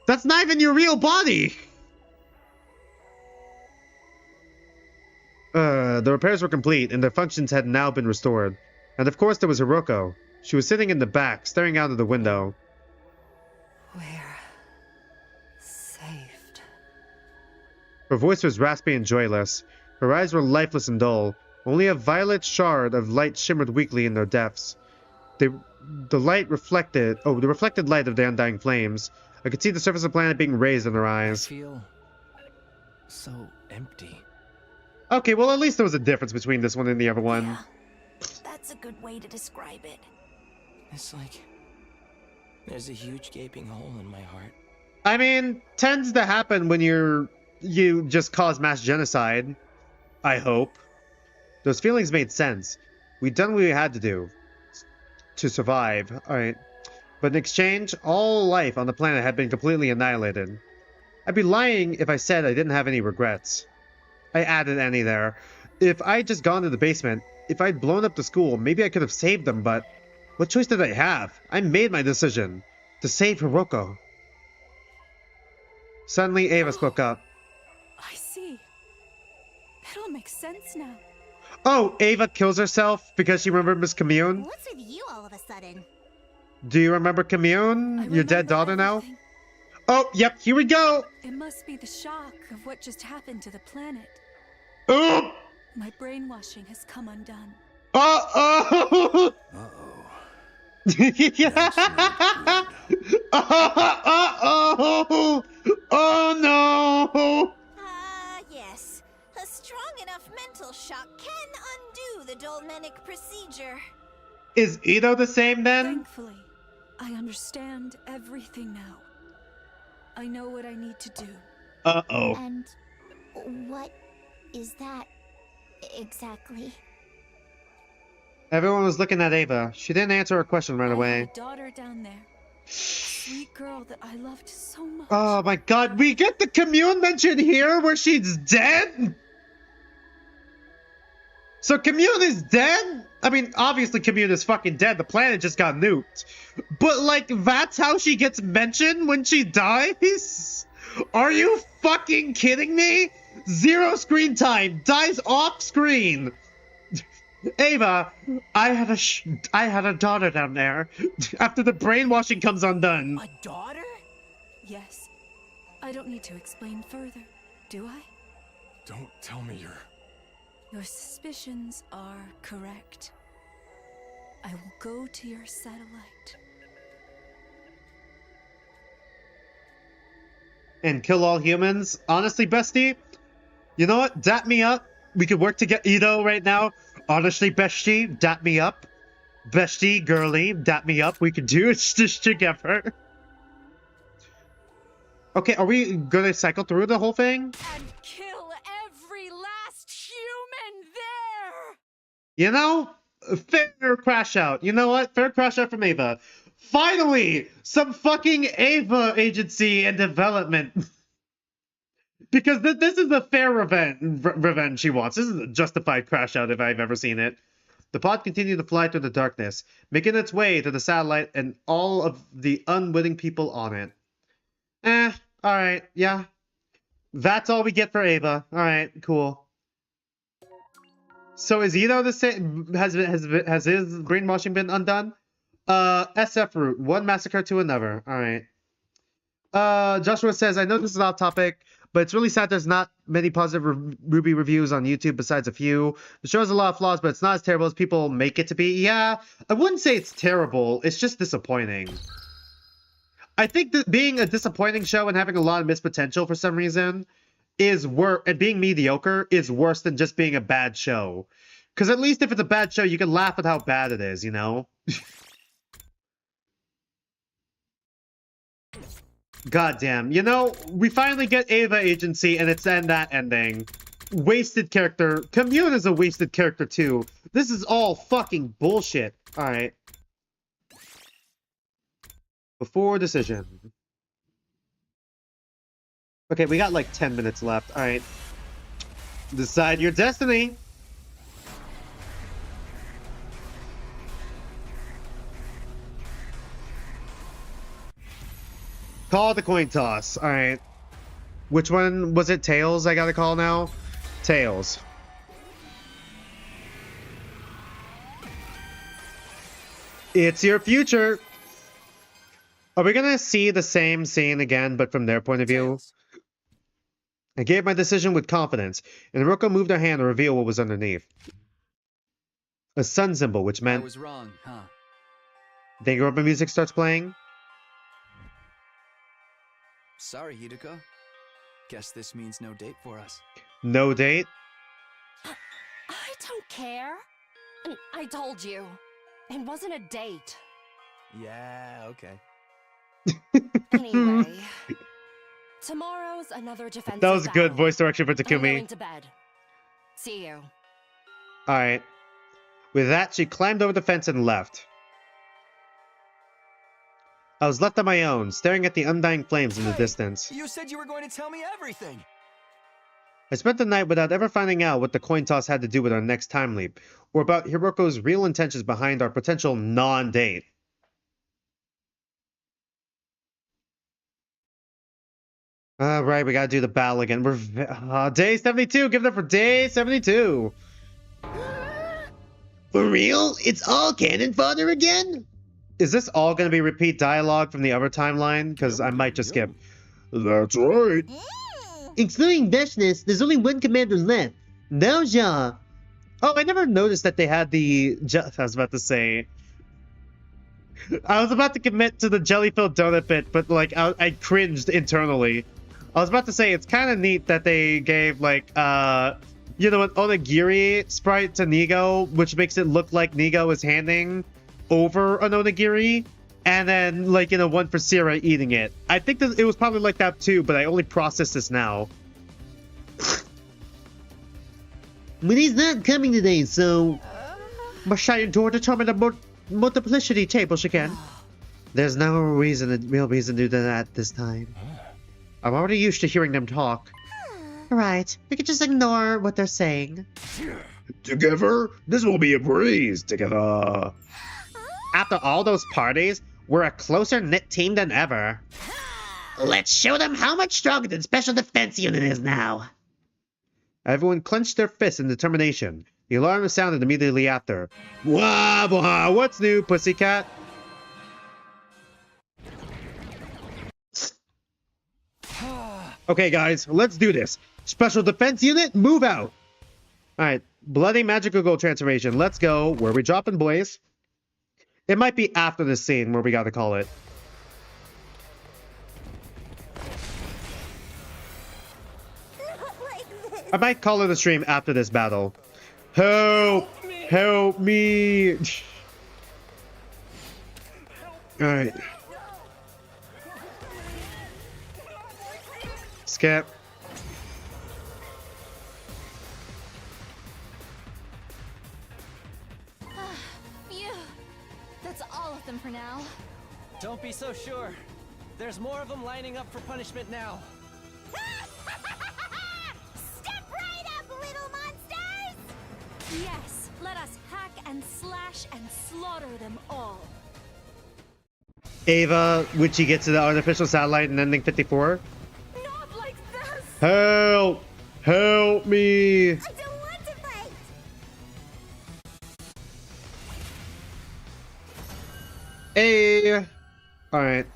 That's not even your real body! The repairs were complete, and their functions had now been restored. And of course there was Hiruko. She was sitting in the back, staring out of the window. We're saved. Her voice was raspy and joyless. Her eyes were lifeless and dull. Only a violet shard of light shimmered weakly in their depths. The reflected light of the undying flames. I could see the surface of the planet being raised in her eyes. I feel so empty. Okay, well at least there was a difference between this one and the other one. Yeah, that's a good way to describe it. It's like there's a huge gaping hole in my heart. I mean, tends to happen when you just cause mass genocide. I hope. Those feelings made sense. We'd done what we had to do to survive. Alright. But in exchange, all life on the planet had been completely annihilated. I'd be lying if I said I didn't have any regrets. I added any there. If I'd just gone to the basement, if I'd blown up the school, maybe I could have saved them, but what choice did I have? I made my decision. To save Hiruko. Suddenly, Ava spoke up. I see. That all makes sense now. Oh, Ava kills herself because she remembers Commune? What's with you all of a sudden? Do you remember Commune? Your dead daughter now? Oh, yep, here we go! It must be the shock of what just happened to the planet. Oh! My brainwashing has come undone. Uh-oh! Uh-oh. Uh-oh! Oh no! Yes. A strong enough mental shock can undo the dolmenic procedure. Is Ito the same then? Thankfully, I understand everything now. I know what I need to do. Uh-oh. And what is that exactly? Everyone was looking at Ava. She didn't answer her question right I away. have a daughter down there. A sweet girl that I loved so much. Oh my god, we get the Commune mention here where she's dead? So Commune is dead? I mean, obviously Commune is fucking dead. The planet just got nuked. But, like, that's how she gets mentioned when she dies? Are you fucking kidding me? 0 screen time. Dies off screen. Ava, I had a daughter down there. After the brainwashing comes undone. A daughter? Yes. I don't need to explain further, do I? Don't tell me you're... Your suspicions are correct. I will go to your satellite. And kill all humans? Honestly, bestie, you know what? Dap me up. We could work together. Ito right now. Honestly, bestie, dap me up. Bestie, girly, dap me up. We could do this together. Okay, are we gonna cycle through the whole thing? And kill every last human there! You know, fair crash out. You know what? Fair crash out from Ava. Finally, some fucking Ava agency and development. Because this is a fair revenge she wants. This is a justified crash out if I've ever seen it. The pod continued to fly through the darkness, making its way to the satellite and all of the unwitting people on it. Alright, yeah. That's all we get for Ava. Alright, cool. So is Ito the same? Has his brainwashing been undone? SF route, one massacre to another. Alright. Joshua says, I know this is off topic, but it's really sad there's not many positive Ruby reviews on YouTube besides a few. The show has a lot of flaws, but it's not as terrible as people make it to be. Yeah, I wouldn't say it's terrible. It's just disappointing. I think that being a disappointing show and having a lot of missed potential for some reason is worse, and being mediocre is worse than just being a bad show. Because at least if it's a bad show, you can laugh at how bad it is, you know? Goddamn. You know, we finally get Ava agency, and it's then that ending. Wasted character. Commune is a wasted character, too. This is all fucking bullshit. Alright. Before decision. Okay, we got like 10 minutes left. Alright. Decide your destiny. Call the coin toss. Alright. Which one was it? Tails I gotta call now? Tails. It's your future. Are we gonna see the same scene again, but from their point of view? I gave my decision with confidence, and Hiruko moved her hand to reveal what was underneath. A sun symbol, which meant... I was wrong, huh? Then Europa music starts playing. Sorry, Hiruko. Guess this means no date for us. No date? I don't care. I told you. It wasn't a date. Yeah, okay. Anyway. Tomorrow's another defensive That was good battle. voice direction for I'm Takumi. going to bed. See you. Alright. With that, she climbed over the fence and left. I was left on my own, staring at the undying flames in the distance. You said you were going to tell me everything. I spent the night without ever finding out what the coin toss had to do with our next time leap, or about Hiroko's real intentions behind our potential non-date. Right, we gotta do the battle again. We're day 72. Give it up for day 72. For real? It's all cannon fodder again? Is this all gonna be repeat dialogue from the other timeline? Because I might just skip. That's right. Excluding Veshness, there's only one commander left. Naoja. Oh, I never noticed that they had the... I was about to say... I was about to commit to the jelly-filled donut bit, but like I cringed internally. I was about to say it's kind of neat that they gave like you know, an onigiri sprite to Nigo, which makes it look like Nigo is handing over an onigiri, and then like, you know, one for Sierra eating it. I think that it was probably like that too, but I only processed this now. But he's not coming today, so... Machine to determine the multiplicity tables again. There's no real reason to do that this time. I'm already used to hearing them talk. Right. We could just ignore what they're saying. Together, this will be a breeze. Together. After all those parties, we're a closer-knit team than ever. Let's show them how much stronger the Special Defense Unit is now. Everyone clenched their fists in determination. The alarm sounded immediately after. Wah, wah, what's new, pussycat? Okay, guys, let's do this. Special Defense Unit, move out! Alright, Bloody Magical Gold Transformation. Let's go. Where are we dropping, boys? It might be after this scene where we gotta call it. I might call it a stream after this battle. Help! Help me! Alright. Skip. Phew. That's all of them for now. Don't be so sure. There's more of them lining up for punishment now. Step right up, little monsters! Yes, let us hack and slash and slaughter them all. Ava, would she get to the artificial satellite in ending 54? Not like this! Help! Help me! I don't want to fight! Hey! Alright.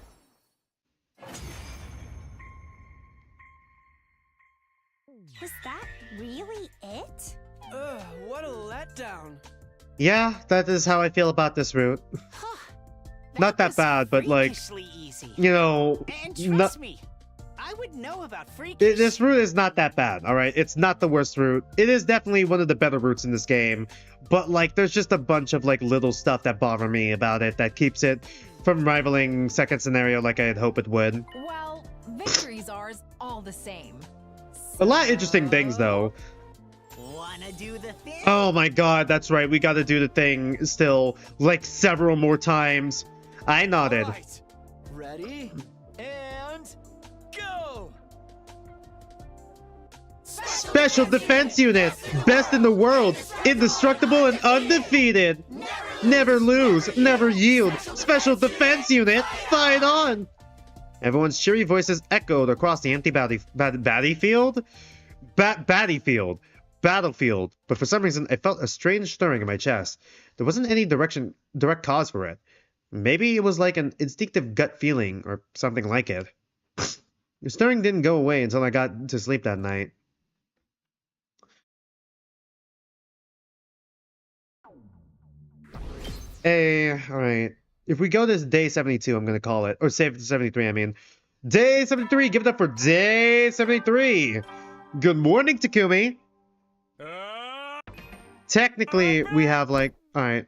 Yeah, that is how I feel about this route. Not that bad, but like, easy. you know, And trust me, I would know about freakish. this route is not that bad, all right? It's not the worst route. It is definitely one of the better routes in this game, but like, there's just a bunch of like little stuff that bother me about it that keeps it from rivaling second scenario like I had hoped it would. Well, victories are all the same. A lot of interesting things though. Wanna do the thing? Oh my god, that's right. We gotta do the thing still, like several more times. I nodded. All right. Ready? And go! Special Defense Unit! Best in the world! Indestructible and undefeated! Never lose, never yield! Special Defense Unit, fight on! Everyone's cheery voices echoed across the empty battlefield. But for some reason, I felt a strange stirring in my chest. There wasn't any direct cause for it. Maybe it was like an instinctive gut feeling or something like it. The stirring didn't go away until I got to sleep that night. Hey, alright. If we go to day 72, I'm gonna call it. Or save 73, I mean. Day 73! Give it up for day 73! Good morning, Takumi! Technically, we have like... Alright.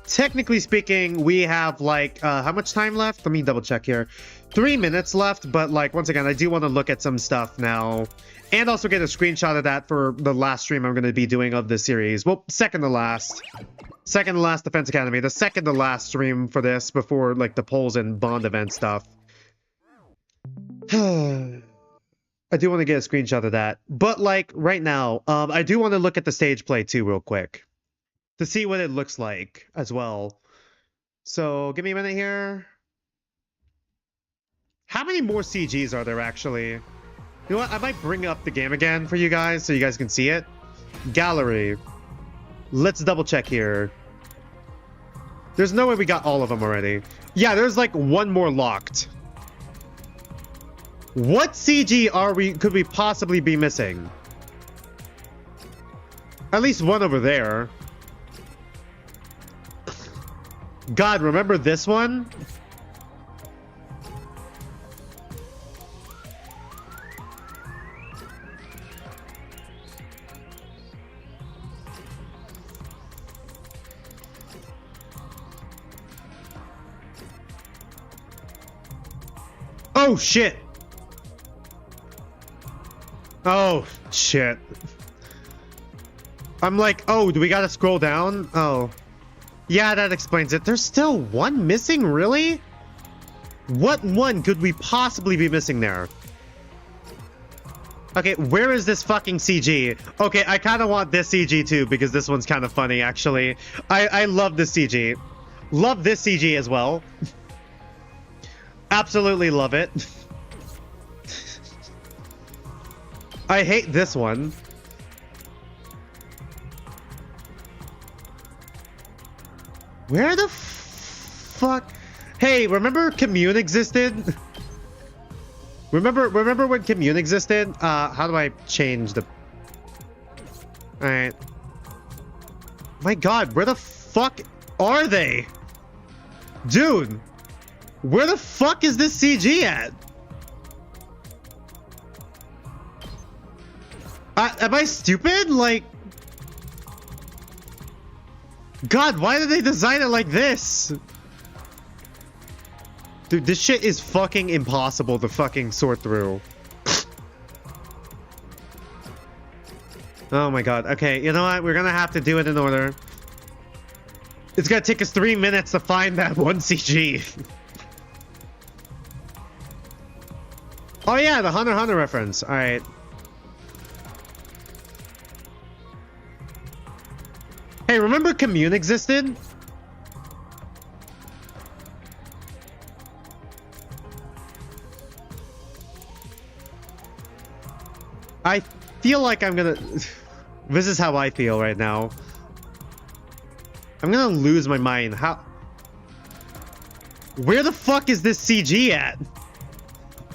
Technically speaking, we have like... how much time left? Let me double check here. 3 minutes left, but like, once again, I do want to look at some stuff now. And also get a screenshot of that for the last stream I'm going to be doing of this series. Well, second to last. Second to last Defense Academy. The second to last stream for this before like the polls and bond event stuff. I do want to get a screenshot of that. But like right now, I do want to look at the stage play too real quick. To see what it looks like as well. So give me a minute here. How many more CGs are there actually? You know what? I might bring up the game again for you guys so you guys can see it. Gallery. Let's double check here. There's no way we got all of them already. Yeah, there's like one more locked. What CG could we possibly be missing? At least one over there. God, remember this one? Oh, shit. Oh, shit. I'm like, oh, do we gotta scroll down? Oh. Yeah, that explains it. There's still one missing, really? What one could we possibly be missing there? Okay, where is this fucking CG? Okay, I kind of want this CG too, because this one's kind of funny, actually. I love this CG. Love this CG as well. Absolutely love it. I hate this one. Where the fuck? Hey, remember Commune existed? Remember when Commune existed? How do I change the... Alright. My god, where the fuck are they? Dude! Where the fuck is this CG at? Am I stupid? Like... God, why did they design it like this? Dude, this shit is fucking impossible to fucking sort through. Oh my god. Okay, you know what? We're gonna have to do it in order. It's gonna take us 3 minutes to find that one CG. Oh yeah, the Hunter x Hunter reference. Alright. Hey, remember Commune existed? I feel like I'm gonna... This is how I feel right now. I'm gonna lose my mind. How... Where the fuck is this CG at?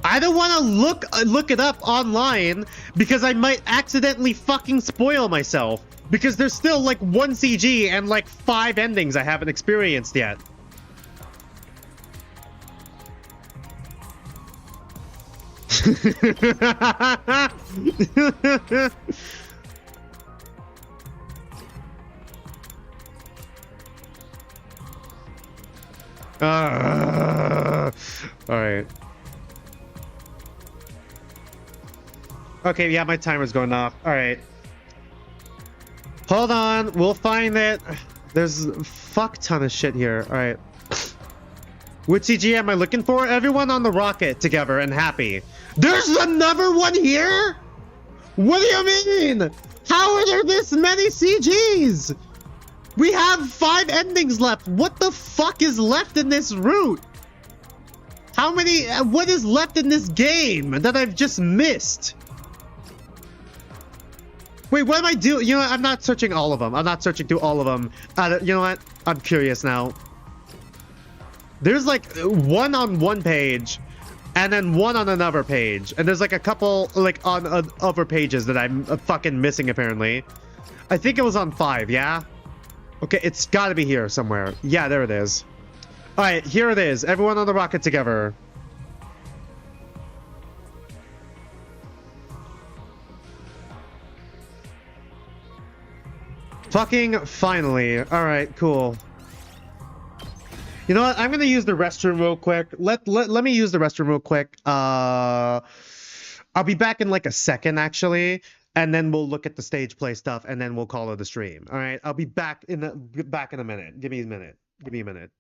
I don't want to look it up online because I might accidentally fucking spoil myself. Because there's still like 1 CG and like 5 endings I haven't experienced yet. Alright. Okay, yeah, my timer's going off. Alright. Hold on, we'll find it. There's a fuck ton of shit here. Alright. Which CG am I looking for? Everyone on the rocket together and happy. There's another one here? What do you mean? How are there this many CGs? We have 5 endings left. What the fuck is left in this route? How many? What is left in this game that I've just missed? Wait, what am I doing? You know what? I'm not searching all of them. I'm not searching through all of them. You know what? I'm curious now. There's like one on one page and then one on another page. And there's like a couple like on other pages that I'm fucking missing apparently. I think it was on 5, yeah? Okay, it's gotta be here somewhere. Yeah, there it is. Alright, here it is. Everyone on the rocket together. Fucking finally. Alright, cool. You know what? I'm gonna use the restroom real quick. Let me use the restroom real quick. I'll be back in like a second actually, and then we'll look at the stage play stuff, and then we'll call it a stream. All right, I'll be back in a minute. Give me a minute. Give me a minute.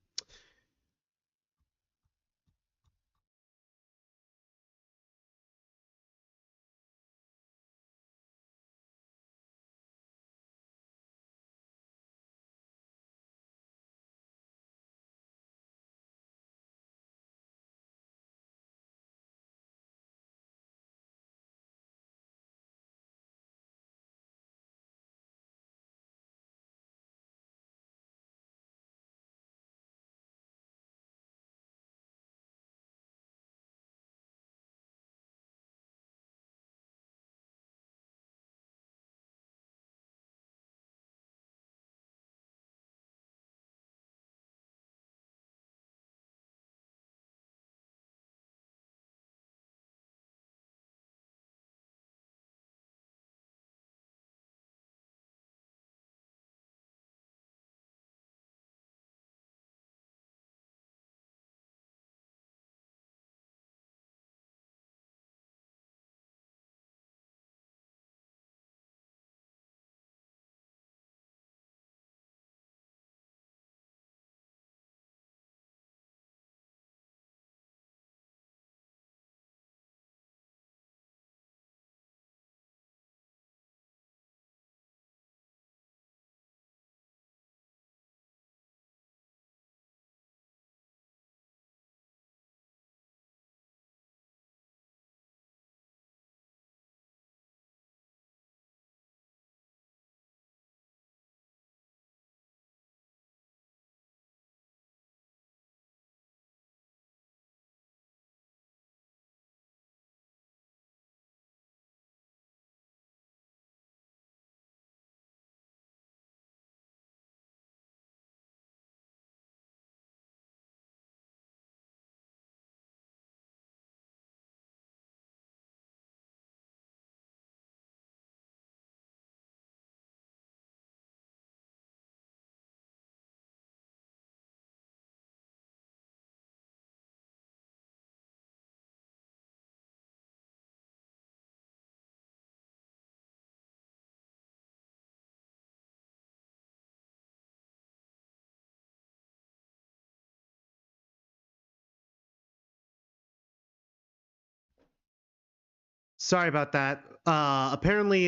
Sorry about that. Apparently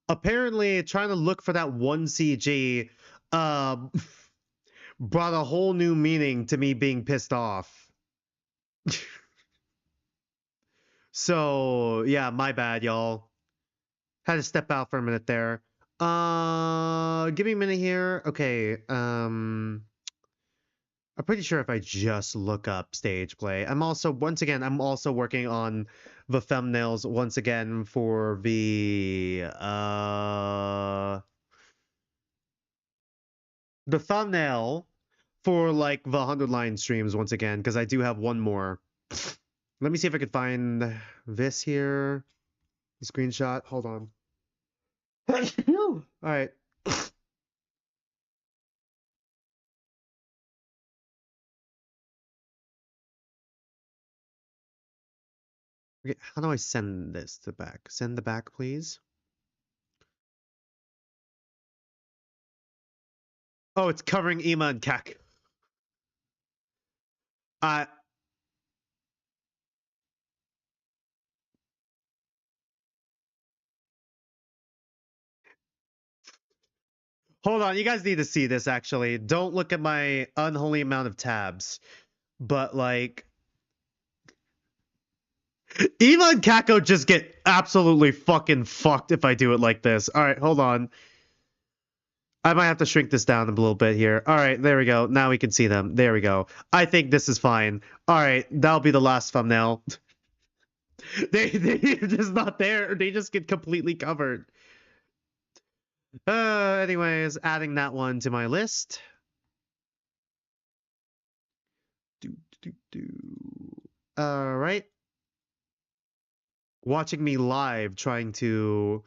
apparently trying to look for that 1 CG brought a whole new meaning to me being pissed off. So, yeah, my bad, y'all. Had to step out for a minute there. Give me a minute here. Okay, I'm pretty sure if I just look up stage play. I'm also working on the thumbnails once again for the thumbnail for like the 100 line streams once again, because I do have one more. Let me see if I could find this here. The screenshot. Hold on. All right. Okay, how do I send this to back? Send the back, please. Oh, it's covering Ima and Kak. Hold on, you guys need to see this actually. Don't look at my unholy amount of tabs. But like Eva and Kako just get absolutely fucking fucked if I do it like this. Alright, hold on. I might have to shrink this down a little bit here. Alright, there we go. Now we can see them. There we go. I think this is fine. Alright, that'll be the last thumbnail. They're just not there. They just get completely covered. Anyways, adding that one to my list. All right. Watching me live trying to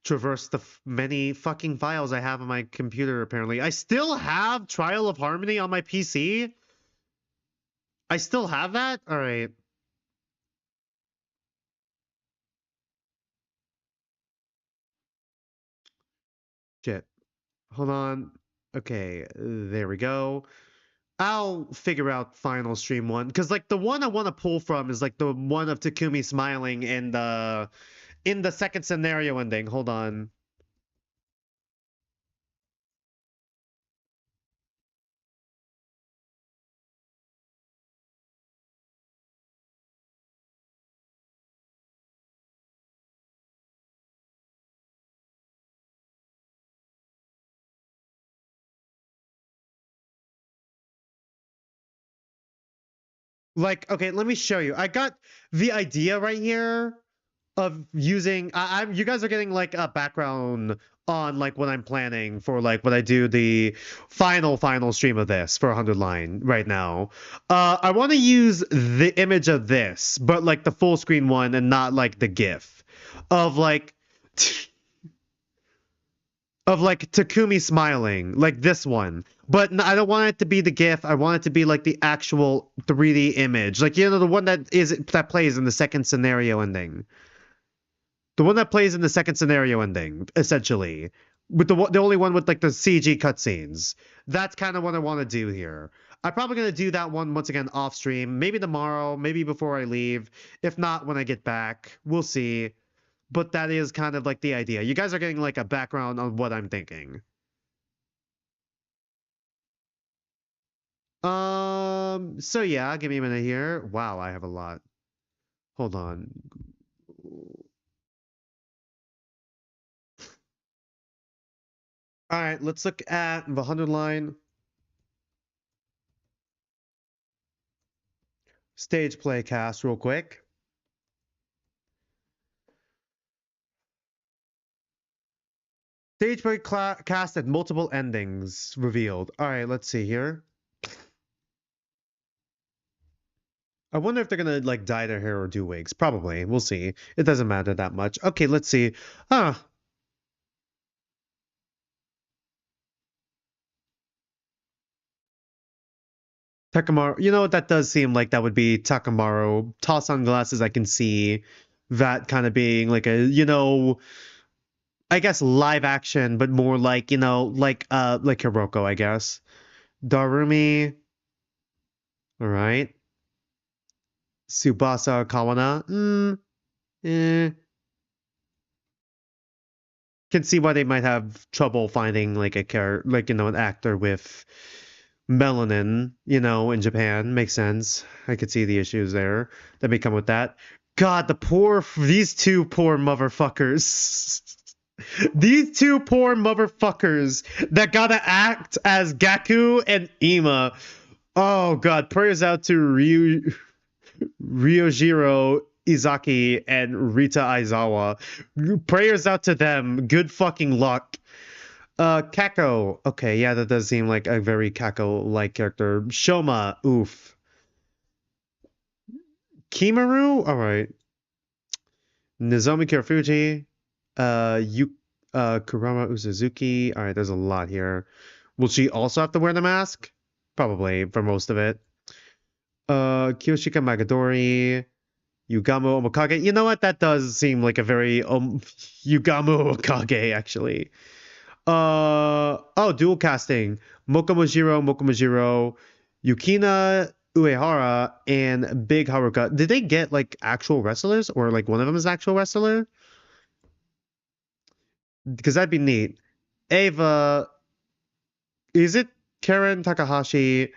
traverse the many fucking files I have on my computer, apparently. I still have Trial of Harmony on my PC? I still have that? All right. Shit. Hold on. Okay, there we go. I'll figure out final stream one, because like the one I want to pull from is like the one of Takumi smiling in the second scenario ending. Hold on. Like, okay, let me show you. I got the idea right here of using. You guys are getting like a background on like what I'm planning for, like when I do the final stream of this for 100 line right now. I want to use the image of this, but like the full screen one and not like the GIF of like. Of like Takumi smiling, like this one. But I don't want it to be the GIF. I want it to be like the actual 3D image, like, you know, the one that plays in the second scenario ending. The one that plays in the second scenario ending, essentially, with the only one with like the CG cutscenes. That's kind of what I want to do here. I'm probably gonna do that one once again off stream, maybe tomorrow, maybe before I leave. If not, when I get back, we'll see. But that is kind of like the idea. You guys are getting like a background on what I'm thinking. So yeah, give me a minute here. Wow, I have a lot. Hold on. All right, let's look at the 100 line. Stage play cast real quick. Stage play cast at multiple endings revealed. All right, let's see here. I wonder if they're gonna like dye their hair or do wigs. Probably. We'll see. It doesn't matter that much. Okay, let's see. Takamaru, you know, that does seem like that would be Takamaru. Tall sunglasses, I can see that kind of being like a, you know, I guess live action, but more like, you know, like Hiruko, I guess. Darumi. All right. Tsubasa Kawana. Can see why they might have trouble finding like a character, like, you know, an actor with melanin, you know, in Japan. Makes sense. I could see the issues there that may come with that. God, these two poor motherfuckers. These two poor motherfuckers that gotta act as Gaku and Ima. Oh god, prayers out to Ryojiro Izaki and Rita Aizawa. Prayers out to them. Good fucking luck. Kako. Okay, yeah, that does seem like a very Kako-like character. Shoma. Oof. Kimaru? Alright. Nozomi Kirafuji. Kurama Uzuzuki. Alright, there's a lot here. Will she also have to wear the mask? Probably, for most of it. Kiyoshika Magadori. Yugamo Omokage. You know what? That does seem like a very Yugamo Omokage, actually. Dual casting. Mokomojiro, Yukina Uehara, and Big Haruka. Did they get like actual wrestlers, or like one of them is actual wrestler? Because that'd be neat. Ava, is it Karen Takahashi,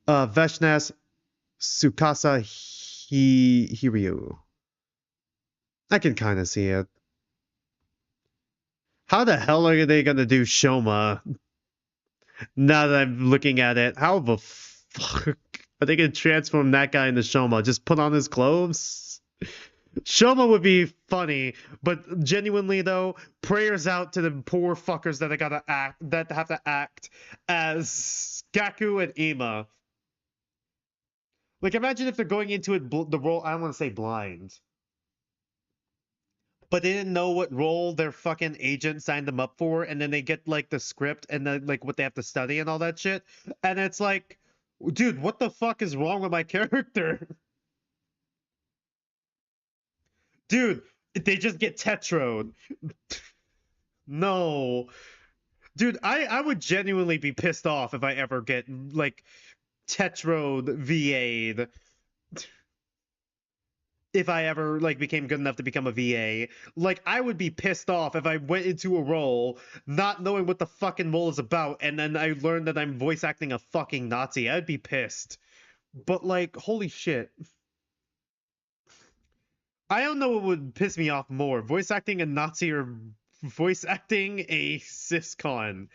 Veshnes, Tsukasa Hiryu? I can kind of see it. How the hell are they gonna do Shoma? Now that I'm looking at it, how the fuck are they gonna transform that guy into Shoma? Just put on his clothes? Shoma would be funny, but genuinely though, prayers out to the poor fuckers that have to act as Gaku and Ima. Like, imagine if they're going into it the role. I don't want to say blind, but they didn't know what role their fucking agent signed them up for, and then they get like the script and then like what they have to study and all that shit, and it's like, dude, what the fuck is wrong with my character? Dude, they just get tetroed. No. Dude, I would genuinely be pissed off if I ever get like tetroed VA'd. If I ever like became good enough to become a VA, like I would be pissed off if I went into a role not knowing what the fucking role is about, and then I learned that I'm voice acting a fucking Nazi. I'd be pissed. But like, holy shit. I don't know what would piss me off more, voice acting a Nazi or voice acting a ciscon.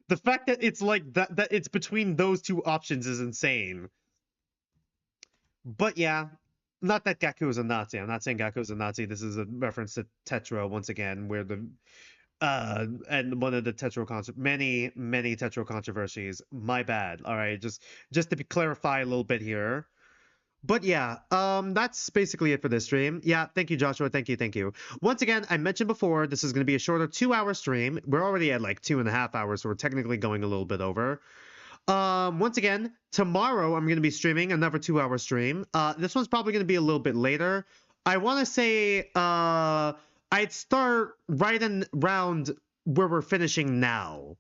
The fact that it's like that it's between those two options is insane. But yeah, not that Gaku is a Nazi. I'm not saying Gaku is a Nazi. This is a reference to Tetro once again, where the and one of the many Tetro controversies. My bad. All right, just to clarify a little bit here. But yeah, that's basically it for this stream. Yeah, thank you, Joshua. Thank you. Once again, I mentioned before, this is going to be a shorter 2-hour stream. We're already at like 2.5 hours, so we're technically going a little bit over. Once again, tomorrow I'm going to be streaming another 2-hour stream. This one's probably going to be a little bit later. I want to say, I'd start right around where we're finishing now.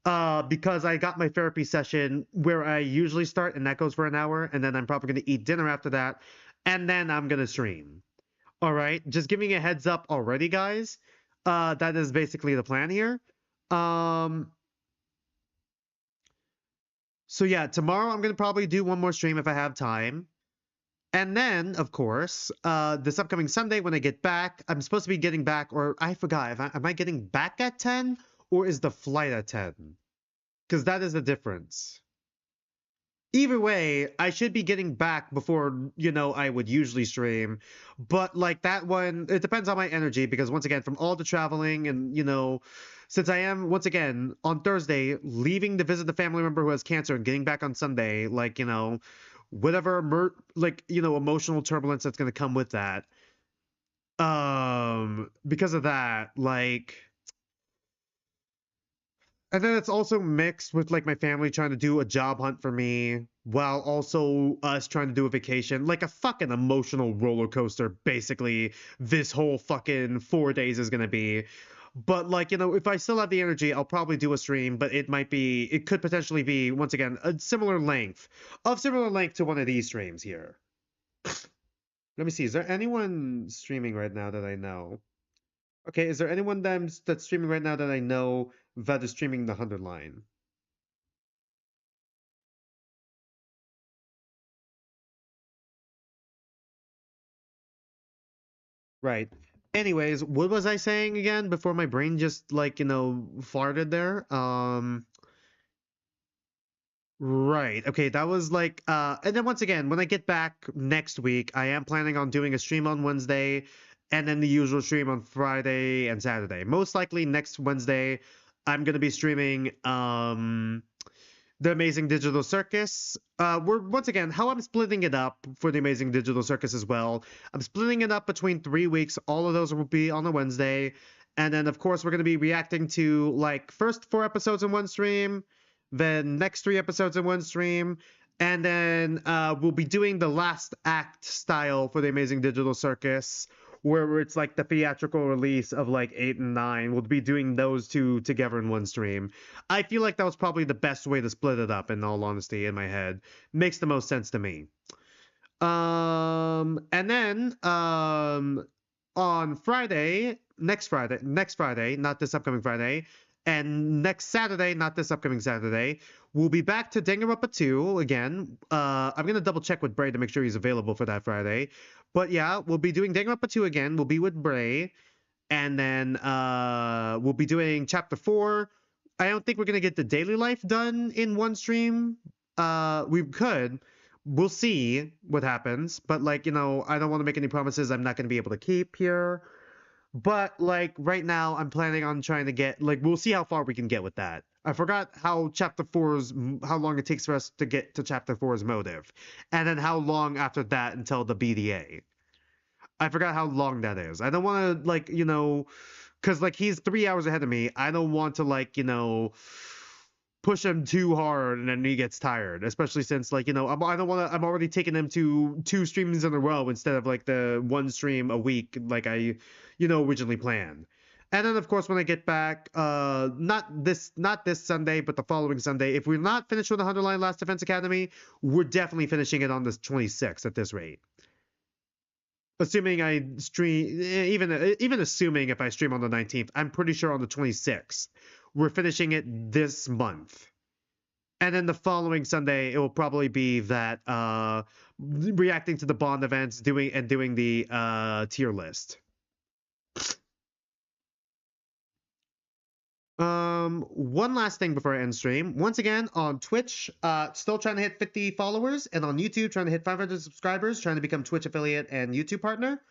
Because I got my therapy session where I usually start, and that goes for an hour, and then I'm probably going to eat dinner after that, and then I'm going to stream. All right, just giving a heads up already, guys. That is basically the plan here. So yeah, tomorrow I'm going to probably do one more stream if I have time. And then, of course, this upcoming Sunday when I get back, I'm supposed to be getting back, or I forgot, am I getting back at 10? Or is the flight at 10? Because that is the difference. Either way, I should be getting back before, I would usually stream. But, like, that one, it depends on my energy. Because, once again, from all the traveling and, since I am, once again, on Thursday, leaving to visit the family member who has cancer and getting back on Sunday, like, whatever, emotional turbulence that's going to come with that. Because of that, like... And then it's also mixed with like my family trying to do a job hunt for me while also us trying to do a vacation. Like a fucking emotional roller coaster, basically, this whole fucking 4 days is going to be. But like, if I still have the energy, I'll probably do a stream, but it could potentially be, once again, a similar length to one of these streams here. Let me see. Is there anyone streaming right now that I know? Okay, is there anyone that's streaming right now that I know that is streaming the 100 line? Right. Anyways, what was I saying again before my brain just like, farted there? Right. Okay, that was like and then once again, when I get back next week, I am planning on doing a stream on Wednesday and then the usual stream on Friday and Saturday. Most likely next Wednesday, I'm going to be streaming the Amazing Digital Circus. We're once again how I'm splitting it up for the Amazing Digital Circus as well. I'm splitting it up between 3 weeks. All of those will be on a Wednesday. And then of course we're going to be reacting to like first 4 episodes in one stream, then next 3 episodes in one stream, and then we'll be doing the last act style for the Amazing Digital Circus, where it's like the theatrical release of like 8 and 9. We'll be doing those 2 together in one stream. I feel like that was probably the best way to split it up, in all honesty, in my head. Makes the most sense to me. And then on Friday, next Friday, not this upcoming Friday, and next Saturday, not this upcoming Saturday, we'll be back to Danganronpa 2 again. I'm going to double check with Bray to make sure he's available for that Friday. But yeah, we'll be doing Danganronpa 2 again. We'll be with Bray. And then we'll be doing Chapter 4. I don't think we're going to get the daily life done in one stream. We could. We'll see what happens. But, like, you know, I don't want to make any promises I'm not going to be able to keep here. But, like, right now, I'm planning on trying to get, like, we'll see how far we can get with that. I forgot how how long it takes for us to get to Chapter 4's motive. And then how long after that until the BDA. I forgot how long that is. I don't want to, like, you know, because, like, he's 3 hours ahead of me. I don't want to, like, you know, push him too hard and then he gets tired, especially since, like, you know, I'm already taking him to 2 streams in a row instead of like the 1 stream a week like I, you know, originally planned. And then of course when I get back, not this Sunday, but the following Sunday, if we're not finished with the 100 Line Last Defense Academy, we're definitely finishing it on the 26th at this rate. Assuming I stream, even assuming if I stream on the 19th, I'm pretty sure on the 26th. We're finishing it this month. And then the following Sunday, it will probably be that reacting to the Bond events, doing the tier list. One last thing before I end stream. Once again, on Twitch, still trying to hit 50 followers, and on YouTube, trying to hit 500 subscribers, trying to become Twitch affiliate and YouTube partner.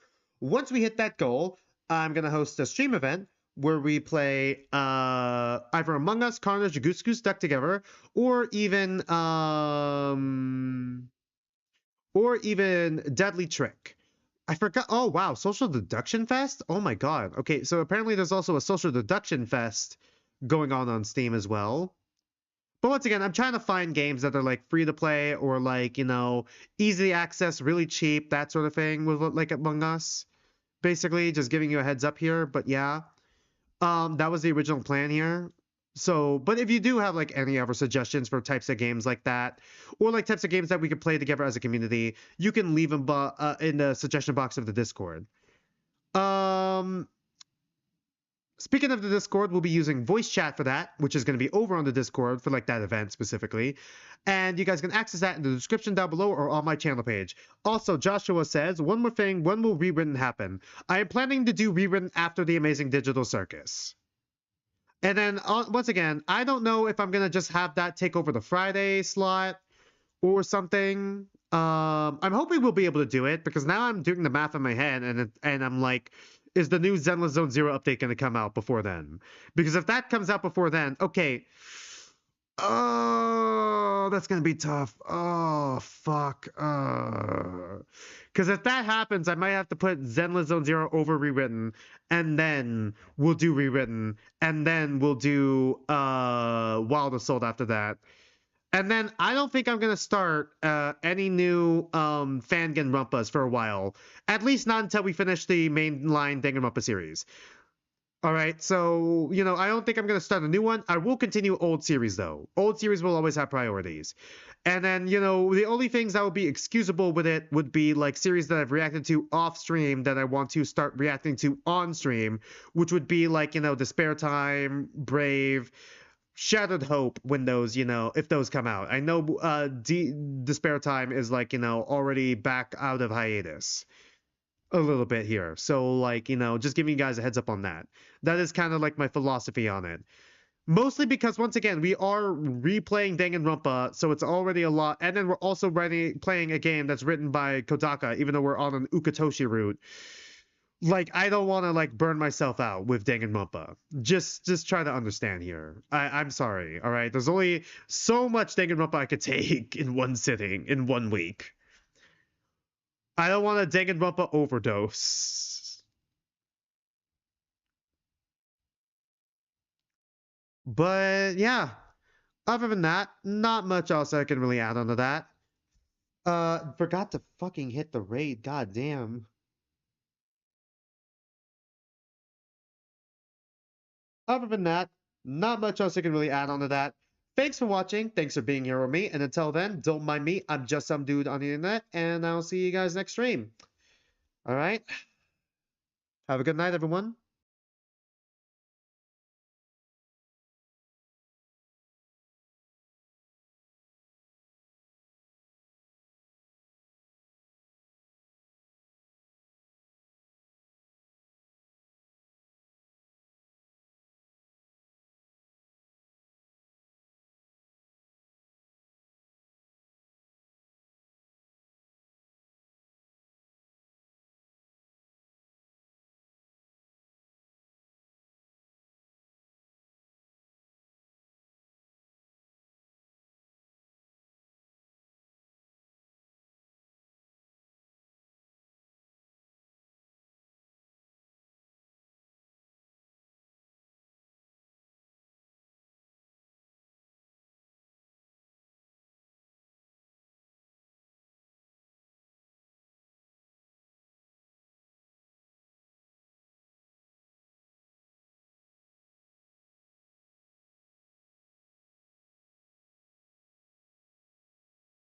Once we hit that goal, I'm going to host a stream event where we play either Among Us, Carnage, or Goose Goose Duck together, or even Deadly Trick. I forgot. Oh, wow. Social Deduction Fest? Oh, my God. Okay, so apparently there's also a Social Deduction Fest going on Steam as well. But once again, I'm trying to find games that are, like, free to play or, like, you know, easy access, really cheap, that sort of thing with, like, Among Us. Basically, just giving you a heads up here. But, yeah. That was the original plan here. So, but if you do have, like, any other suggestions for types of games like that, or, like, types of games that we could play together as a community, you can leave them in the suggestion box of the Discord. Speaking of the Discord, we'll be using voice chat for that, which is going to be over on the Discord for, like, that event specifically. And you guys can access that in the description down below or on my channel page. Also, Joshua says, one more thing, when will Rewritten happen? I am planning to do Rewritten after the Amazing Digital Circus. And then, once again, I don't know if I'm going to just have that take over the Friday slot or something. I'm hoping we'll be able to do it, because now I'm doing the math in my head, and I'm like, is the new Zenless Zone Zero update going to come out before then? Because if that comes out before then, okay. Oh, that's going to be tough. Oh, fuck. Because if that happens, I might have to put Zenless Zone Zero over Rewritten, and then we'll do Rewritten, and then we'll do Wild Assault after that. And then I don't think I'm going to start any new Danganronpas for a while. At least not until we finish the mainline Danganronpa series. All right, so, you know, I don't think I'm going to start a new one. I will continue old series, though. Old series will always have priorities. And then, you know, the only things that would be excusable with it would be, like, series that I've reacted to off-stream that I want to start reacting to on-stream, which would be, like, you know, Despair Time, Brave, Shattered Hope, when those, you know, if those come out. I know Despair Time is, like, you know, already back out of hiatus a little bit here. So, like, you know, just giving you guys a heads up on that. That is kind of like my philosophy on it. Mostly because, once again, we are replaying Danganronpa, so it's already a lot. And then we're also playing a game that's written by Kodaka, even though we're on an Uchikoshi route. Like, I don't want to, like, burn myself out with Danganronpa. Just try to understand here. I'm sorry, all right? There's only so much Danganronpa I could take in one sitting, in 1 week. I don't want a Danganronpa overdose. But, yeah. Other than that, not much else I can really add on to that. Forgot to fucking hit the raid. God damn. Other than that, not much else I can really add on to that. Thanks for watching. Thanks for being here with me. And until then, don't mind me. I'm just some dude on the internet. And I'll see you guys next stream. All right. Have a good night, everyone.